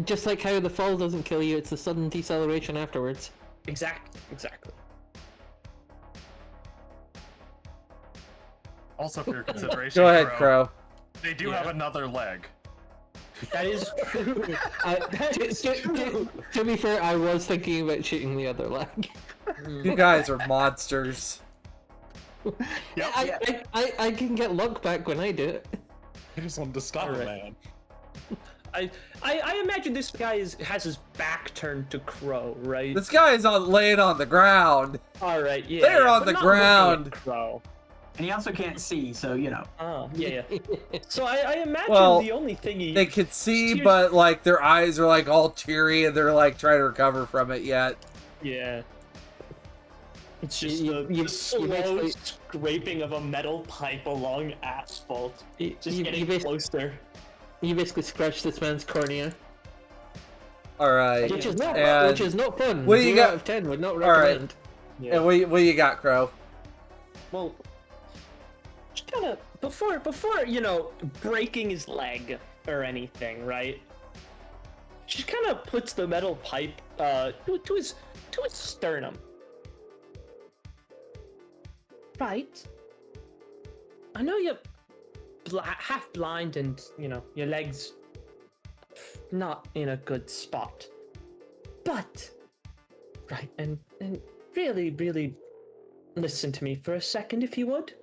just like how the fall doesn't kill you, it's the sudden deceleration afterwards. Exactly. Also, for your consideration, Go ahead, Crow. They do have another leg. That is true. That is true. To be fair, I was thinking about shooting the other leg. You guys are monsters. I can get luck back when I do it. I just wanted to stop a man. I imagine this guy has his back turned to Crow, right? This guy is laying on the ground. All right, yeah. They're on but the not looking ground. at Crow. And he also can't see, so you know. Oh, yeah. So I imagine Well, the only thing They can see, Tears- but like their eyes are like all teary and they're like trying to recover from it yet. Yeah. It's just You the slow basically- scraping of a metal pipe along asphalt. Just you getting basically- closer. You basically scratch this man's cornea, All right. which is not fun. What do you 0 got- out of 10 would not All right. recommend. Yeah. And what you got, Crow? Well, just kind of before breaking his leg or anything, right? Just kind of puts the metal pipe to his sternum. Right. I know you're half blind and your legs not in a good spot, but right and really listen to me for a second, if you would.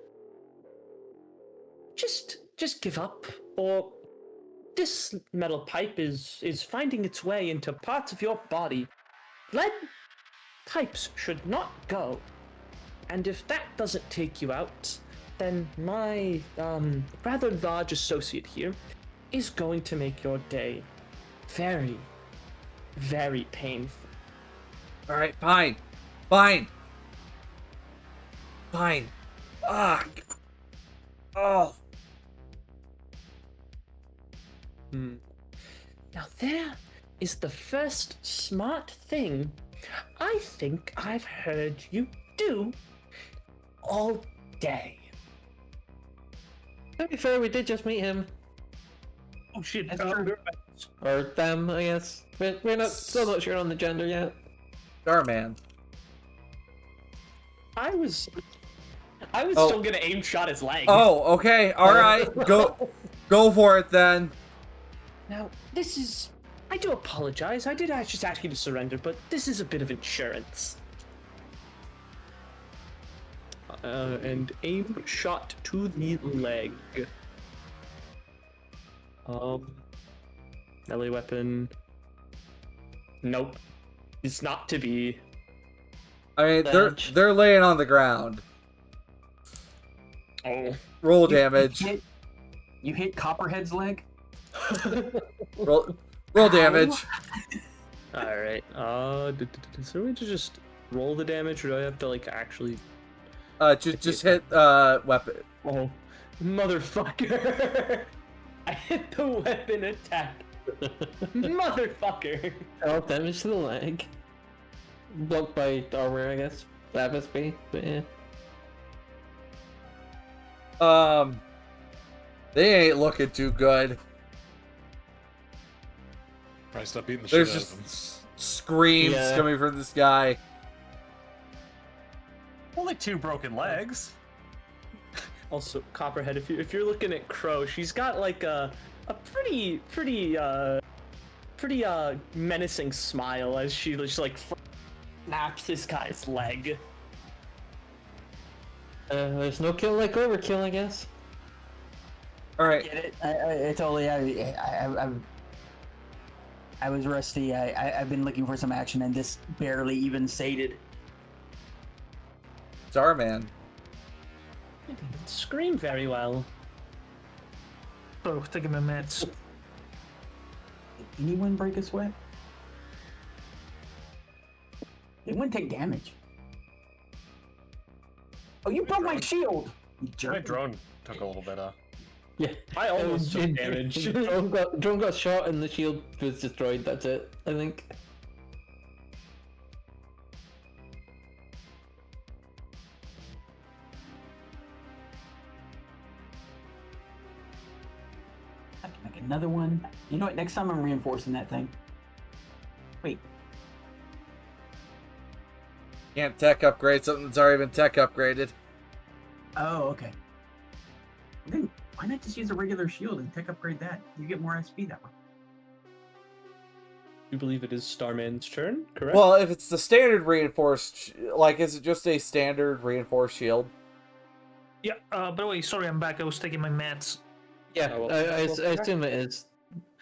Just give up, or this metal pipe is finding its way into parts of your body. Lead pipes should not go, and if that doesn't take you out, then my rather large associate here is going to make your day very, very painful. All right, fine. Fine. Ah. Oh. Now there is the first smart thing I think I've heard you do all day. To be fair, we did just meet him. Oh shit! That's true. Or them, I guess. We're not still not sure on the gender yet. Starman. I was Oh. still gonna aim shot his leg. Oh, okay. All right. Go for it then. Now, this is... I do apologize. I did just ask you to surrender, but this is a bit of insurance. And aim shot to the leg. Melee weapon. Nope. It's not to be. I mean, Bench. they're laying on the ground. Oh. Roll damage. You hit Copperhead's leg? Roll damage. Alright. So we just roll the damage, or do I have to, like, actually... Just hit weapon. Oh, motherfucker! I hit the weapon attack. Motherfucker! 12 damage to the leg. Blocked by armor, I guess. That must be, but yeah. They ain't looking too good. Probably stop beating the shit There's out of just them. screams Yeah. coming from this guy. Only 2 broken legs. Also, Copperhead, if you're looking at Crow, she's got like a pretty menacing smile as she just like snaps this guy's leg. There's no kill like overkill, I guess. All right. Get it? I totally. I was rusty. I've been looking for some action, and this barely even sated. Starman. I didn't scream very well. Oh, taking my meds. Did anyone break a sweat? It wouldn't take damage. Oh, you broke my shield! You My jerk. drone took a little bit of. Yeah. I almost took damage. Drone got shot and the shield was destroyed, that's it, I think. I can make another one. You know what? Next time I'm reinforcing that thing. Wait. Can't tech upgrade something that's already been tech upgraded. Oh, okay. Then why not just use a regular shield and tech upgrade that? You get more SP that way. You believe it is Starman's turn, correct? Well, if it's the standard reinforced, like, is it just a standard reinforced shield? Yeah. By the way, sorry, I'm back. I was taking my meds. Yeah, Oh, well, I well, assume it is.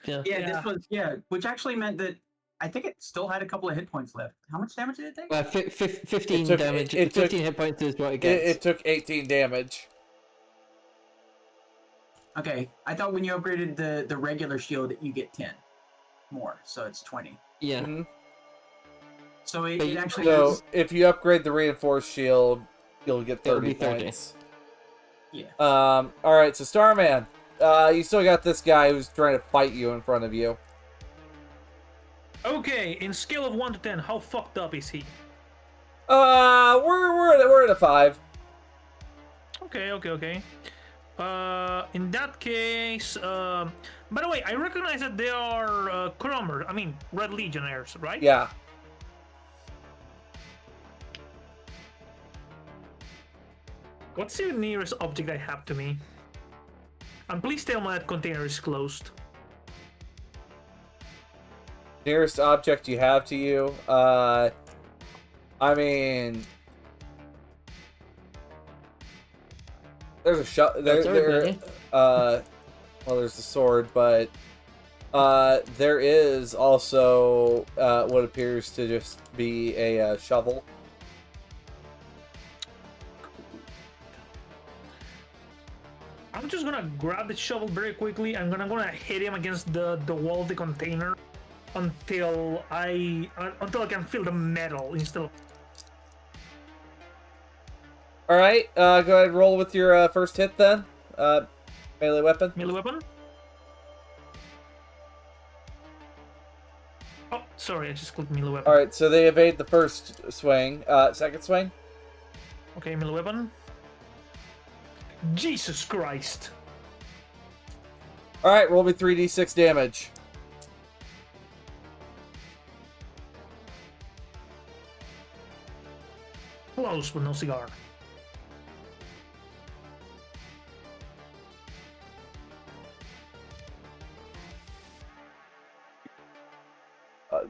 Yeah. Yeah, Yeah. this was which actually meant that I think it still had a couple of hit points left. How much damage did it take? 15 It took- damage. it took- 15 hit points is what it gets. It took 18 damage. Okay, I thought when you upgraded the regular shield that you get 10 more, so it's 20. Yeah. Mhm. So it, But it you- actually So is, if you upgrade the reinforced shield, you'll get It'll 30 be 30. points. yeah. All right, so Starman, you still got this guy who's trying to fight you in front of you. Okay, in scale of 1 to 10, how fucked up is he? We're at a 5. Okay. In that case, by the way, I recognize that they are Crummer. I mean, Red Legionnaires, right? Yeah. What's the nearest object I have to me? And please tell me that container is closed. Nearest object you have to you. I mean, there's a shot. That's okay. Well, there's the sword, but there is also what appears to just be a shovel. I'm just gonna grab the shovel very quickly. I'm gonna hit him against the wall of the container until I can feel the metal instead of. All right, go ahead and roll with your first hit then. Melee weapon. Melee weapon. Oh, sorry, I just clicked melee weapon. All right, so they evade the first swing. Second swing. Okay, melee weapon. Jesus Christ. All right, roll me 3d6 damage. Close, but no cigar.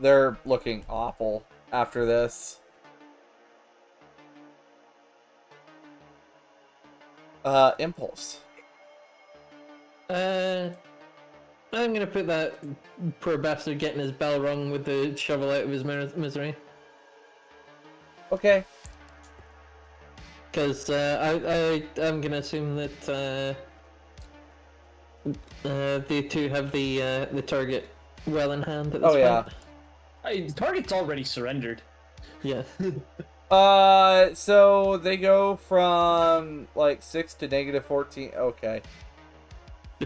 They're looking awful after this. Impulse. I'm gonna put that poor bastard getting his bell rung with the shovel out of his misery. Okay. Because I'm gonna assume that the two have the target well in hand at this point. Yeah. The target's already surrendered. Yeah. So they go from like 6 to -14. Okay. I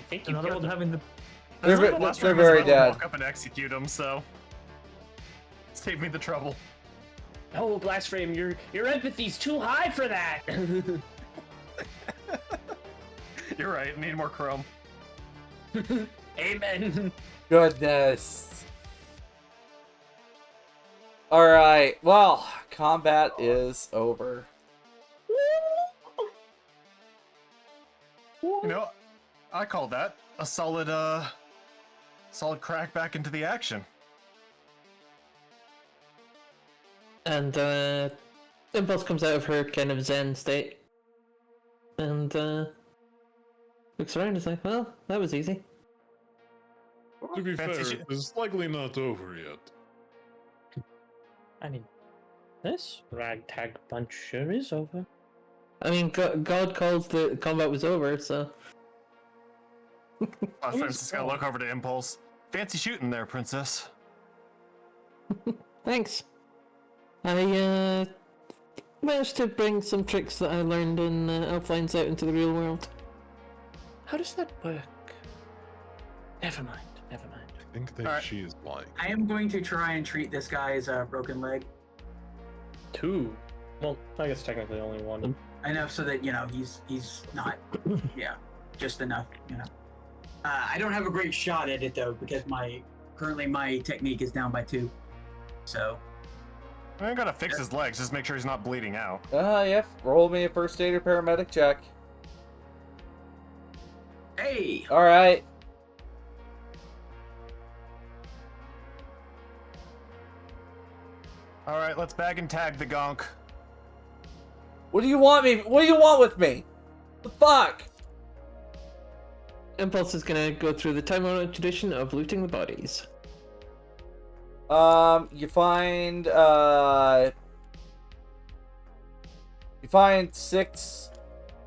think you Another killed one him. having the. They're very dead. Walk up and execute him. So save me the trouble. Oh, Blast Frame, your empathy's too high for that. You're right. I need more chrome. Amen. Goodness. All right. Well, combat is over. You know, I call that a solid crack back into the action. And Impulse comes out of her kind of zen state and looks around and is like, well, that was easy. To be fair, Fancy it's likely not over yet. I mean, this ragtag bunch sure is over. I mean, God calls the combat was over, so... I'm just gonna look over to Impulse. Fancy shooting there, princess. Thanks. I managed to bring some tricks that I learned in Elflines out into the real world. How does that work? Never mind. I think that she is lying. I am going to try and treat this guy as a broken leg. 2. Well, I guess technically only 1. Enough so that, he's not, just enough, I don't have a great shot at it, though, because currently my technique is down by 2. So. I gotta fix his legs, just make sure he's not bleeding out. Yep. Roll me a first aid or paramedic check. Hey! All right. All right, let's bag and tag the gonk. What do you want with me? The fuck? Impulse is gonna go through the time-honored tradition of looting the bodies. You find 6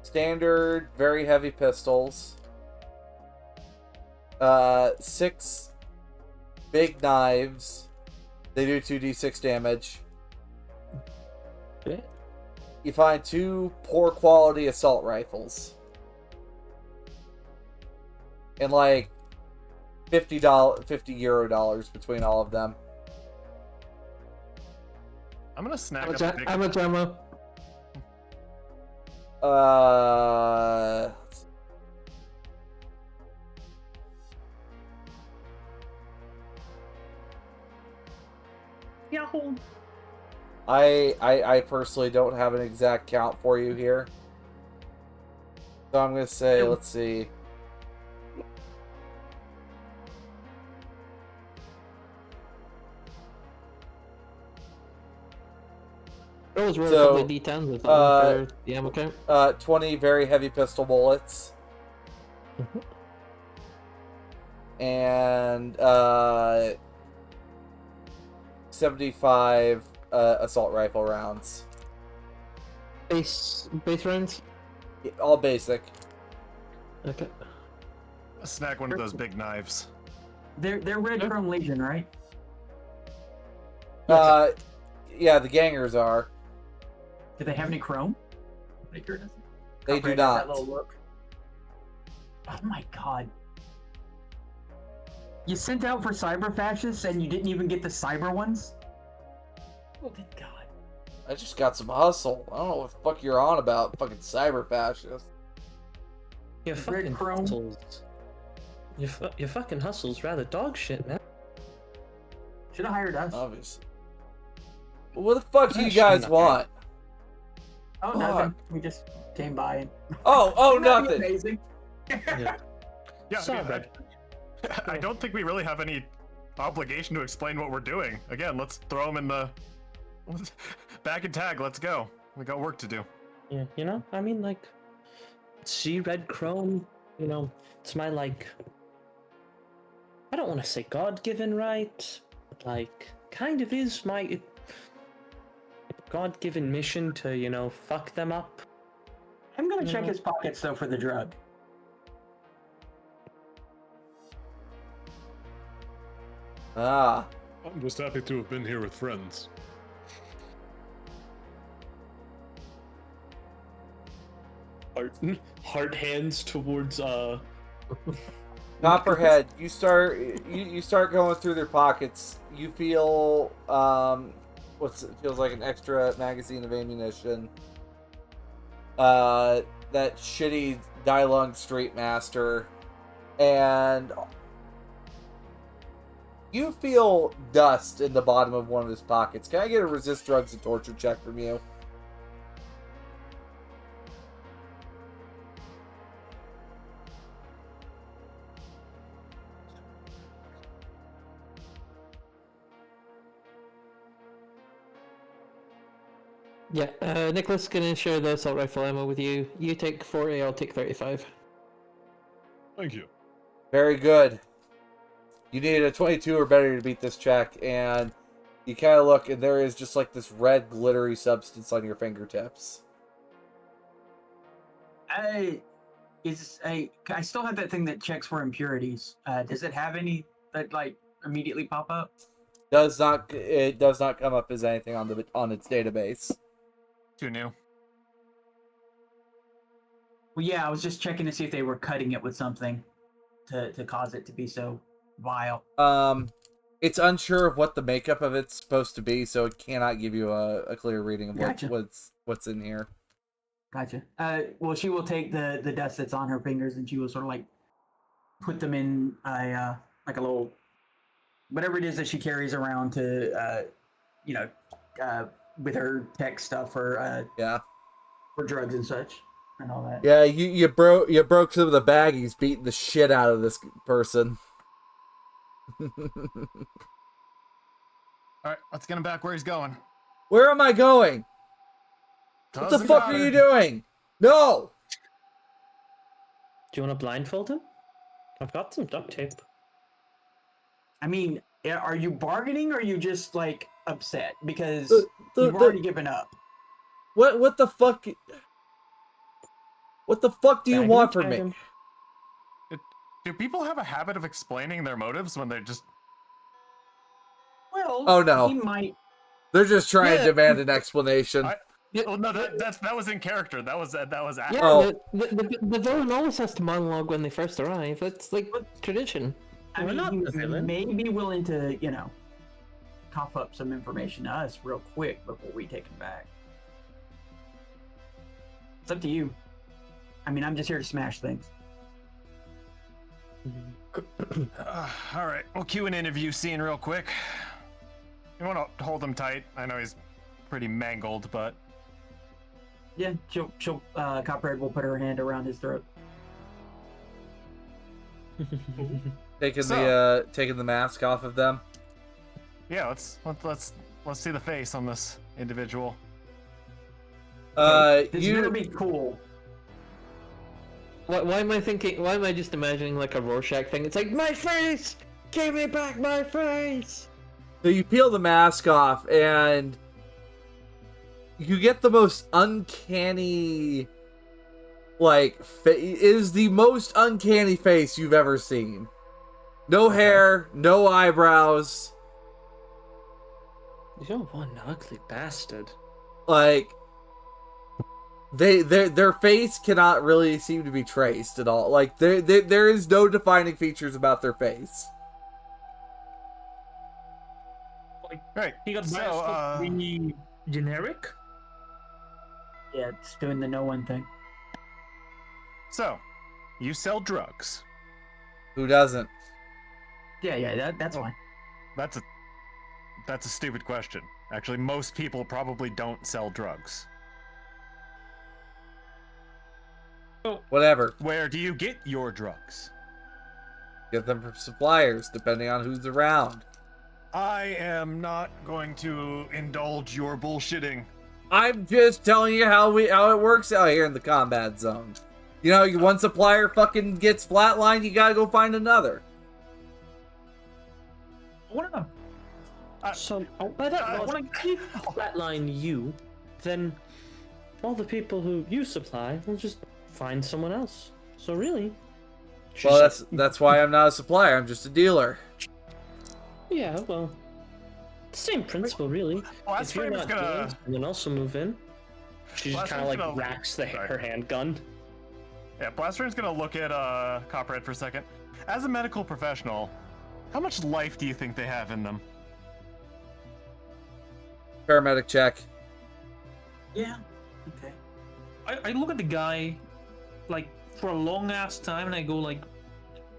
standard, very heavy pistols. 6 big knives. They do 2d6 damage. Okay. You find 2 poor quality assault rifles. And like $50 between all of them. I'm gonna snag up a big... How much ammo? Yahoo! I personally don't have an exact count for you here. So I'm gonna say, let's see. Those were So, a couple of D10s or something for the ammo count. 20 very heavy pistol bullets. And 75 assault rifle rounds. Base rounds? All basic. Okay. Snag one of those big knives. They're Red Chrome Legion, right? Yeah, the gangers are. Do they have any chrome? They do That not. little look. Oh my god. You sent out for cyber fascists and you didn't even get the cyber ones? Oh good god. I just got some hustle. I don't know what the fuck you're on about, fucking cyber fascist. Your fucking hustles. Your fucking hustle's rather dog shit, man. Should have hired us. Obviously. Well, what the fuck do you guys want? Oh, nothing. We just came by and... Oh, That'd be nothing. amazing. Yeah, Sorry, again, I don't think we really have any obligation to explain what we're doing. Again, let's throw them in the bag and tag. Let's go. We got work to do. Yeah, you know, I mean, like, see red chrome, you know, it's my, like, I don't want to say God-given right, but, like, kind of is my God-given mission to, you know, fuck them up. I'm gonna check his pockets, though, for the drug. Ah. I'm just happy to have been here with friends. Heart hands towards, Copperhead, you start going through their pockets. You feel feels like an extra magazine of ammunition. That shitty Dylung Straight Master, and you feel dust in the bottom of one of his pockets. Can I get a resist drugs and torture check from you? Yeah, Nicholas can share the assault rifle ammo with you. You take 40, I'll take 35. Thank you. Very good. You needed a 22 or better to beat this check, and you kind of look, and there is just like this red glittery substance on your fingertips. I still have that thing that checks for impurities. Does it have any that like immediately pop up? It does not come up as anything on its database. Too new. Well, yeah, I was just checking to see if they were cutting it with something to cause it to be so vile. It's unsure of what the makeup of it's supposed to be, so it cannot give you a clear reading of Gotcha. what's in here. Gotcha. Well, she will take the dust that's on her fingers and she will sort of like put them in a like a little whatever it is that she carries around to with her tech stuff for drugs and such and all that. Yeah, you broke some of the baggies beating the shit out of this person. All right, let's get him back where he's going. Where am I going? What the fuck are you doing? No! Do you want to blindfold him? I've got some duct tape. I mean, are you bargaining or are you just like upset because you've already given up? What the fuck? What the fuck do you want from me? Do people have a habit of explaining their motives when they're just... Well, oh no, he might. They're just trying to demand an explanation. Well, no, that was in character. That was accurate. Yeah, the villain always has to monologue when they first arrive. That's like tradition. I mean, he may be willing to, cough up some information to us real quick before we take him back. It's up to you. I mean, I'm just here to smash things. All right, we'll cue an interview scene real quick. You want to hold him tight? I know he's pretty mangled, but yeah, Copperhead will put her hand around his throat. Taking the mask off of them. Yeah, let's see the face on this individual. This is gonna be cool. Why am I just imagining like a Rorschach thing? It's like, my face! Give me back my face! So you peel the mask off and you get the most uncanny, it is the most uncanny face you've ever seen. No hair, no eyebrows. You're one ugly bastard. their face cannot really seem to be traced at all. Like there is no defining features about their face. Like, Right. he got So, biased to be generic. Yeah, it's doing the no one thing. So, you sell drugs. Who doesn't? Yeah, that's fine. That's a stupid question. Actually, most people probably don't sell drugs. Whatever. Where do you get your drugs? Get them from suppliers, depending on who's around. I am not going to indulge your bullshitting. I'm just telling you how it works out here in the combat zone. You know, one supplier fucking gets flatlined, you gotta go find another. I want to know. So, by that logic, if you flatline you, then all the people who you supply will just find someone else. So really, Well, that's why I'm not a supplier. I'm just a dealer. yeah, well, same principle, really. Blast If you're Frame's not gonna- dealing, someone else will move in. She just Blast kind of Frame's like gonna- racks Sorry. her handgun. Yeah, Blaster's gonna look at Copperhead for a second. As a medical professional, how much life do you think they have in them? Paramedic check. Yeah. Okay. I look at the guy, like, for a long ass time, and I go like,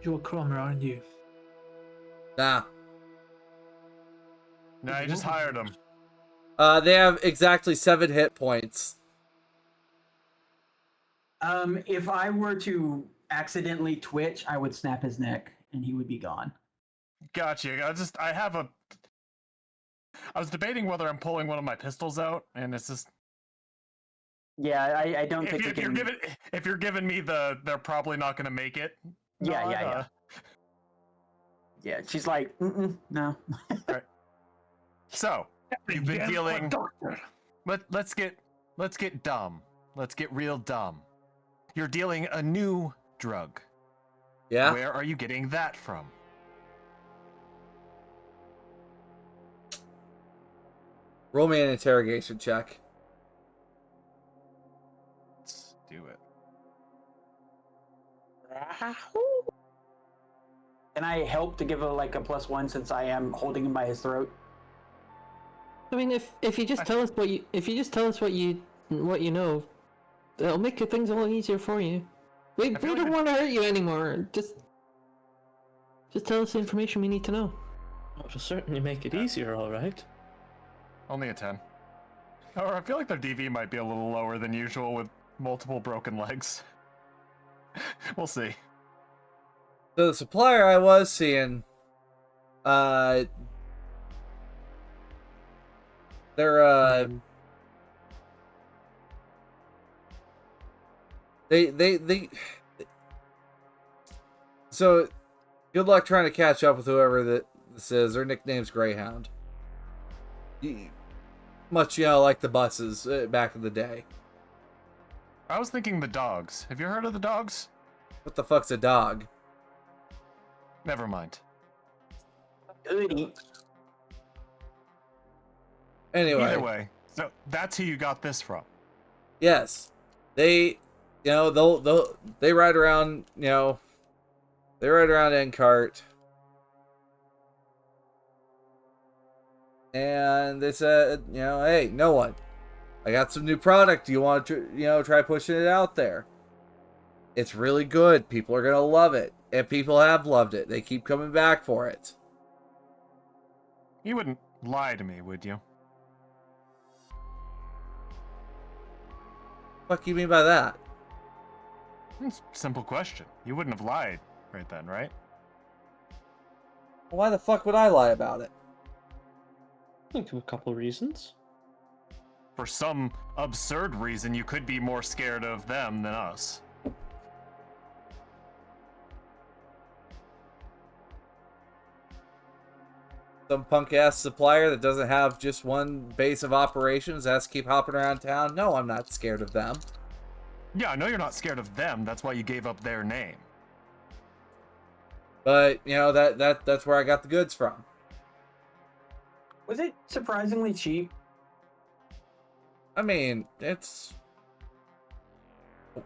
"You're a crummer, aren't you?" Nah. No, you just hired them. They have exactly 7 hit points. If I were to accidentally twitch, I would snap his neck and he would be gone. Gotcha. I was debating whether I'm pulling one of my pistols out, and it's just Yeah, I don't think it can. if you're giving me they're probably not gonna make it. Yeah. Yeah, she's like, no. So you've been dealing. Let's get dumb. Let's get real dumb. You're dealing a new drug. Yeah? Where are you getting that from? Roll me an interrogation check. Let's do it. Can I help to give a +1 since I am holding him by his throat? I mean, if you just tell us what you know, it'll make things a lot easier for you. We don't want to hurt you anymore. Just tell us the information we need to know. It'll certainly make it easier, all right. Only a 10. Or I feel like their DV might be a little lower than usual with multiple broken legs. We'll see. So the supplier I was seeing, they're they so good luck trying to catch up with whoever this is. Their nickname's Greyhound. Much, like the buses back in the day. I was thinking the dogs. Have you heard of the dogs? What the fuck's a dog? Never mind. Goody. Anyway. Either way, so that's who you got this from. Yes. They they ride around, they ride around Encart. And they said, hey, no one. I got some new product. Do you want to, try pushing it out there? It's really good. People are going to love it. And people have loved it. They keep coming back for it. You wouldn't lie to me, would you? What do you mean by that? It's a simple question. You wouldn't have lied right then, right? Why the fuck would I lie about it? I think of a couple reasons. For some absurd reason, you could be more scared of them than us. Some punk ass supplier that doesn't have just one base of operations has to keep hopping around town. No, I'm not scared of them. Yeah, I know you're not scared of them. That's why you gave up their name. But that's where I got the goods from. Was it surprisingly cheap? I mean, it's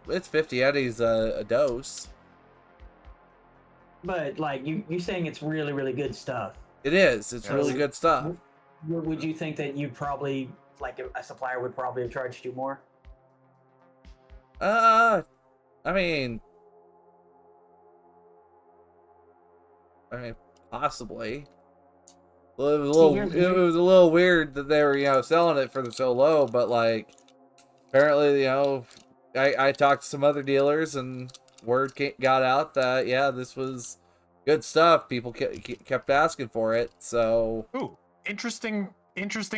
It's 50 eddies a dose. But like you saying it's really really good stuff. It is. It's really good stuff. Would you think that you probably like a supplier would probably have charged you more? I mean, possibly. Well, it was a little weird that they were, selling it for so low, but like, apparently, I talked to some other dealers and word got out that this was good stuff. People kept asking for it, so. Ooh, interesting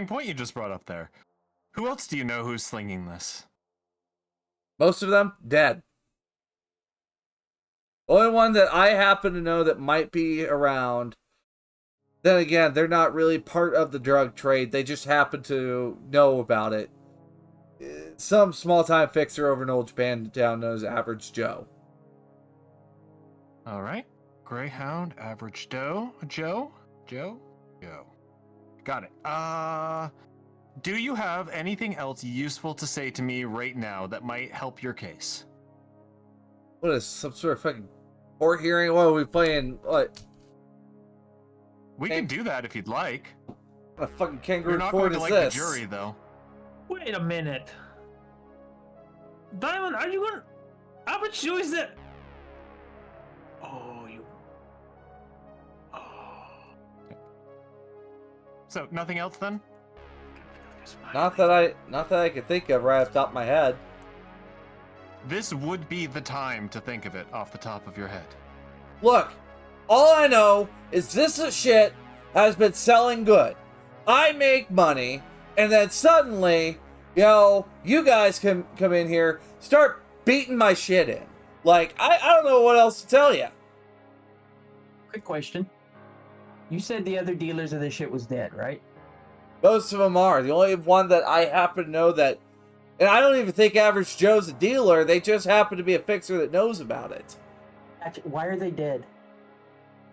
point you just brought up there. Who else do you know who's slinging this? Most of them dead. Only one that I happen to know that might be around. Then again, they're not really part of the drug trade. They just happen to know about it. Some small-time fixer over in Old Japan Town knows Average Joe. All right. Greyhound, Average Joe. Joe. Got it. Do you have anything else useful to say to me right now that might help your case? What is some sort of fucking court hearing? What are we playing? What? We can do that if you'd like. What a fucking kangaroo You're not court going to is like this? the jury, though. Wait a minute. Diamond, are you gonna... Average Joe is that... Oh, you... Oh... So, nothing else then? Not that I can think of right off the top of my head. This would be the time to think of it off the top of your head. Look, all I know is this shit has been selling good. I make money, and then suddenly, you guys can come in here, start beating my shit in. Like, I don't know what else to tell you. Quick question. You said the other dealers of this shit was dead, right? Most of them are. The only one that I happen to know that, and I don't even think Average Joe's a dealer, they just happen to be a fixer that knows about it. Actually, why are they dead?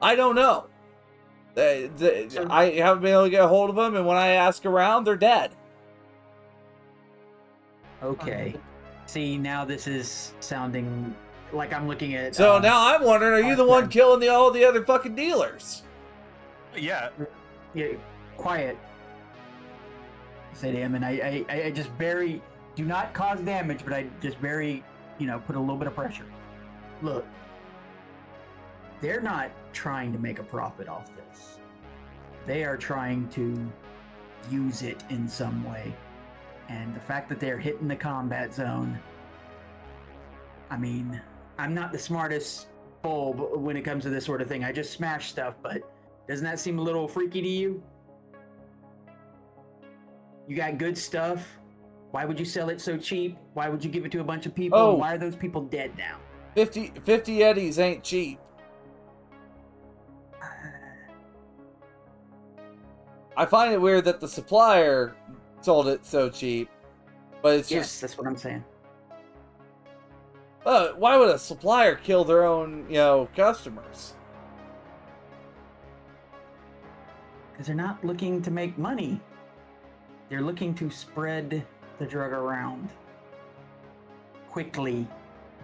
I don't know. I haven't been able to get a hold of them, and when I ask around, they're dead. Okay. See, now this is sounding like I'm looking at... So now I'm wondering, are you the one killing all the other fucking dealers? Yeah. Yeah, quiet. Said him, and I just do not cause damage, but I just put a little bit of pressure. Look, they're not trying to make a profit off this. They are trying to use it in some way. And the fact that they're hitting the combat zone, I mean, I'm not the smartest bulb when it comes to this sort of thing. I just smash stuff, but doesn't that seem a little freaky to you? You got good stuff. Why would you sell it so cheap? Why would you give it to a bunch of people? Oh. Why are those people dead now? 50 eddies ain't cheap. I find it weird that the supplier sold it so cheap, but it's Yes, just... that's what I'm saying. Why would a supplier kill their own, customers? Because they're not looking to make money. They're looking to spread the drug around quickly,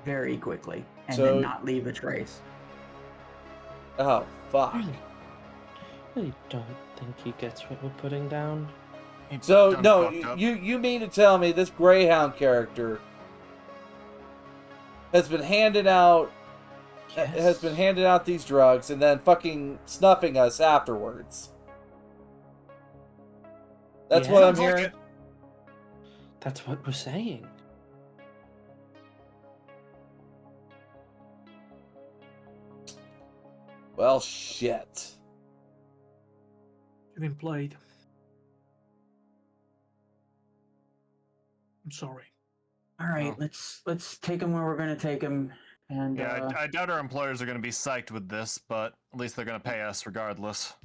very quickly, and then not leave a trace. Oh, fuck. I don't think he gets what we're putting down. So, no, you mean to tell me this Greyhound character has been handing out these drugs and then fucking snuffing us afterwards? That's what I'm hearing. That's what we're saying. Well, shit. You've been played. I'm sorry. All right, let's take them where we're gonna take them. And yeah, I doubt our employers are going to be psyched with this, but at least they're going to pay us regardless.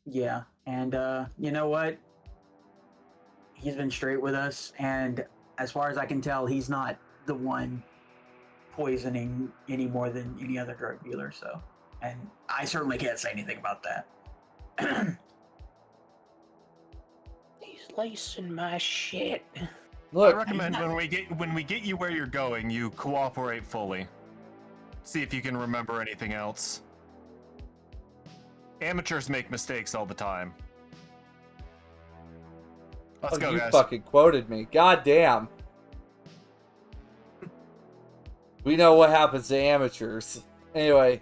yeah, and you know what? He's been straight with us, and as far as I can tell, he's not the one poisoning any more than any other drug dealer. So, and I certainly can't say anything about that. He's lacing my shit. Look, I recommend when we get you where you're going, you cooperate fully. See if you can remember anything else. Amateurs make mistakes all the time. Let's go, you guys. fucking quoted me. God damn. We know what happens to amateurs. Anyway,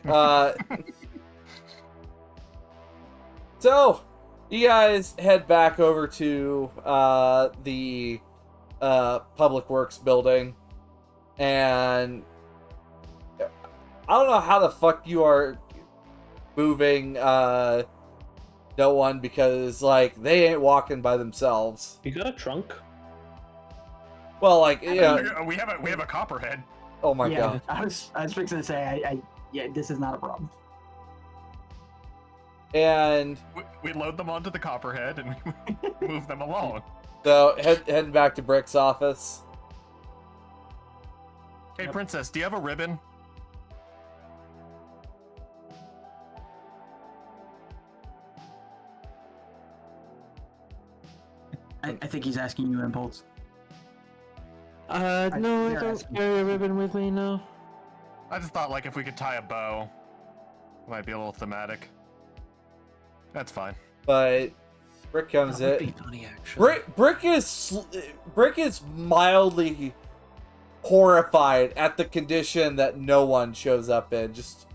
so you guys head back over to the Public Works building, and I don't know how the fuck you are moving no one, because like they ain't walking by themselves. You got a trunk? Well, like, yeah. We have a copperhead. Oh my yeah, god. I was fixing to say, yeah, this is not a problem. And We load them onto the copperhead and we move them along. so heading back to Brick's office. Hey, Princess, do you have a ribbon? I think he's asking you, Impulse. No, I they're don't asking- carry a ribbon with me, no. I just thought, like, if we could tie a bow, it might be a little thematic. That's fine. But Brick comes That would be in. funny, actually. Brick is mildly horrified at the condition that no one shows up in. Just,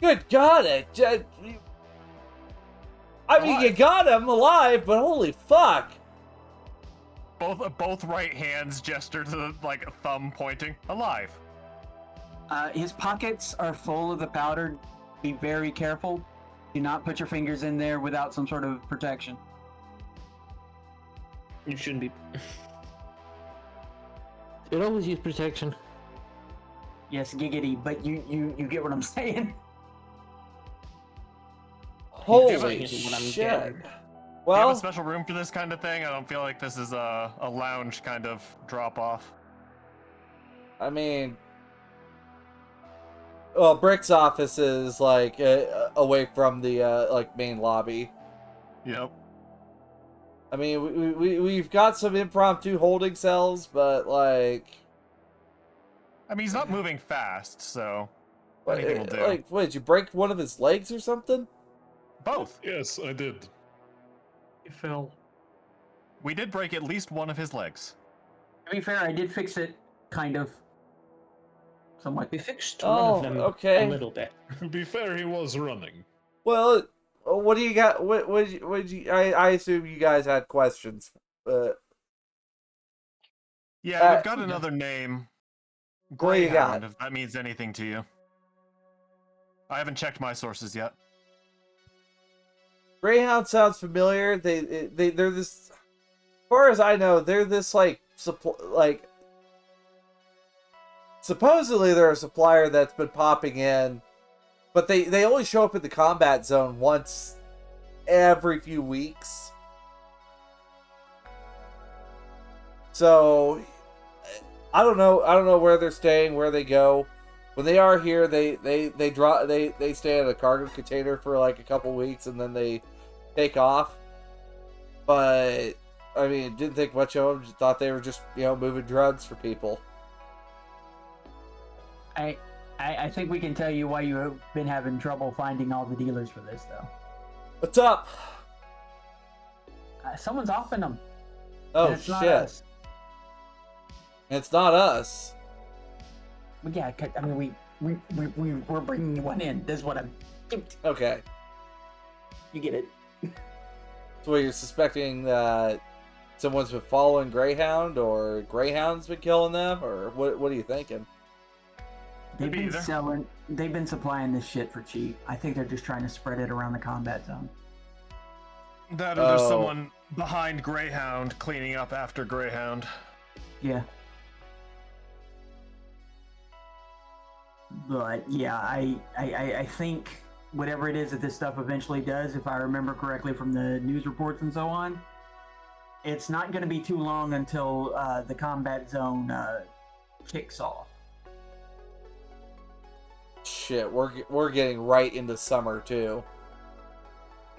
good God, I mean, you got him alive, but holy fuck. Both right hands gesture to the, like, thumb pointing. Alive. His pockets are full of the powder. Be very careful. Do not put your fingers in there without some sort of protection. You shouldn't be. You'd always use protection. Yes, giggity, but you get what I'm saying. Holy what I'm shit. getting. Do you have Well, a special room for this kind of thing? I don't feel like this is a lounge kind of drop-off. I mean, well, Brick's office is like away from the like main lobby. Yep. I mean, we've got some impromptu holding cells, but like, I mean, he's not moving fast, so anything will do. like, what, did you break one of his legs or something? Both. Yes, I did. He fell. We did break at least one of his legs. To be fair, I did fix it, kind of. Somewhat. We fixed Oh, one of them okay. a little bit. To be fair, he was running. Well, what do you got? I assume you guys had questions. Yeah, we've got another name. What do you Greyhound, got? if that means anything to you. I haven't checked my sources yet. Greyhound sounds familiar. They're this, as far as I know, they're this like supposedly they're a supplier that's been popping in, but they only show up in the combat zone once every few weeks. So I don't know where they're staying, where they go. When they are here, they stay in a cargo container for like a couple weeks and then they take off. But I mean, didn't think much of them. Just thought they were just, moving drugs for people. I think we can tell you why you have been having trouble finding all the dealers for this, though. What's up? Someone's offing them. Oh and it's shit! not us. It's not us. But yeah, I mean, we're bringing one in. This is what I'm. Okay. You get it. So you're suspecting that someone's been following Greyhound, or Greyhound's been killing them, or what are you thinking? They've Could be been either. They've been supplying this shit for cheap. I think they're just trying to spread it around the combat zone. That or there's Oh. someone behind Greyhound cleaning up after Greyhound. Yeah. But yeah, I think whatever it is that this stuff eventually does, if I remember correctly from the news reports and so on, it's not going to be too long until the combat zone kicks off. Shit, we're getting right into summer too.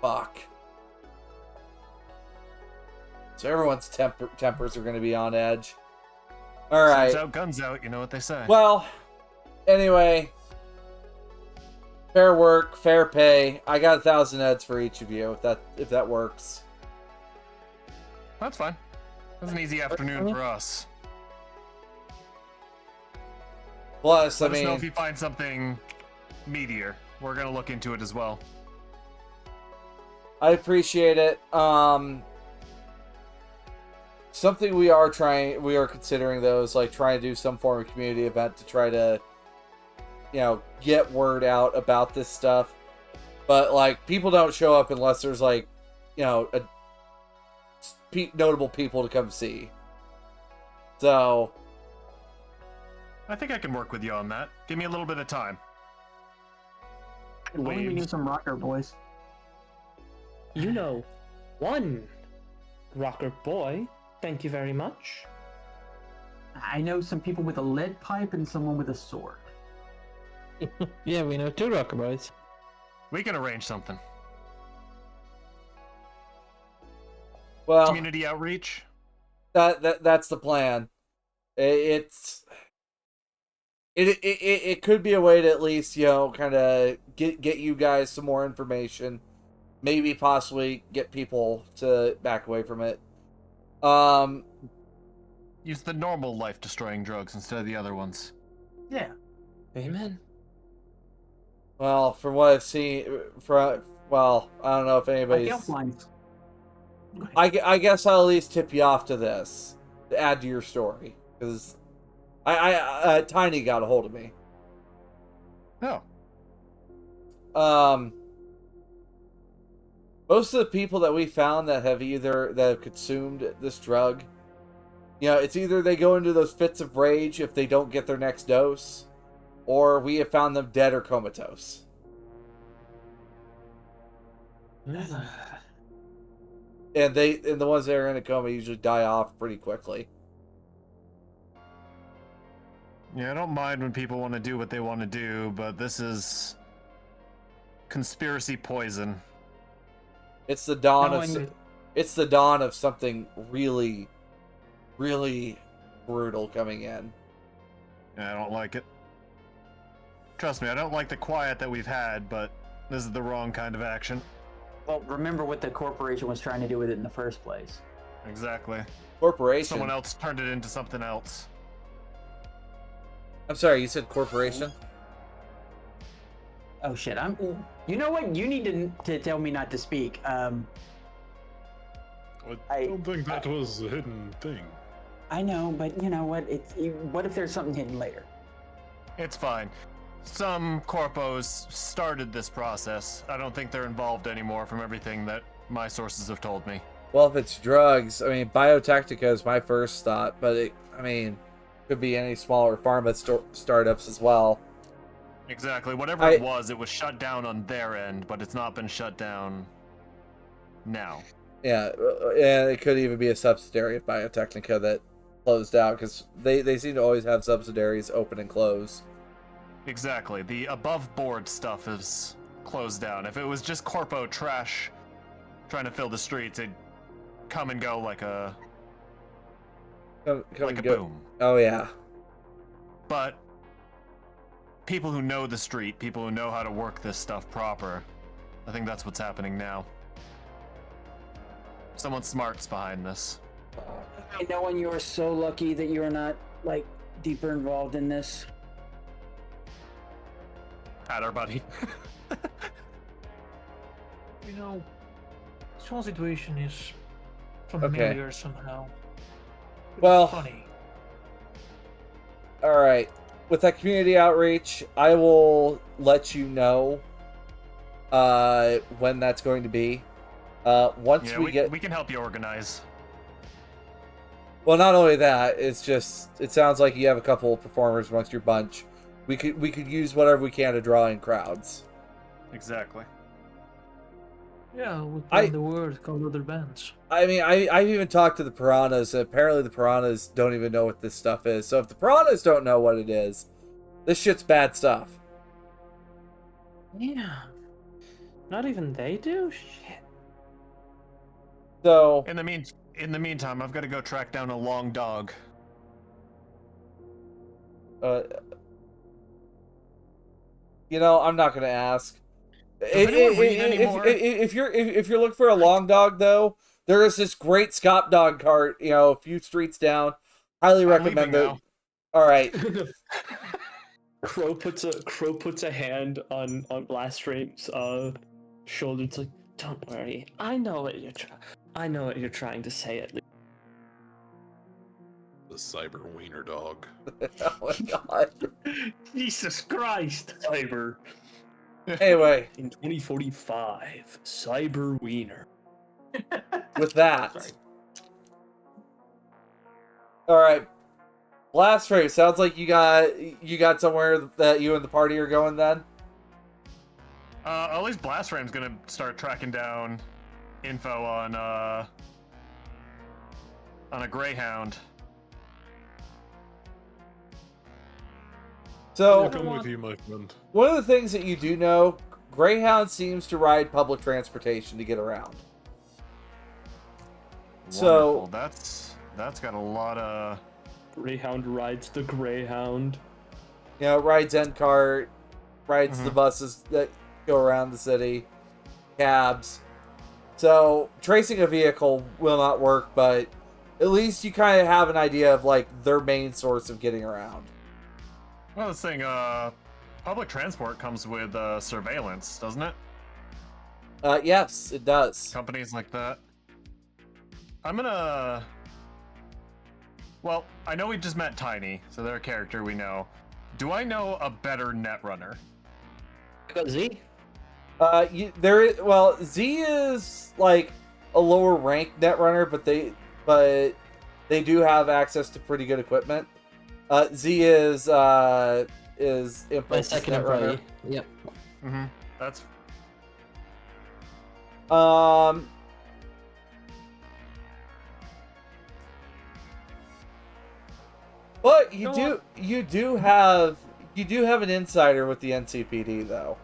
Fuck. So everyone's tempers are going to be on edge. All right. Swords out, guns out. You know what they say. Well, anyway, fair work, fair pay. I got 1,000 heads for each of you, if that works. That's fine. It was an easy afternoon for us. Plus, Let us know if you find something meatier. We're gonna look into it as well. I appreciate it. Something we are considering though is like trying to do some form of community event to try to, get word out about this stuff. But like, people don't show up unless there's like, notable people to come see. So, I think I can work with you on that. Give me a little bit of time. When we need some rocker boys. You know, one rocker boy. Thank you very much. I know some people with a lead pipe and someone with a sword. Yeah, we know 2 rocker boys. We can arrange something. well, Community outreach. that's the plan. It could be a way to at least, kind of get you guys some more information. Maybe possibly get people to back away from it. Use the normal life-destroying drugs instead of the other ones. Yeah. Amen. Well, from what I've seen, I don't know if anybody's... I guess I'll at least tip you off to this, to add to your story, because Tiny got a hold of me. Oh. Most of the people that we found that have consumed this drug, it's either they go into those fits of rage if they don't get their next dose, or we have found them dead or comatose. And the ones that are in a coma usually die off pretty quickly. Yeah, I don't mind when people want to do what they want to do, but this is conspiracy poison. It's the dawn of something really, really brutal coming in. Yeah, I don't like it. Trust me, I don't like the quiet that we've had, but this is the wrong kind of action. Well, remember what the corporation was trying to do with it in the first place. Exactly. Corporation? Someone else turned it into something else. I'm sorry, you said corporation? Oh shit, you know what? You need to tell me not to speak. I don't think that was a hidden thing. I know, but you know what? What if there's something hidden later? It's fine. Some corpos started this process. I don't think they're involved anymore from everything that my sources have told me. Well, if it's drugs, Biotechnica is my first thought, but could be any smaller pharma startups as well. Exactly. Whatever it was shut down on their end, but it's not been shut down now. Yeah, and it could even be a subsidiary of Biotechnica that closed out, because they seem to always have subsidiaries open and close. Exactly. The above board stuff is closed down. If it was just corpo trash trying to fill the streets, it'd come and go like a boom. Oh yeah. But people who know the street, people who know how to work this stuff proper, I think that's what's happening now. Someone smart's behind this. I know, and you are so lucky that you're not deeper involved in this. Pat our buddy. This whole situation is familiar somehow. Well, funny. All right. With that community outreach, I will let you know when that's going to be. Once we can help you organize. Well, not only that, it sounds like you have a couple of performers amongst your bunch. We could use whatever we can to draw in crowds. Exactly. Yeah, we plan the word, call other bands. I've even talked to the Piranhas, and apparently the Piranhas don't even know what this stuff is. So if the Piranhas don't know what it is, this shit's bad stuff. Yeah. Not even they do? Shit. So In In the meantime, I've got to go track down a long dog. You know, I'm not gonna ask. Does anyone read anymore? If you're looking for a long dog, though, there is this great Scott dog cart, you know, a few streets down. Highly recommend it. All right. Crow puts a hand on Blastframe's shoulder. It's like, don't worry, I know what you're trying to say at least. The cyber wiener dog. Oh my god. Jesus Christ. Cyber. Anyway. In 2045, cyber wiener. With that. Sorry. All right. Blastframe, sounds like you got somewhere that you and the party are going then? At least Blastframe's gonna start tracking down info on a Greyhound. So, I'll come with you, my friend. One of the things that you do know, Greyhound seems to ride public transportation to get around. Wonderful. So that's got a lot of... Greyhound rides the Greyhound. You know, rides N-Cart, rides the buses that go around the city, cabs. So, tracing a vehicle will not work, but at least you kind of have an idea of, like, their main source of getting around. Well, this thing, public transport comes with surveillance, doesn't it? Yes, it does. Companies like that. I'm gonna... Well, I know we just met Tiny, so they're a character we know. Do I know a better netrunner? Got Z? Z is like a lower rank netrunner, but they do have access to pretty good equipment. Z is Impulse's My second netrunner. employee. Yep. Mm-hmm. That's... But you do have an insider with the NCPD though.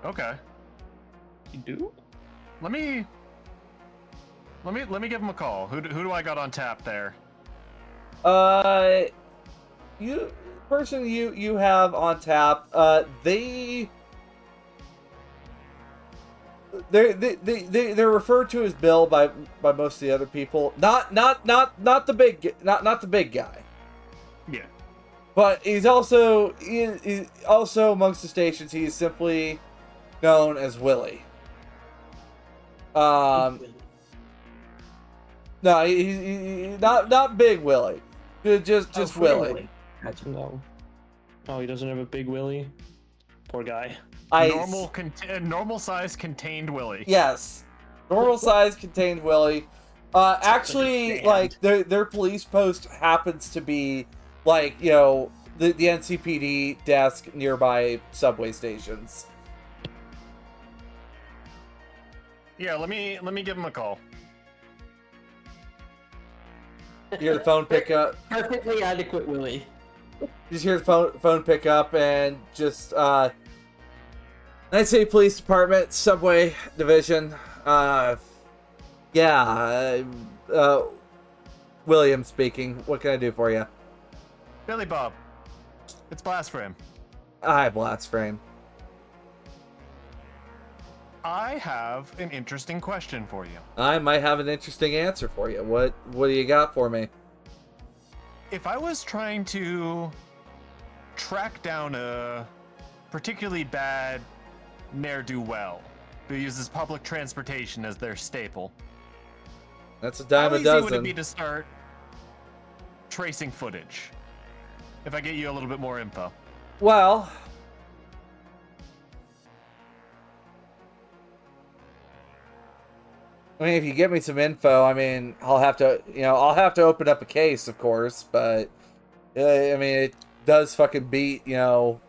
Okay. You do? Let me give him a call. Who do I got on tap there? You have on tap. They're referred to as Bill by most of the other people. Not the big guy. Yeah. But he's also amongst the stations. He's simply known as Willie. No, he's not Big Willie. Just Willie. No. Oh, he doesn't have a big willy. Poor guy. Normal size contained Willie. Yes, normal size contained Willie. Actually, like their police post happens to be like, you know, the NCPD desk nearby subway stations. Yeah, let me give him a call. You hear the phone pick up. Perfectly adequate, Willie. You just hear the phone pick up and just Night City Police Department, Subway Division. William speaking. What can I do for you? Billy Bob. It's Blastframe. Hi, Blastframe. I have an interesting question for you. I might have an interesting answer for you. What do you got for me? If I was trying to track down a particularly bad ne'er-do-well who uses public transportation as their staple, that's a dime a dozen. How easy would it be to start tracing footage if I get you a little bit more info? Well, I mean, if you give me some info, I mean, I'll have to open up a case, of course, but I mean, it does fucking beat, doing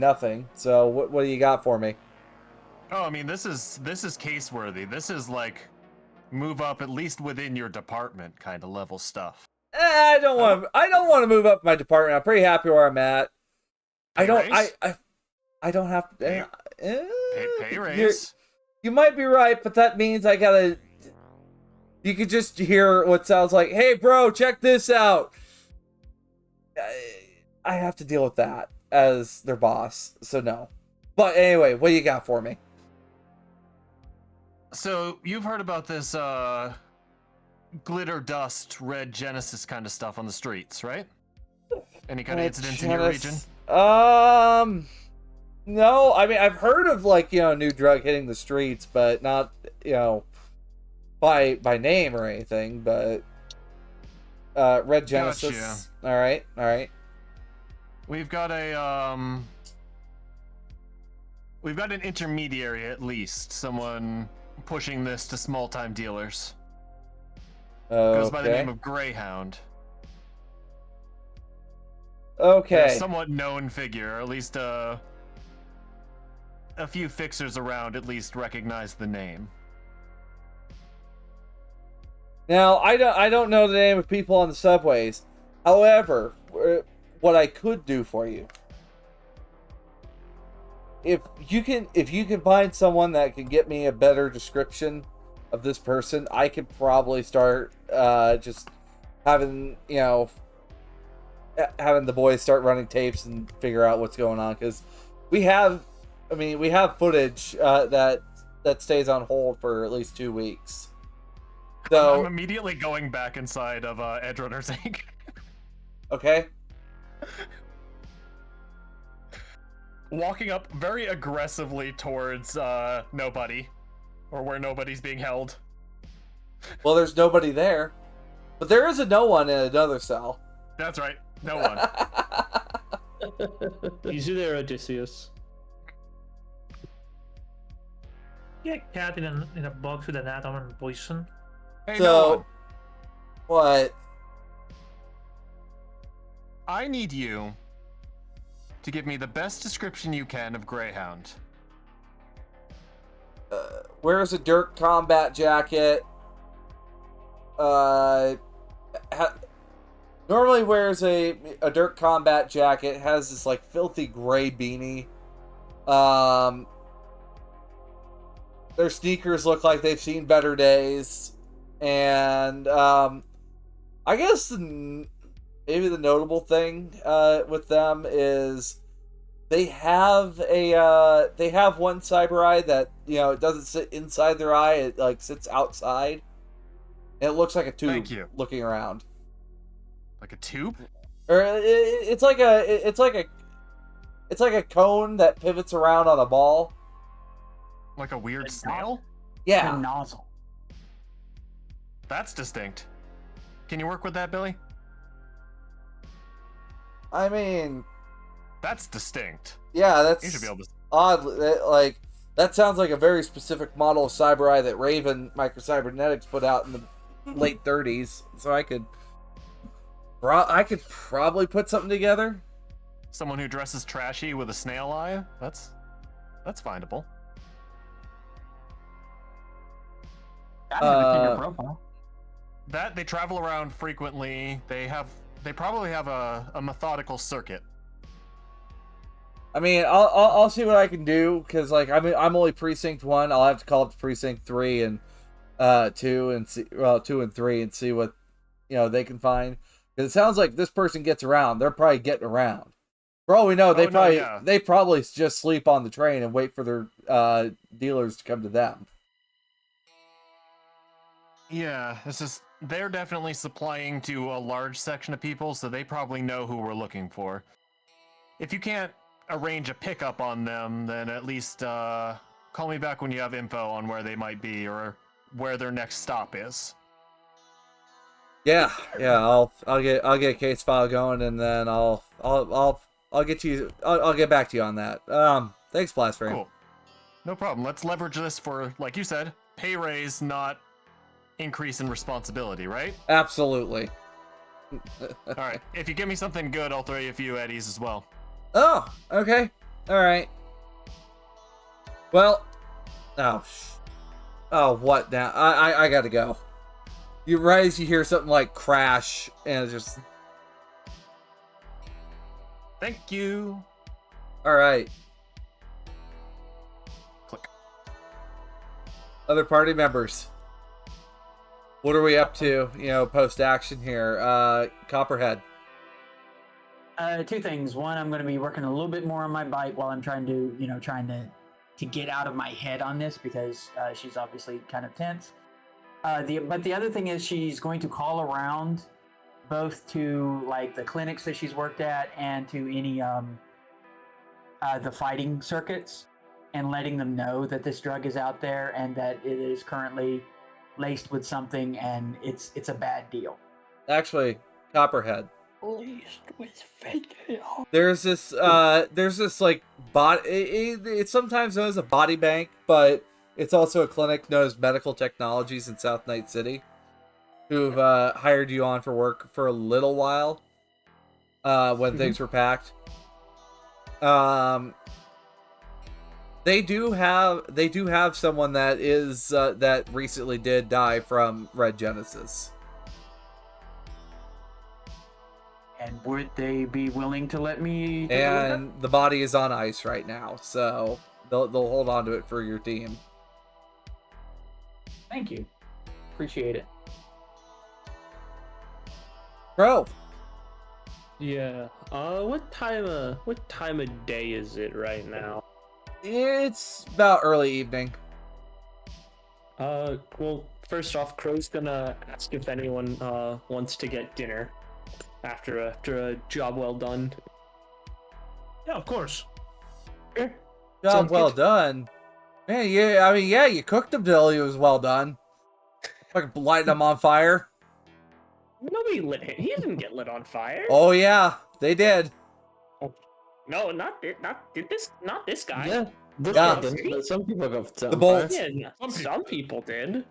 nothing. So what do you got for me? Oh, I mean, this is case worthy. This is like move up at least within your department kind of level stuff. I don't want to move up my department. I'm pretty happy where I'm at. I don't have to Pay raise. You might be right, but that means I gotta... You could just hear what sounds like, hey, bro, check this out. I have to deal with that as their boss, so no. But anyway, what do you got for me? So, you've heard about this, glitter dust, red Genesis kind of stuff on the streets, right? Any kind of incidents in your region? No. I mean, I've heard of, like, a new drug hitting the streets, but not, by name or anything, but red Genesis. Gotcha. All right. We've got we've got an intermediary at least, someone pushing this to small-time dealers. Goes by the name of Greyhound. Okay. A somewhat known figure, or at least a few fixers around at least recognize the name. Now, I don't know the name of people on the subways. However, what I could do for you, if you can find someone that can get me a better description of this person, I could probably start just having having the boys start running tapes and figure out what's going on, because we have footage that stays on hold for at least 2 weeks. So I'm immediately going back inside of Edrunner's Inc. Okay. Walking up very aggressively towards nobody, or where nobody's being held. Well, there's nobody there, but there is a no one in another cell. That's right, no one. Easy there, Odysseus. Yeah, cat in a box with an atom and poison. Hey, So, no one. what? I need you to give me the best description you can of Greyhound. Wears a dirt combat jacket. Normally wears a dirt combat jacket. Has this like filthy gray beanie. Their sneakers look like they've seen better days, and I guess maybe the notable thing with them is they have one cyber eye that it doesn't sit inside their eye, it like sits outside, and it looks like a tube. Thank you. Looking around, like a tube, or it's like a cone that pivots around on a ball, like a weird snail. Yeah, A nozzle. That's distinct. Can you work with that, Billy? I mean, that's distinct. Yeah, that's you should be able to. Odd. Like that sounds like a very specific model of cyber eye that Raven Microcybernetics put out in the late 30s. So I could probably put something together. Someone who dresses trashy with a snail eye. That's findable. Profile. That they travel around frequently. They probably have a methodical circuit. I mean, I'll see what I can do, because like I'm only precinct 1. I'll have to call up to precinct 3 and 2 and 2 and 3 and see what they can find. Because it sounds like this person gets around. They're probably getting around. For all we know, they probably just sleep on the train and wait for their dealers to come to them. Yeah, they're definitely supplying to a large section of people, so they probably know who we're looking for. If you can't arrange a pickup on them, then at least call me back when you have info on where they might be or where their next stop is. Yeah. I'll get a case file going, and then I'll get back to you on that. Thanks, Blastframe. Cool. No problem. Let's leverage this for, like you said, pay raise, not increase in responsibility, right? Absolutely. All right. If you give me something good, I'll throw you a few eddies as well. Oh, okay. All right. Well, what now? I gotta go. You hear something like crash, and it's just... Thank you. All right. Click. Other party members. What are we up to, post action here? Copperhead. Two things. One, I'm going to be working a little bit more on my bike while I'm trying to get out of my head on this because she's obviously kind of tense. But the other thing is she's going to call around both to like the clinics that she's worked at and to any the fighting circuits and letting them know that this drug is out there and that it is currently laced with something and it's a bad deal. Actually, Copperhead. Laced with fentanyl. There's this like body. It's sometimes known as a body bank, but it's also a clinic known as Medical Technologies in South Night City, who've hired you on for work for a little while when things were packed. They do have someone that is that recently did die from Red Genesis. And would they be willing to let me? And the body is on ice right now, so they'll hold on to it for your team. Thank you. Appreciate it. Bro. Yeah. What time of day is it right now? It's about early evening. Well, first off, Crow's gonna ask if anyone wants to get dinner after a job well done. Yeah, of course. Sure. Job Sounds well good. done. Man, you cooked him till he was well done. Like lighting him on fire. Nobody lit him. He didn't get lit on fire. Oh yeah, they did. No, not this guy. Yeah, this Yeah. guy didn't, but some people got The bolts. Yeah, some people did.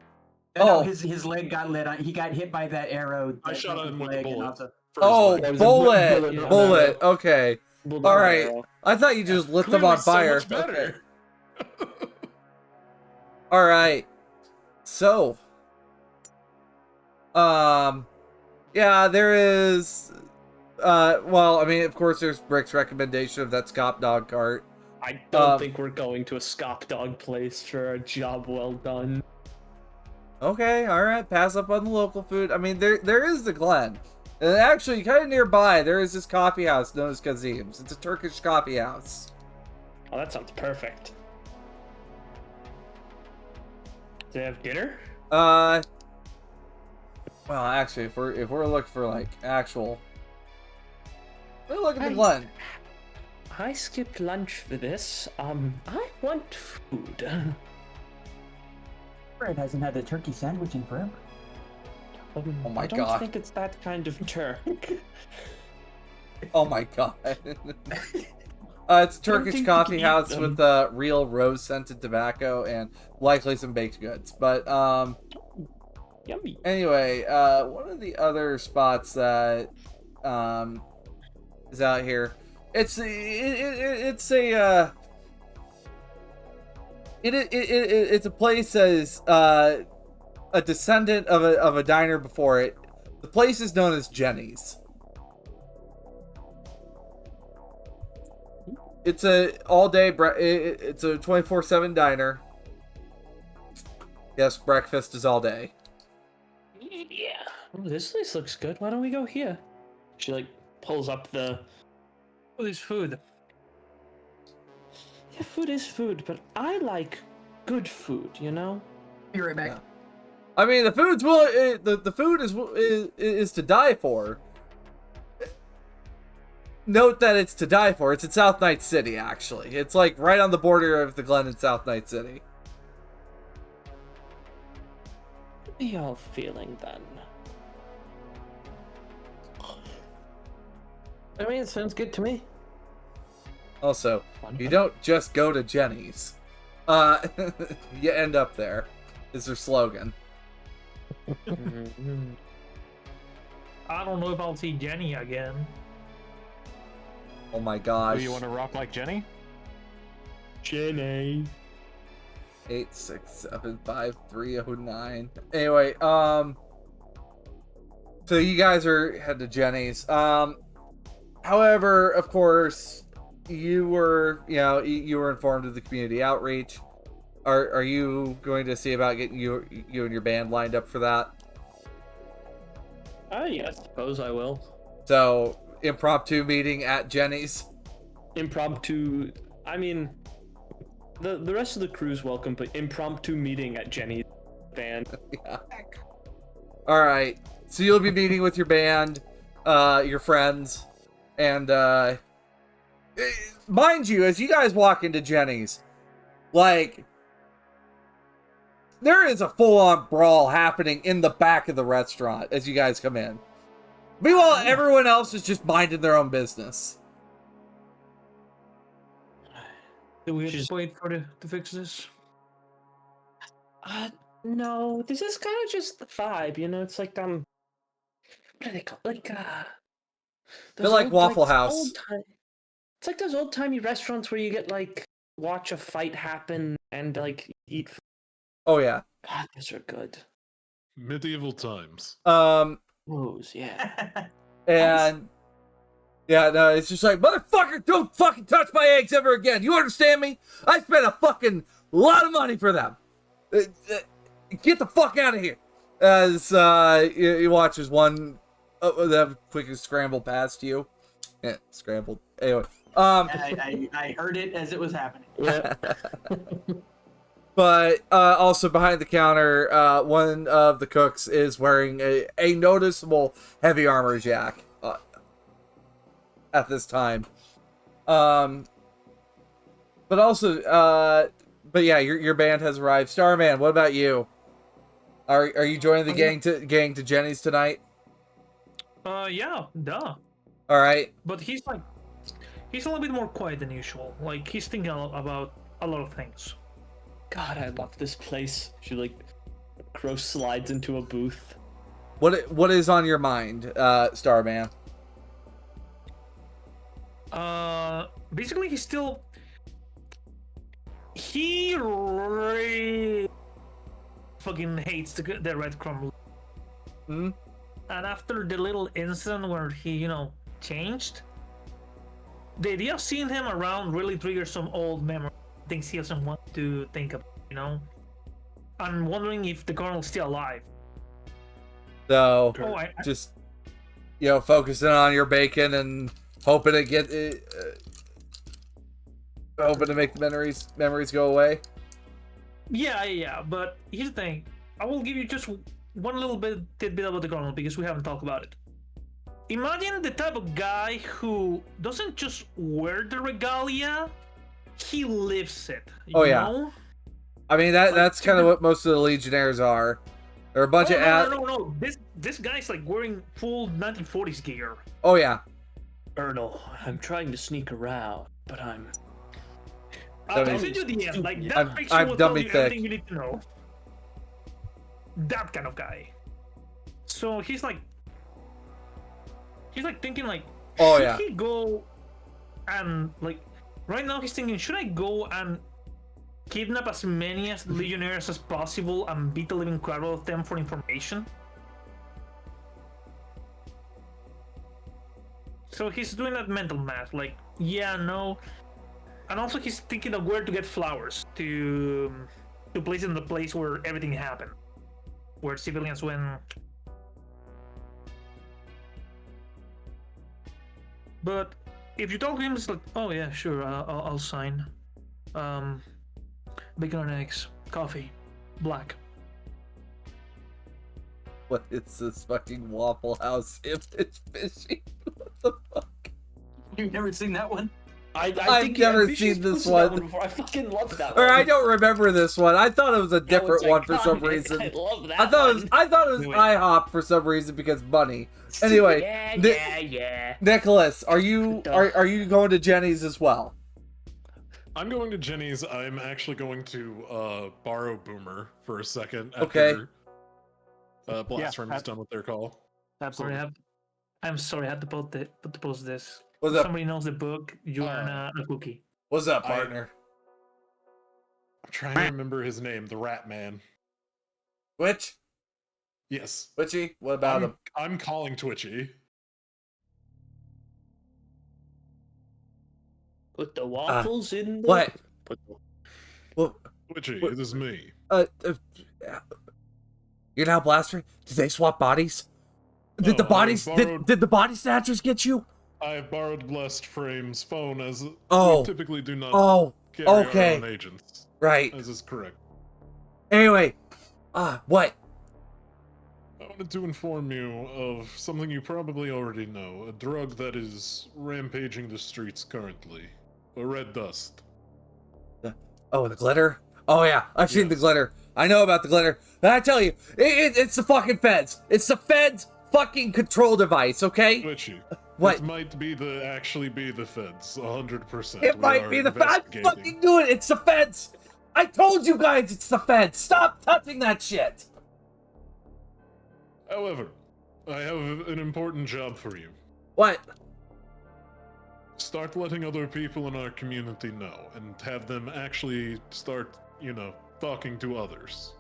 Oh. His leg got lit on. He got hit by that arrow. I that shot hit him his with a leg and bullet. also- Oh, There was a bullet. bullet, Bullet. Okay. Bullet All right. arrow. I thought you just lit them Clearly on so fire. much better. Okay. All right. So, yeah, there is. Well, I mean, of course, there's Brick's recommendation of that Scop dog cart. I don't think we're going to a Scop Dog place for a job well done. Okay, all right. Pass up on the local food. I mean, there is the Glen. And actually, kind of nearby, there is this coffee house known as Kazim's. It's a Turkish coffee house. Oh, that sounds perfect. Do they have dinner? Well, actually, if we're looking for like actual, we're looking at the Glen. I skipped lunch for this. I want food. Fred hasn't had a turkey sandwich in forever. Oh my I don't God. think it's that kind of Turk. Oh my God. It's a Turkish think coffee you can eat house them. with real rose scented tobacco and likely some baked goods. But Yummy. anyway, one of the other spots that is out here. It's a place that is a descendant of a diner before it. The place is known as Jenny's. It's a all day it's a 24/7 diner. Yes, breakfast is all day. Yeah. Oh, this place looks good. Why don't we go here? She like pulls up the. What is food? Yeah, food is food, but I like good food. You know. Be right back. Yeah. I mean, the food's the food is to die for. Note that it's to die for. It's in South Night City, actually. It's like right on the border of the Glen and South Night City. What are y'all feeling then? I mean, it sounds good to me. Also, you don't just go to Jenny's. You end up there. Is their slogan. I don't know if I'll see Jenny again. Oh my gosh. Do you want to rock like Jenny? Jenny. 8675309. Anyway, so you guys are head to Jenny's. However, of course, you were informed of the community outreach. Are you going to see about getting you and your band lined up for that? Yeah, I suppose I will. So, impromptu meeting at Jenny's. Impromptu. I mean, the rest of the crew's welcome, but impromptu meeting at Jenny's band. Yeah. All right. So you'll be meeting with your band, your friends, and mind you, as you guys walk into Jenny's, like, there is a full-on brawl happening in the back of the restaurant as you guys come in. Meanwhile, everyone else is just minding their own business. Do we just wait for to fix this? No, this is kind of just the vibe, you know. It's like what do they call They're like Waffle House. It's like those old-timey restaurants where you get like watch a fight happen and like eat. Oh yeah. God, those are good. Medieval times. Those, yeah. And yeah, no, it's just like, motherfucker, don't fucking touch my eggs ever again. You understand me? I spent a fucking lot of money for them. Get the fuck out of here. As he watches one of them quickly scramble past you. Yeah, scrambled. Anyway. I heard it as it was happening. Yeah. But also behind the counter, one of the cooks is wearing a noticeable heavy armor jack at this time. But also, but yeah, your band has arrived. Starman, what about you? Are you joining the gang to Jenny's tonight? Yeah, duh. All right. But he's a little bit more quiet than usual. Like, he's thinking about a lot of things. God, I love this place. She like Crow slides into a booth. What is on your mind, Starman? Basically, he really fucking hates the Red Crumb. Hmm? And after the little incident where he, changed, the idea of seeing him around really triggers some old memories, things he doesn't want to think about, I'm wondering if the Colonel's still alive. So, just, focusing on your bacon and hoping to hoping to make the memories go away. Yeah, but here's the thing. I will give you just one little tidbit about the Colonel because we haven't talked about it. Imagine the type of guy who doesn't just wear the regalia, he lives it. You know? I mean, that's kind of what most of the Legionnaires are. They're a bunch of No. This guy's like wearing full 1940s gear. Oh yeah. Colonel, I'm trying to sneak around, but I'll send you the end. Like that picture will tell you everything you need to know. That kind of guy. So he's like thinking like, should he go and like right now he's thinking, should I go and kidnap as many as Legionnaires as possible and beat the living crap out of them for information? So he's doing that mental math, like, yeah, no. And also he's thinking of where to get flowers to place in the place where everything happened. Where civilians went. But if you talk to him, it's like, oh yeah, sure, I'll sign. Bacon and eggs, coffee, black. What is this fucking Waffle House image fishing? What the fuck? You've never seen that one? I've never seen this one. Before. I fucking love that one. Or I don't remember this one. I thought it was a different one for some reason. I love that. I thought it was IHOP for some reason because money. Anyway, yeah. Nicholas, are you going to Jenny's as well? I'm going to Jenny's. I'm actually going to borrow Boomer for a second Okay. after Blast Room is done with their call. Absolutely. I'm sorry, I had to post this. What's up? Somebody knows the book. You earn a cookie. What's up, partner? I'm trying to remember his name. The Rat Man. Twitch? Yes. Twitchy? What about him? I'm calling Twitchy. Put the waffles in the... What? Well, Twitchy, it is me. You're now Blaster? Did they swap bodies? Did No, the bodies did the body snatchers get you? I have borrowed Blessed Frame's phone as we typically do not carry our own agents. Right. This is correct. Anyway, what? I wanted to inform you of something you probably already know. A drug that is rampaging the streets currently. A red dust. The glitter? Oh yeah, I've seen the glitter. I know about the glitter. And I tell you, it's the fucking feds. It's the feds' fucking control device, okay? Twitchy. What? It might actually be the feds, 100%. It might be the feds. I fucking knew it. It's the feds. I told you guys it's the feds. Stop touching that shit. However, I have an important job for you. What? Start letting other people in our community know, and have them actually start, talking to others.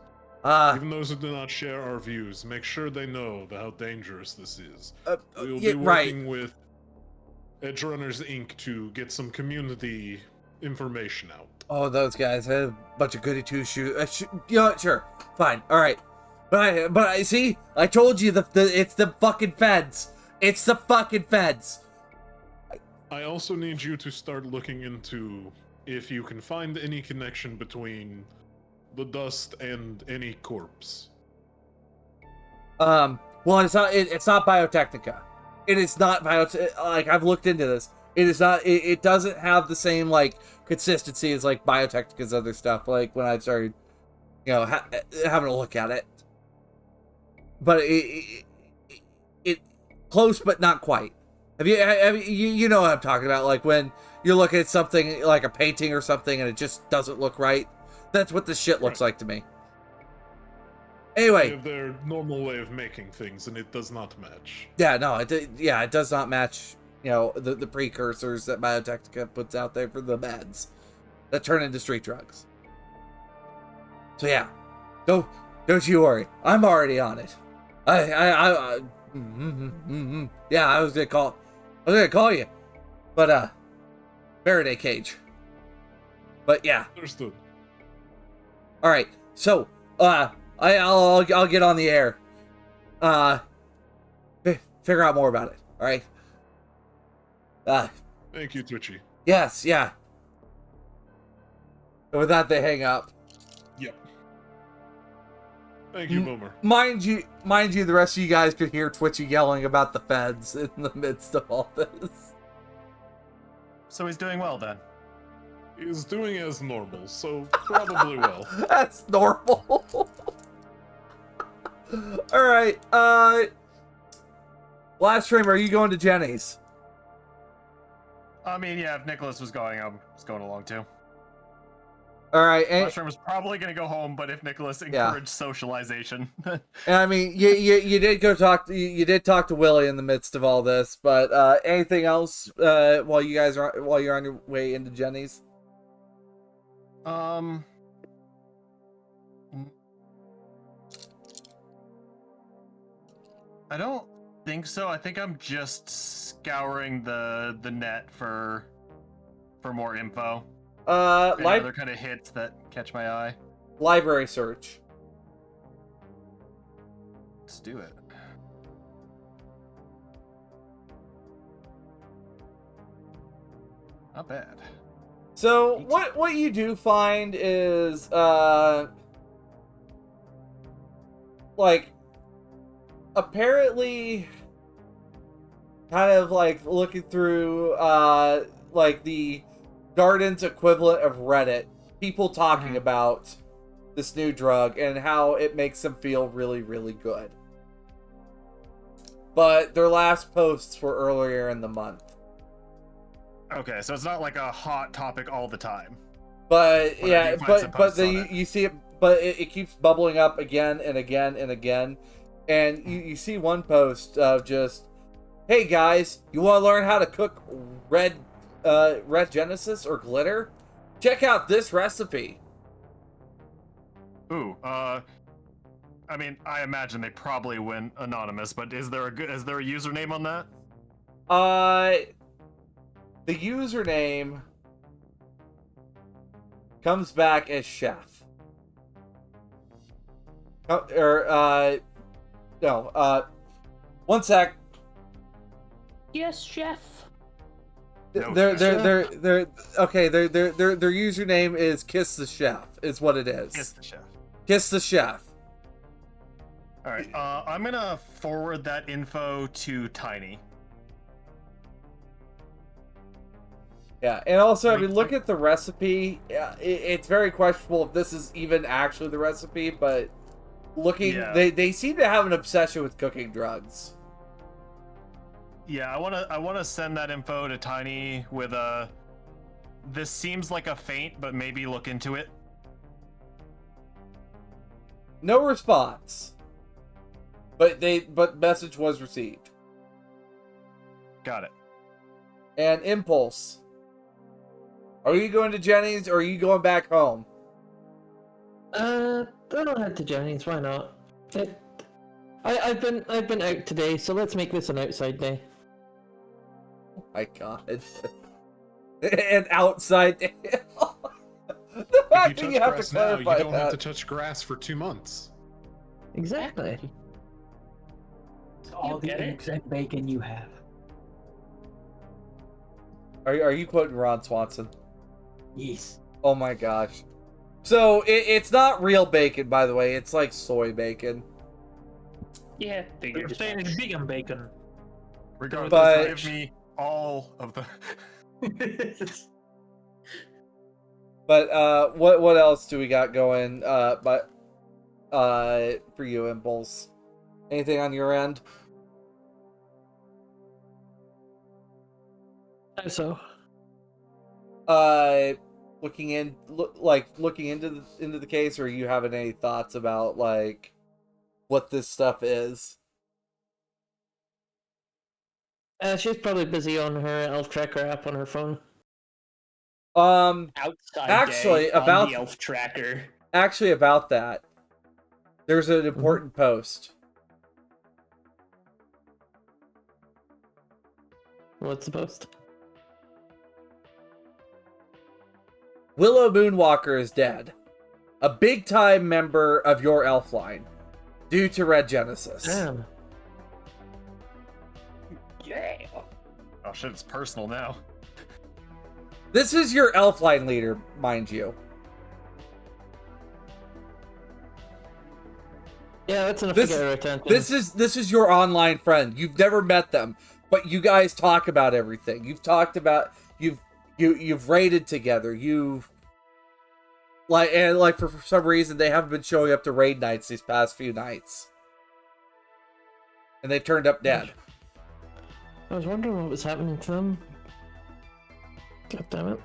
Even those who do not share our views, make sure they know how dangerous this is. We will be working with Edge Runners Inc. to get some community information out. Oh, those guys, a bunch of goody two shoes. Sure, fine, all right. But I see. I told you it's the fucking feds. It's the fucking feds. I also need you to start looking into if you can find any connection between the dust and any corpse. Well, it's not Biotechnica. It is not like, I've looked into this. It is not. It doesn't have the same like consistency as like Biotechnica's other stuff. Like when I started, having a look at it. But it close, but not quite. Have you know what I'm talking about? Like when you're looking at something like a painting or something and it just doesn't look right. That's what this shit looks like to me. Anyway, they have their normal way of making things, and it does not match. Yeah, no, it does not match. The precursors that Biotechnica puts out there for the meds that turn into street drugs. So yeah, don't you worry. I'm already on it. Yeah, I was gonna call you, but Faraday cage. But yeah. Understood. All right, so I'll get on the air. Figure out more about it. All right. Thank you, Twitchy. Yes, yeah. And with that, they hang up. Yep. Thank you, Boomer. Mind you, the rest of you guys could hear Twitchy yelling about the feds in the midst of all this. So he's doing well then. He's doing as normal, so probably well. That's normal. All right. Last stream, are you going to Jenny's? I mean, yeah, if Nicholas was going, I was going along too. All right. Last stream was probably going to go home, but if Nicholas encouraged socialization. And I mean, you did go talk. You did talk to Willie in the midst of all this, but anything else while you're on your way into Jenny's? I don't think so. I think I'm just scouring the net for more info. Other kind of hits that catch my eye. Library search. Let's do it. Not bad. So what you do find is like apparently kind of like looking through like the Garden's equivalent of Reddit, people talking about this new drug and how it makes them feel really, really good. But their last posts were earlier in the month. Okay, so it's not like a hot topic all the time. But yeah, but you see it, but it keeps bubbling up again and again and again. And you see one post of just, hey guys, you want to learn how to cook red Genesis or glitter? Check out this recipe. Ooh, I mean, I imagine they probably went anonymous, but is there a username on that? The username comes back as chef. No. One sec. Yes, chef. No, Their username is Kiss the Chef. Is what it is. Kiss the chef. Kiss the Chef. All right. I'm gonna forward that info to Tiny. Yeah, and also, I mean, look at the recipe. It's very questionable if this is even actually the recipe, but they seem to have an obsession with cooking drugs. Yeah, I wanna send that info to Tiny with a. This seems like a feint, but maybe look into it. No response. But message was received. Got it. And Impulse. Are you going to Jenny's or are you going back home? I'll head to Jenny's. Why not? I've been out today, so let's make this an outside day. Oh my god. An outside day. The fact that you have to clarify you don't that. have to touch grass for 2 months. Exactly. It's all the eggs and bacon you have. Are you quoting Ron Swanson? Yes. Oh my gosh. So it's not real bacon, by the way. It's like soy bacon. Yeah, You're saying it's vegan bacon. Regardless, But- give me all of the. But what else do we got going? For you, Impulse, anything on your end? So. Looking into the case, or are you having any thoughts about like what this stuff is? She's probably busy on her elf tracker app on her phone. Outside Actually, day about on the elf tracker. Actually, about that, there's an important post. What's the post? Willow Moonwalker is dead. A big-time member of your elf line. Due to Red Genesis. Damn. Yeah. Oh shit! It's personal now. This is your elf line leader, mind you. Yeah, that's enough to get her attention. This is your online friend. You've never met them, but you guys talk about everything. You've talked about you've raided together. You've for some reason they haven't been showing up to raid nights these past few nights, and they've turned up dead. I was wondering what was happening to them. God damn it.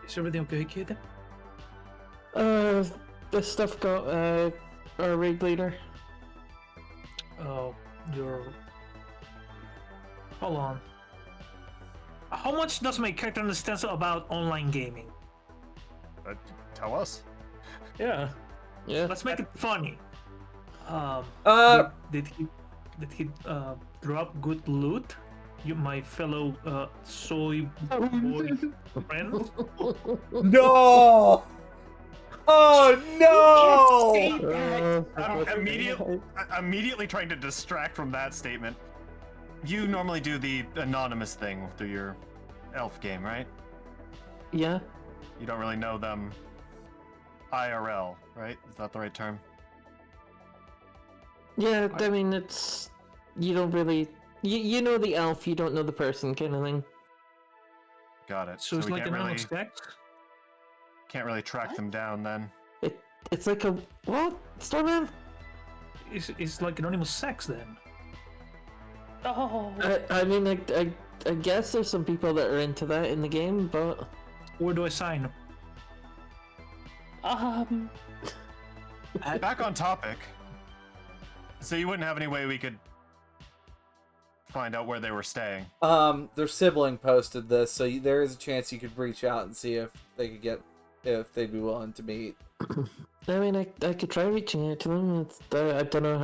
Is everything okay, kid? This stuff got our raid leader. Oh, hold on. How much does my character understand about online gaming? Tell us. Yeah. Yeah. Let's make it funny. Did he drop good loot? My fellow soy boy friend. No! Oh no! I'm immediately trying to distract from that statement. You normally do the anonymous thing through your elf game, right? Yeah. You don't really know them IRL, right? Is that the right term? Yeah, I mean, it's... You don't really... You know the elf, you don't know the person kind of thing. Got it. So it's we like can't anonymous really, text? can't really track them down then. It's like a... What? Starman? It's like anonymous sex then. Oh. I mean, I guess there's some people that are into that in the game, but... Where do I sign? Back on topic. So you wouldn't have any way we could find out where they were staying? Their sibling posted this, so there is a chance you could reach out and see if they could if they'd be willing to meet. I mean, I could try reaching out to them. I don't know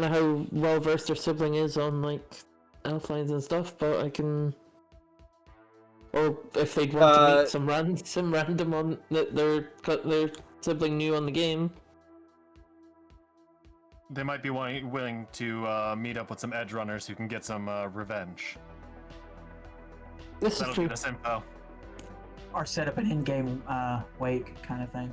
how well versed their sibling is on like elf lines and stuff, but I can. Or if they'd want to meet some random on that their sibling new on the game. They might be willing to meet up with some edge runners who can get some revenge. This is That'll true. get us info. Or set up an in-game wake kind of thing.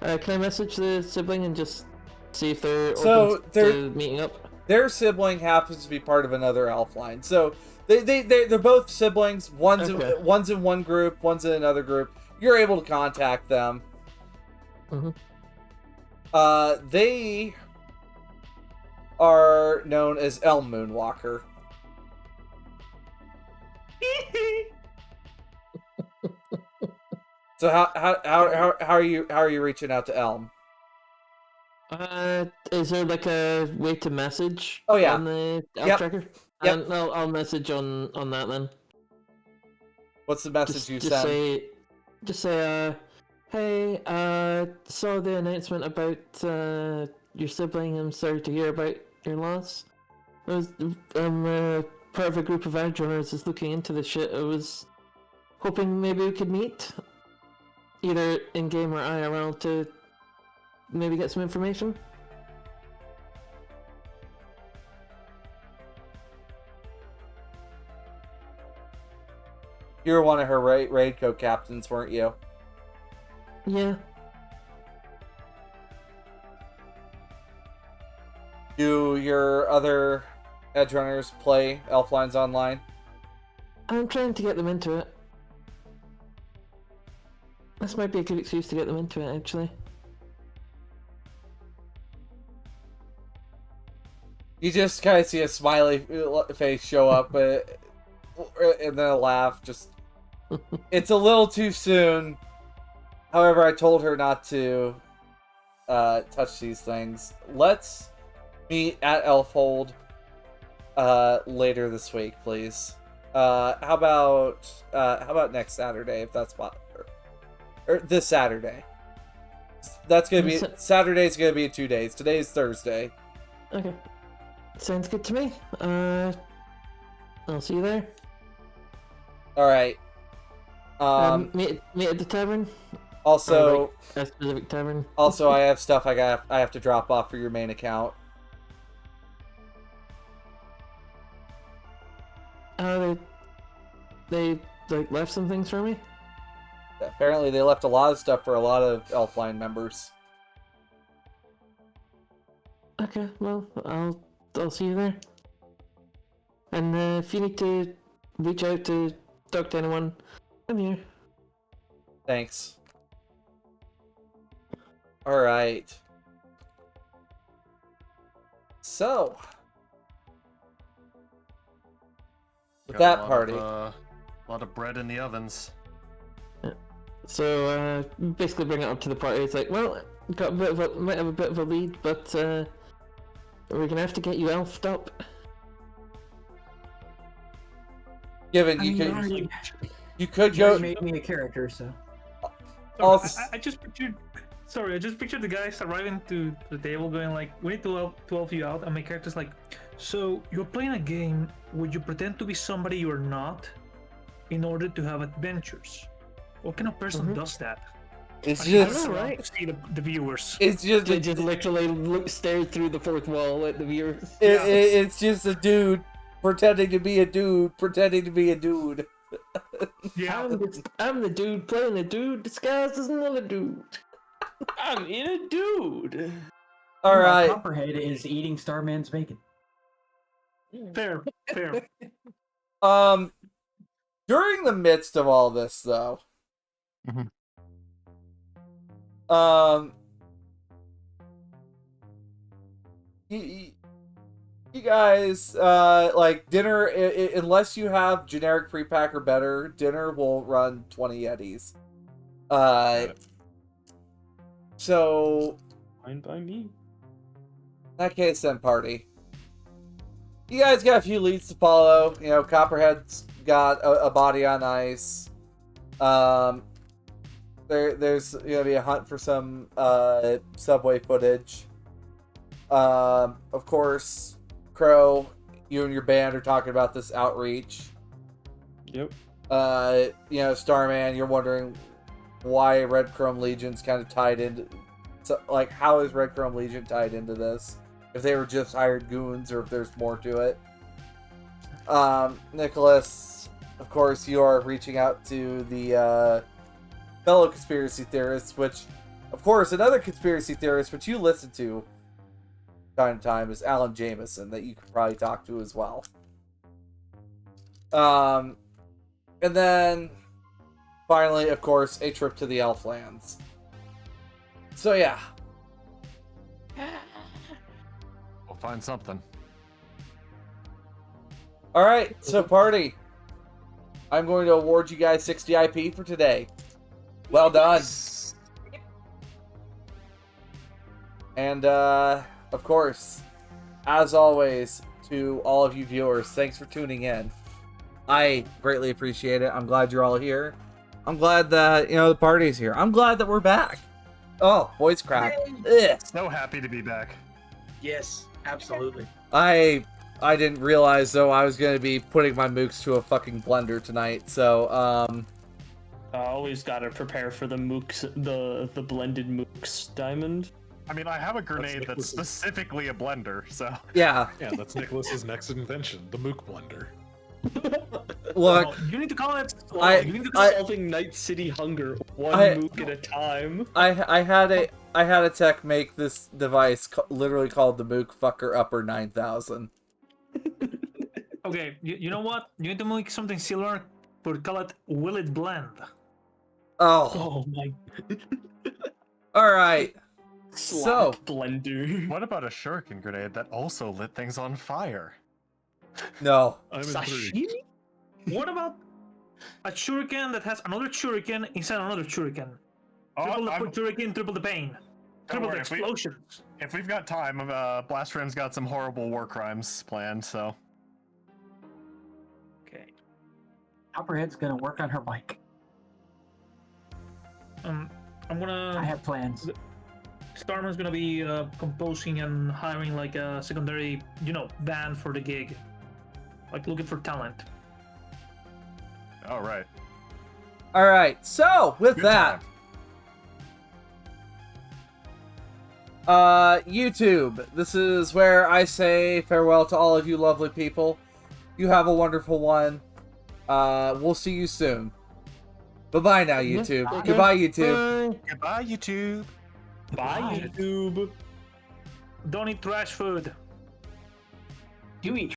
Can I message the sibling and just see if they're open they're- to meeting up? Their sibling happens to be part of another elf line. So they're both siblings. One's in one group, one's in another group. You're able to contact them. Mhm. They are known as Elm Moonwalker. So how are you reaching out to Elm? Is there like a way to message? Oh, yeah. On the elf Yep. tracker? Yep. I'll message on that then. What's the message you send? Just say, hey, saw the announcement about your sibling. I'm sorry to hear about your loss. I'm part of a group of edge runners that's looking into this shit. I was hoping maybe we could meet, either in game or IRL, to maybe get some information. You were one of her raid co-captains, weren't you? Yeah. Do your other edge runners play elf lines online? I'm trying to get them into it. This might be a good excuse to get them into it, actually. You just kind of see a smiley face show up, and then a laugh. Just, it's a little too soon. However, I told her not to touch these things. Let's meet at Elfhold later this week, please. How about next Saturday, if that's what, or this Saturday? That's gonna be Saturday's gonna be in 2 days. Today's Thursday. Okay. Sounds good to me. I'll see you there. All right. Meet at the tavern. Also, Or, like, a specific tavern. Also, I have stuff I have to drop off for your main account. They like left some things for me. Apparently, they left a lot of stuff for a lot of Elfline members. Okay, well, I'll see you there. And if you need to reach out to talk to anyone, I'm here. Thanks. All right. So, with that party, a lot of bread in the ovens. So basically, bring it up to the party. It's like, well, might have a bit of a lead, but we're gonna have to get you elfed up. given you could go. Made me a character, so. I just pictured. Sorry, I just pictured the guys arriving to the table, going like, "We need to elf you out," and my character's like, "So you're playing a game? Would you pretend to be somebody you're not, in order to have adventures? What kind of person does that?" It's I just don't know, right. see the viewers. It's just They just literally stare through the fourth wall at the viewers. It's just a dude pretending to be a dude, pretending to be a dude. Yeah, I'm the dude playing a dude disguised as another dude. I'm in a dude. All right. Copperhead is eating Starman's bacon. fair. During the midst of all this, though, you guys, like dinner, unless you have generic pre-pack or better, dinner will run 20 Yetis. So, Fine by me. in that case, then party. You guys got a few leads to follow. You know, Copperhead's got a body on ice. There's gonna be a hunt for some subway footage. Of course, Crow, you and your band are talking about this outreach. Yep. You know, Starman, you're wondering why Red Chrome Legion's kind of tied into like how is Red Chrome Legion tied into this? If they were just hired goons, or if there's more to it. Nicholas, of course, you are reaching out to the fellow conspiracy theorists, which, of course, another conspiracy theorist which you listen to time to time is Alan Jameson, that you could probably talk to as well. And then finally, of course, a trip to the Elflands. So yeah. We'll find something. Alright, so party. I'm going to award you guys 60 IP for today. Well done. And, of course, as always, to all of you viewers, thanks for tuning in. I greatly appreciate it. I'm glad you're all here. I'm glad that, the party's here. I'm glad that we're back. Oh, voice crack. Ugh. So happy to be back. Yes, absolutely. I didn't realize, though, I was going to be putting my mooks to a fucking blender tonight, so, I always gotta prepare for the mooks, the blended mooks, Diamond. I mean, I have a grenade that's specifically a blender, so... Yeah. Yeah, that's Nicholas's next invention, the Mook Blender. Look, You need to call it. You need to solving Night City hunger one mook at a time. I had a tech make this device literally called the Mook Fucker Upper 9000. Okay, you know what? You need to make something similar, but call it Will It Blend? Oh. Oh my. All right. Slap blender. What about a shuriken grenade that also lit things on fire? No. I'm Sashimi? intrigued. What about a shuriken that has another shuriken inside another shuriken? Triple the shuriken, triple the pain. Triple the worry, explosions. If we've got time, Blast Friend's got some horrible war crimes planned, so... Okay. Copperhead's gonna work on her bike. I'm I gonna... have plans. Starman's gonna be composing and hiring like a secondary, band for the gig. Like looking for talent. All right. All right. So with Good that, YouTube, this is where I say farewell to all of you lovely people. You have a wonderful one. We'll see you soon. Bye-bye now, YouTube. Okay. Goodbye, YouTube. Bye. Goodbye, YouTube. Bye, YouTube. Don't eat trash food. You eat